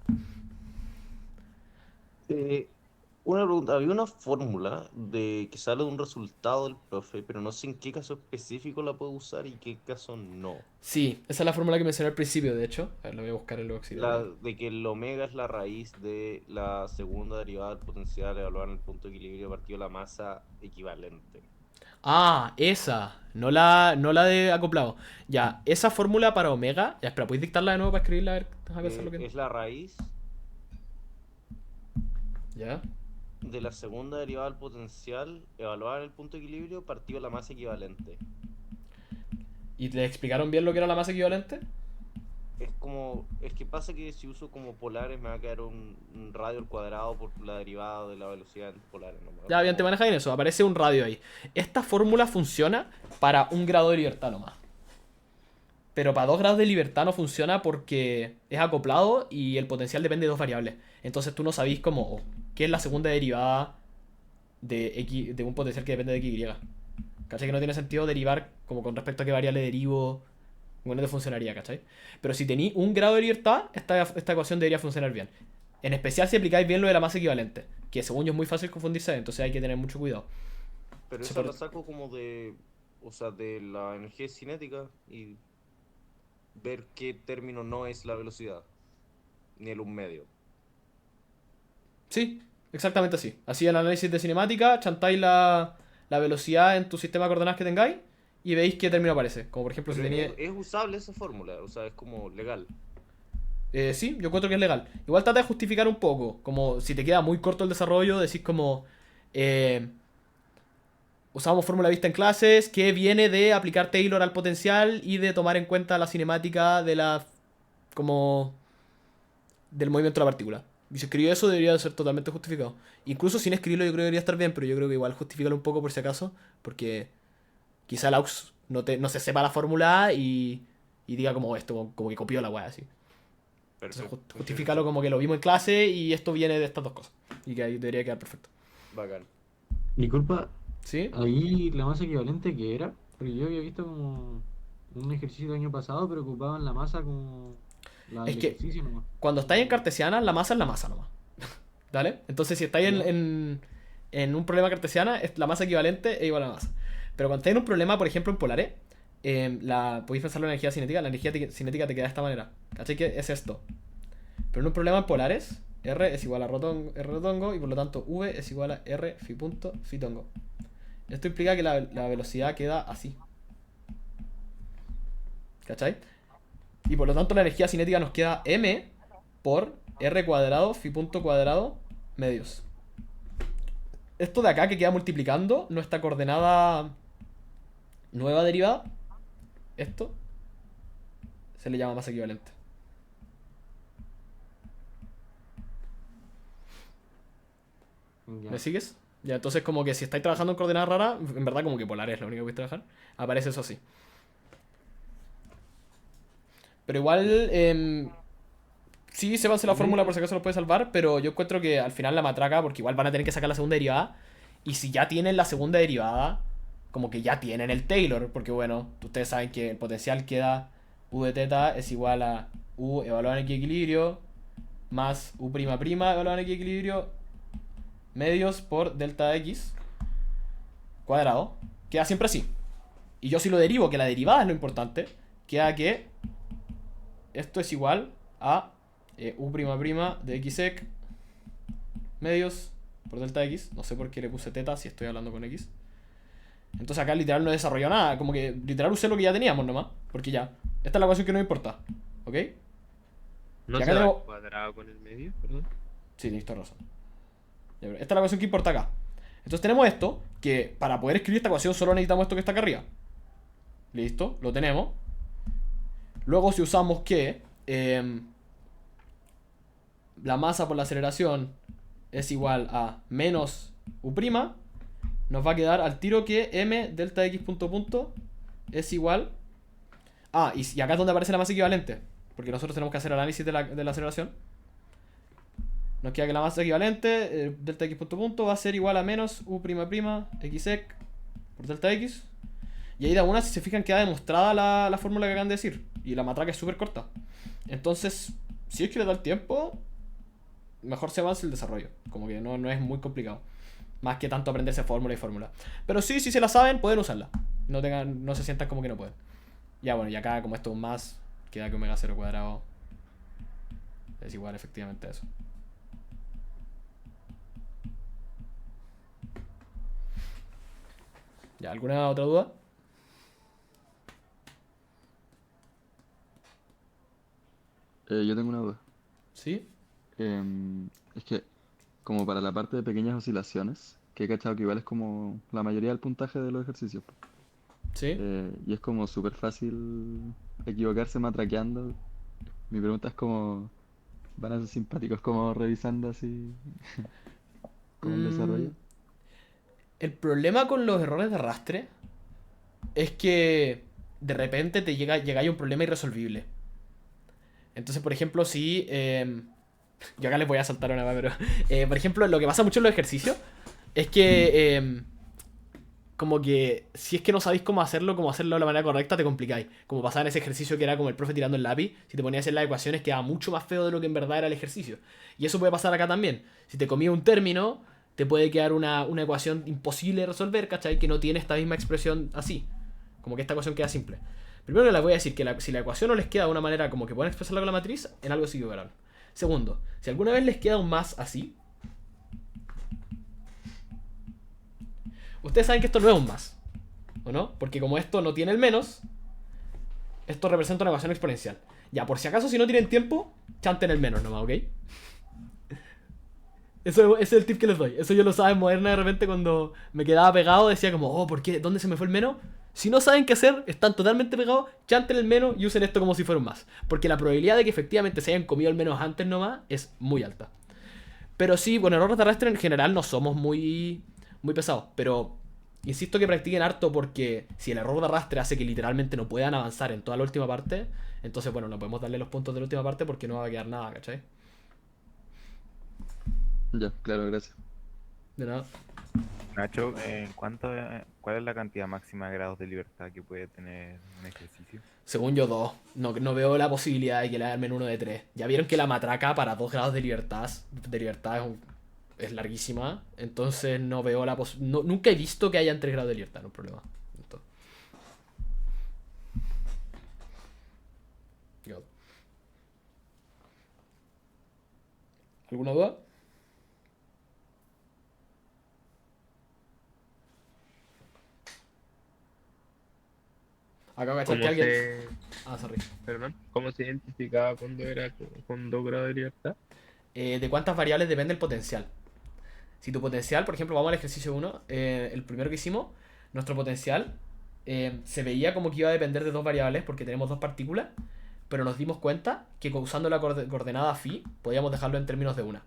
Una pregunta, había una fórmula de que sale de un resultado del profe, pero no sé en qué caso específico la puedo usar y qué caso no. Sí, esa es la fórmula que mencioné al principio, de hecho. A ver, la voy a buscar en el La oxidado. de que el omega es la raíz de la segunda derivada del potencial evaluada en el punto de equilibrio partido de la masa equivalente. Ah, esa. No la de acoplado. Ya, esa fórmula para omega. Ya, espera, ¿puedes dictarla de nuevo para escribirla? A ver, déjame pensar lo que... Es la raíz Ya. de la segunda derivada del potencial evaluada en el punto de equilibrio partido de la masa equivalente. ¿Y te explicaron bien lo que era la masa equivalente? es que pasa que si uso como polares me va a quedar un radio al cuadrado por la derivada de la velocidad en polares, ¿no? Ya, bien, te Como- manejas en eso. Aparece un radio ahí. Esta fórmula funciona para 1 grado de libertad nomás. Pero para 2 grados de libertad no funciona porque es acoplado y el potencial depende de 2 variables. Entonces tú no sabís cómo, qué es la segunda derivada de un potencial que depende de x, y. ¿Cachai? Que no tiene sentido derivar como con respecto a qué variable derivo. Bueno, no te funcionaría, ¿cachai? Pero si tenéis 1 grado de libertad, esta ecuación debería funcionar bien. En especial si aplicáis bien lo de la masa equivalente. Que según yo es muy fácil confundirse, entonces hay que tener mucho cuidado. Pero Se esa por- la saco como de, o sea, de la energía cinética y ver qué término no es la velocidad, ni el un medio. Sí, exactamente así. Así el análisis de cinemática, chantáis la velocidad en tu sistema de coordenadas que tengáis y veis qué término aparece. Como por ejemplo si Pero tenéis... es usable esa fórmula, o sea, es como legal. Sí, yo encuentro que es legal. Igual trata de justificar un poco. Como si te queda muy corto el desarrollo, decís como... usamos fórmula vista en clases que viene de aplicar Taylor al potencial y de tomar en cuenta la cinemática de la... como... del movimiento de la partícula. Y si escribió eso debería de ser totalmente justificado. Incluso sin escribirlo yo creo que debería estar bien, pero yo creo que igual justifícalo un poco por si acaso, porque quizá el aux no se sepa la fórmula y diga como esto, como que copió la weá así. Entonces Perfecto. justifícalo como que lo vimos en clase y esto viene de estas dos cosas. Y que ahí debería quedar perfecto. Bacán. Disculpa, ¿Sí? ahí la masa equivalente que era, porque yo había visto como un ejercicio del año pasado, pero ocupaban la masa como la Es del que ejercicio nomás. cuando estáis en cartesiana, la masa es la masa nomás. ¿Vale? Entonces si estáis Ya. en un problema cartesiana, la masa equivalente es igual a la masa. Pero cuando estáis en un problema, por ejemplo, en polares, podéis pensar en la energía cinética. La energía cinética te queda de esta manera. ¿Cachai? Que es esto. Pero en un problema en polares, R es igual a R rotongo y por lo tanto V es igual a R phi punto phi tongo. Esto implica que la velocidad queda así. ¿Cachai? Y por lo tanto la energía cinética nos queda M por R cuadrado phi punto cuadrado medios. Esto de acá que queda multiplicando nuestra coordenada nueva derivada, esto se le llama masa equivalente. Ya. ¿Me sigues? Ya, entonces como que si estáis trabajando en coordenadas raras, en verdad como que polar es lo único que vais a trabajar, aparece eso así. Pero igual, sí, sépanse la fórmula por si acaso los puede salvar, pero yo encuentro que al final la matraca, porque igual van a tener que sacar la segunda derivada, y si ya tienen la segunda derivada, como que ya tienen el Taylor, porque bueno, ustedes saben que el potencial queda U de teta es igual a U evaluado en equilibrio, más U prima prima evaluado en equilibrio, medios por delta X cuadrado, queda siempre así. Y yo si lo derivo, que la derivada es lo importante, queda que esto es igual a U prima prima de xsec medios por delta X. No sé por qué le puse teta si estoy hablando con X. Entonces acá literal no he desarrollado nada. Como que literal usé lo que ya teníamos nomás. Porque ya. Esta es la ecuación que no me importa. ¿Ok? ¿No Y se acá va tengo... al cuadrado con el medio? Perdón. Sí, tienes toda razón. Ya, pero esta es la ecuación que importa acá. Entonces tenemos esto, que para poder escribir esta ecuación solo necesitamos esto que está acá arriba. Listo, lo tenemos. Luego si usamos que la masa por la aceleración es igual a menos U', nos va a quedar al tiro que m delta x punto punto es igual... Ah, y acá es donde aparece la masa equivalente, porque nosotros tenemos que hacer análisis de la aceleración. Nos queda que la masa equivalente, delta x punto punto, va a ser igual a menos U'' xsec por delta x. Y ahí de una, si se fijan, queda demostrada la fórmula que acaban de decir. Y la matraca es súper corta. Entonces, si es que le da el tiempo, mejor se avance el desarrollo. Como que no es muy complicado. Más que tanto aprenderse fórmula y fórmula. Pero sí, si se la saben, pueden usarla. No se sientan como que no pueden. Ya bueno, y acá como esto es un más, queda que omega 0 cuadrado es igual efectivamente a eso. ¿Ya? ¿Alguna otra duda? Yo tengo una duda. ¿Sí? Es que, como para la parte de pequeñas oscilaciones, que he cachado que igual es como la mayoría del puntaje de los ejercicios, po. ¿Sí? Y es como súper fácil equivocarse matraqueando. Es Mi pregunta es como, ¿van a ser simpáticos como revisando así como el desarrollo? El problema con los errores de arrastre es que de repente llega ahí un problema irresolvible. Entonces, por ejemplo, si... yo acá les voy a saltar una más, pero... por ejemplo, lo que pasa mucho en los ejercicios es que... como que si es que no sabéis cómo hacerlo de la manera correcta, te complicáis. Como pasaba en ese ejercicio que era como el profe tirando el lápiz. Si te ponías a hacer las ecuaciones quedaba mucho más feo de lo que en verdad era el ejercicio. Y eso puede pasar acá también. Si te comía un término, te puede quedar una ecuación imposible de resolver, ¿cachai? Que no tiene esta misma expresión así. Como que esta ecuación queda simple. Primero les voy a decir que si la ecuación no les queda de una manera como que pueden expresarla con la matriz, en algo sí equivocaron. Segundo, si alguna vez les queda un más así, ustedes saben que esto no es un más, ¿o no? Porque como esto no tiene el menos, esto representa una ecuación exponencial. Ya, por si acaso, si no tienen tiempo, chanten el menos nomás, ¿ok? Ese es el tip que les doy. Eso yo lo sabía en Moderna de repente cuando me quedaba pegado, decía como, oh, ¿por qué? ¿Dónde se me fue el menos? Si no saben qué hacer, están totalmente pegados, chanten el menos y usen esto como si fuera un más. Porque la probabilidad de que efectivamente se hayan comido el menos antes nomás es muy alta. Pero sí, bueno, errores de arrastre en general no somos muy pesados. Pero insisto que practiquen harto porque si el error de arrastre hace que literalmente no puedan avanzar en toda la última parte, entonces bueno, no podemos darle los puntos de la última parte porque no va a quedar nada, ¿cachai? Ya, claro, gracias. De nada. Nacho, ¿cuál es la cantidad máxima de grados de libertad que puede tener un ejercicio? Según yo, 2. No veo la posibilidad de que le armen uno de 3. Ya vieron que la matraca para 2 grados de libertad es larguísima. Entonces no veo la posibilidad. Nunca he visto que hayan 3 grados de libertad, no es problema. ¿Alguna duda? Acabo de cachar ¿Cómo que alguien... se... sorry. Perdón, ¿cómo se identificaba cuando era con 2 grados de libertad? ¿De cuántas variables depende el potencial? Si tu potencial, por ejemplo, vamos al ejercicio 1, el primero que hicimos, nuestro potencial se veía como que iba a depender de 2 variables porque tenemos 2 partículas, pero nos dimos cuenta que usando la coordenada phi podíamos dejarlo en términos de una.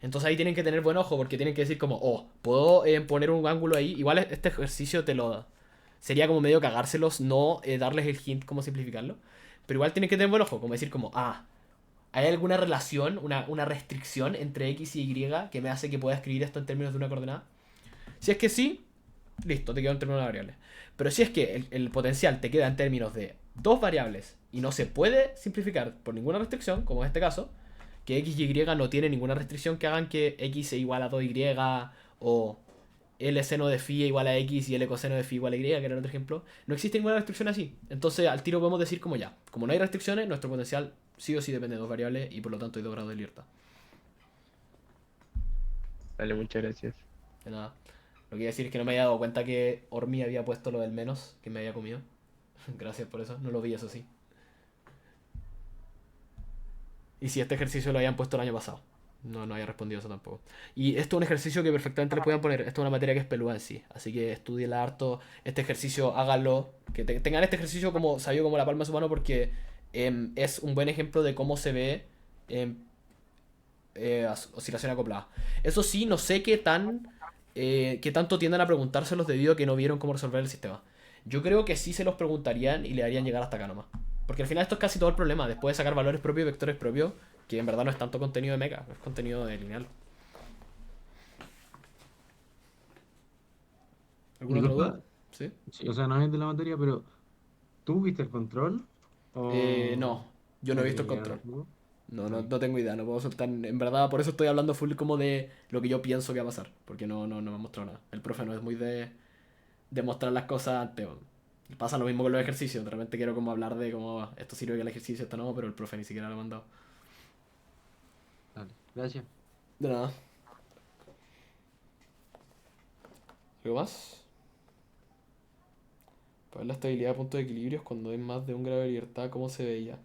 Entonces ahí tienen que tener buen ojo porque tienen que decir como, oh, puedo poner un ángulo ahí. Igual este ejercicio te lo da. Sería como medio cagárselos, no darles el hint cómo simplificarlo. Pero igual tienen que tener buen ojo, como decir como, ¿hay alguna relación, una restricción entre X y Y que me hace que pueda escribir esto en términos de una coordenada? Si es que sí, listo, te queda en términos de variables. Pero si es que el potencial te queda en términos de 2 variables y no se puede simplificar por ninguna restricción, como en este caso, que X y Y no tiene ninguna restricción que hagan que X sea igual a 2Y o L seno de phi igual a X y L coseno de phi igual a Y, que era el otro ejemplo. No existe ninguna restricción así. Entonces al tiro podemos decir como ya, como no hay restricciones, nuestro potencial sí o sí depende de 2 variables y por lo tanto hay 2 grados de libertad. Dale, muchas gracias. De nada. Lo que iba a decir es que no me había dado cuenta que Ormi había puesto lo del menos que me había comido. Gracias por eso, no lo vi, eso sí. Y si este ejercicio lo habían puesto el año pasado. No había respondido eso tampoco. Y esto es un ejercicio que perfectamente les puedan poner. Esto es una materia que es pelúa en sí. Así que estudienla harto. Este ejercicio, háganlo. Que tengan este ejercicio como sabido como la palma de su mano porque es un buen ejemplo de cómo se ve oscilación acoplada. Eso sí, no sé qué tanto tiendan a preguntárselos debido a que no vieron cómo resolver el sistema. Yo creo que sí se los preguntarían y le harían llegar hasta acá nomás. Porque al final esto es casi todo el problema. Después de sacar valores propios y vectores propios, que en verdad no es tanto contenido de meca, es contenido de lineal. ¿Alguna otra Disculpa. duda? ¿Sí? Sí, o sea, no es de la materia, pero ¿tú viste el control? No, yo no he visto el ya control. jugó? No tengo idea, no puedo soltar. En verdad, por eso estoy hablando full como de lo que yo pienso que va a pasar. Porque no me ha mostrado nada. El profe no es muy de mostrar las cosas antes. Pasa lo mismo con los ejercicios. De repente quiero como hablar de cómo esto sirve que el ejercicio, esto no, pero el profe ni siquiera lo ha mandado. Dale, gracias. De nada. ¿Algo más? Para ver la estabilidad de puntos de equilibrio cuando hay más de un grado de libertad, ¿cómo se veía?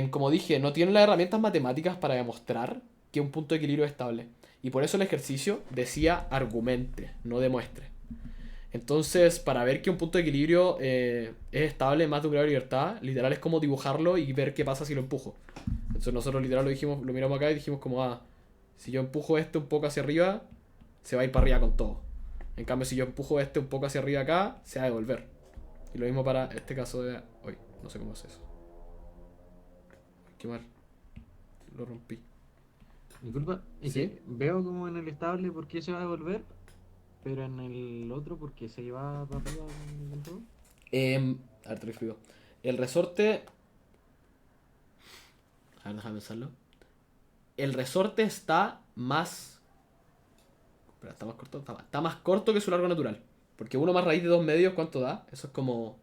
Como dije, no tienen las herramientas matemáticas para demostrar que un punto de equilibrio es estable. Y por eso el ejercicio decía argumente, no demuestre. Entonces, para ver que un punto de equilibrio es estable en más de un grado de libertad, literal es como dibujarlo y ver qué pasa si lo empujo. Entonces nosotros literal lo dijimos, lo miramos acá y dijimos como, si yo empujo este un poco hacia arriba, se va a ir para arriba con todo. En cambio, si yo empujo este un poco hacia arriba acá, se va a devolver. Y lo mismo para este caso de hoy. No sé cómo es eso. Qué mal. Lo rompí. Disculpa, es ¿Sí? que veo como en el estable por qué se va a devolver, pero en el otro por qué se va para arriba con todo. A ver, te lo explico. El resorte... A ver, déjame pensarlo. El resorte está más... Espera, ¿está más corto? Está más corto que su largo natural. Porque 1 más raíz de 2 medios, ¿cuánto da? Eso es como...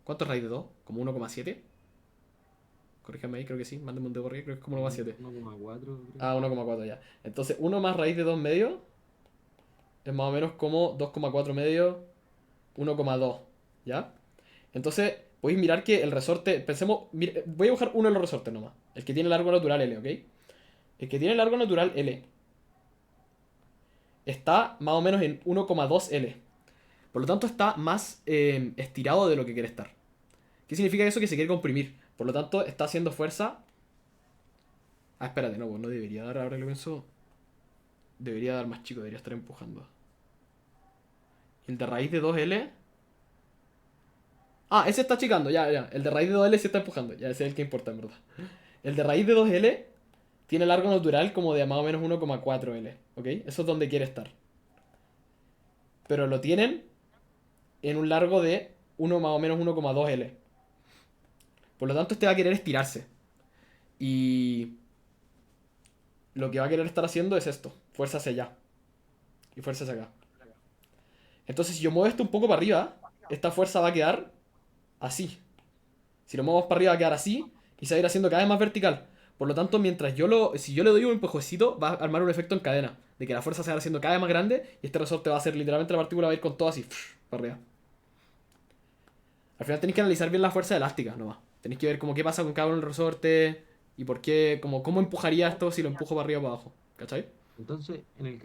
¿Cuánto es raíz de 2? ¿Como 1,7? Corríjame ahí, creo que sí. Mándame un dedo por ahí, creo que es como 1,7. 1,4 creo. 1,4 ya. Entonces, 1 más raíz de 2 medios es más o menos como 2,4 medios, 1,2. ¿Ya? Entonces, podéis mirar que el resorte... Pensemos... voy a buscar uno de los resortes nomás. El que tiene largo natural L, ¿ok? El que tiene largo natural L está más o menos en 1,2 L. Por lo tanto, está más estirado de lo que quiere estar. ¿Qué significa eso? Que se quiere comprimir. Por lo tanto, está haciendo fuerza. Espérate, no, pues no debería dar, ahora que lo pienso. Debería dar más chico, debería estar empujando. El de raíz de 2L. Ese está achicando, ya. El de raíz de 2L sí está empujando. Ya, ese es el que importa, en verdad. El de raíz de 2L tiene largo natural como de más o menos 1,4L. ¿Ok? Eso es donde quiere estar. Pero lo tienen en un largo de 1 más o menos 1,2L. Por lo tanto, este va a querer estirarse. Y lo que va a querer estar haciendo es esto. Fuerza hacia allá. Y fuerza hacia acá. Entonces, si yo muevo esto un poco para arriba, esta fuerza va a quedar así. Si lo muevo para arriba va a quedar así. Y se va a ir haciendo cada vez más vertical. Por lo tanto, si yo le doy un empujecito, va a armar un efecto en cadena. De que la fuerza se va haciendo cada vez más grande. Y este resorte va a ser literalmente la partícula va a ir con todo así. Para arriba. Al final tenéis que analizar bien la fuerza elástica nomás. Tenéis que ver como qué pasa con cada uno del resorte y por qué, como cómo empujaría esto si lo empujo para arriba o para abajo. ¿Cachai? Entonces, en el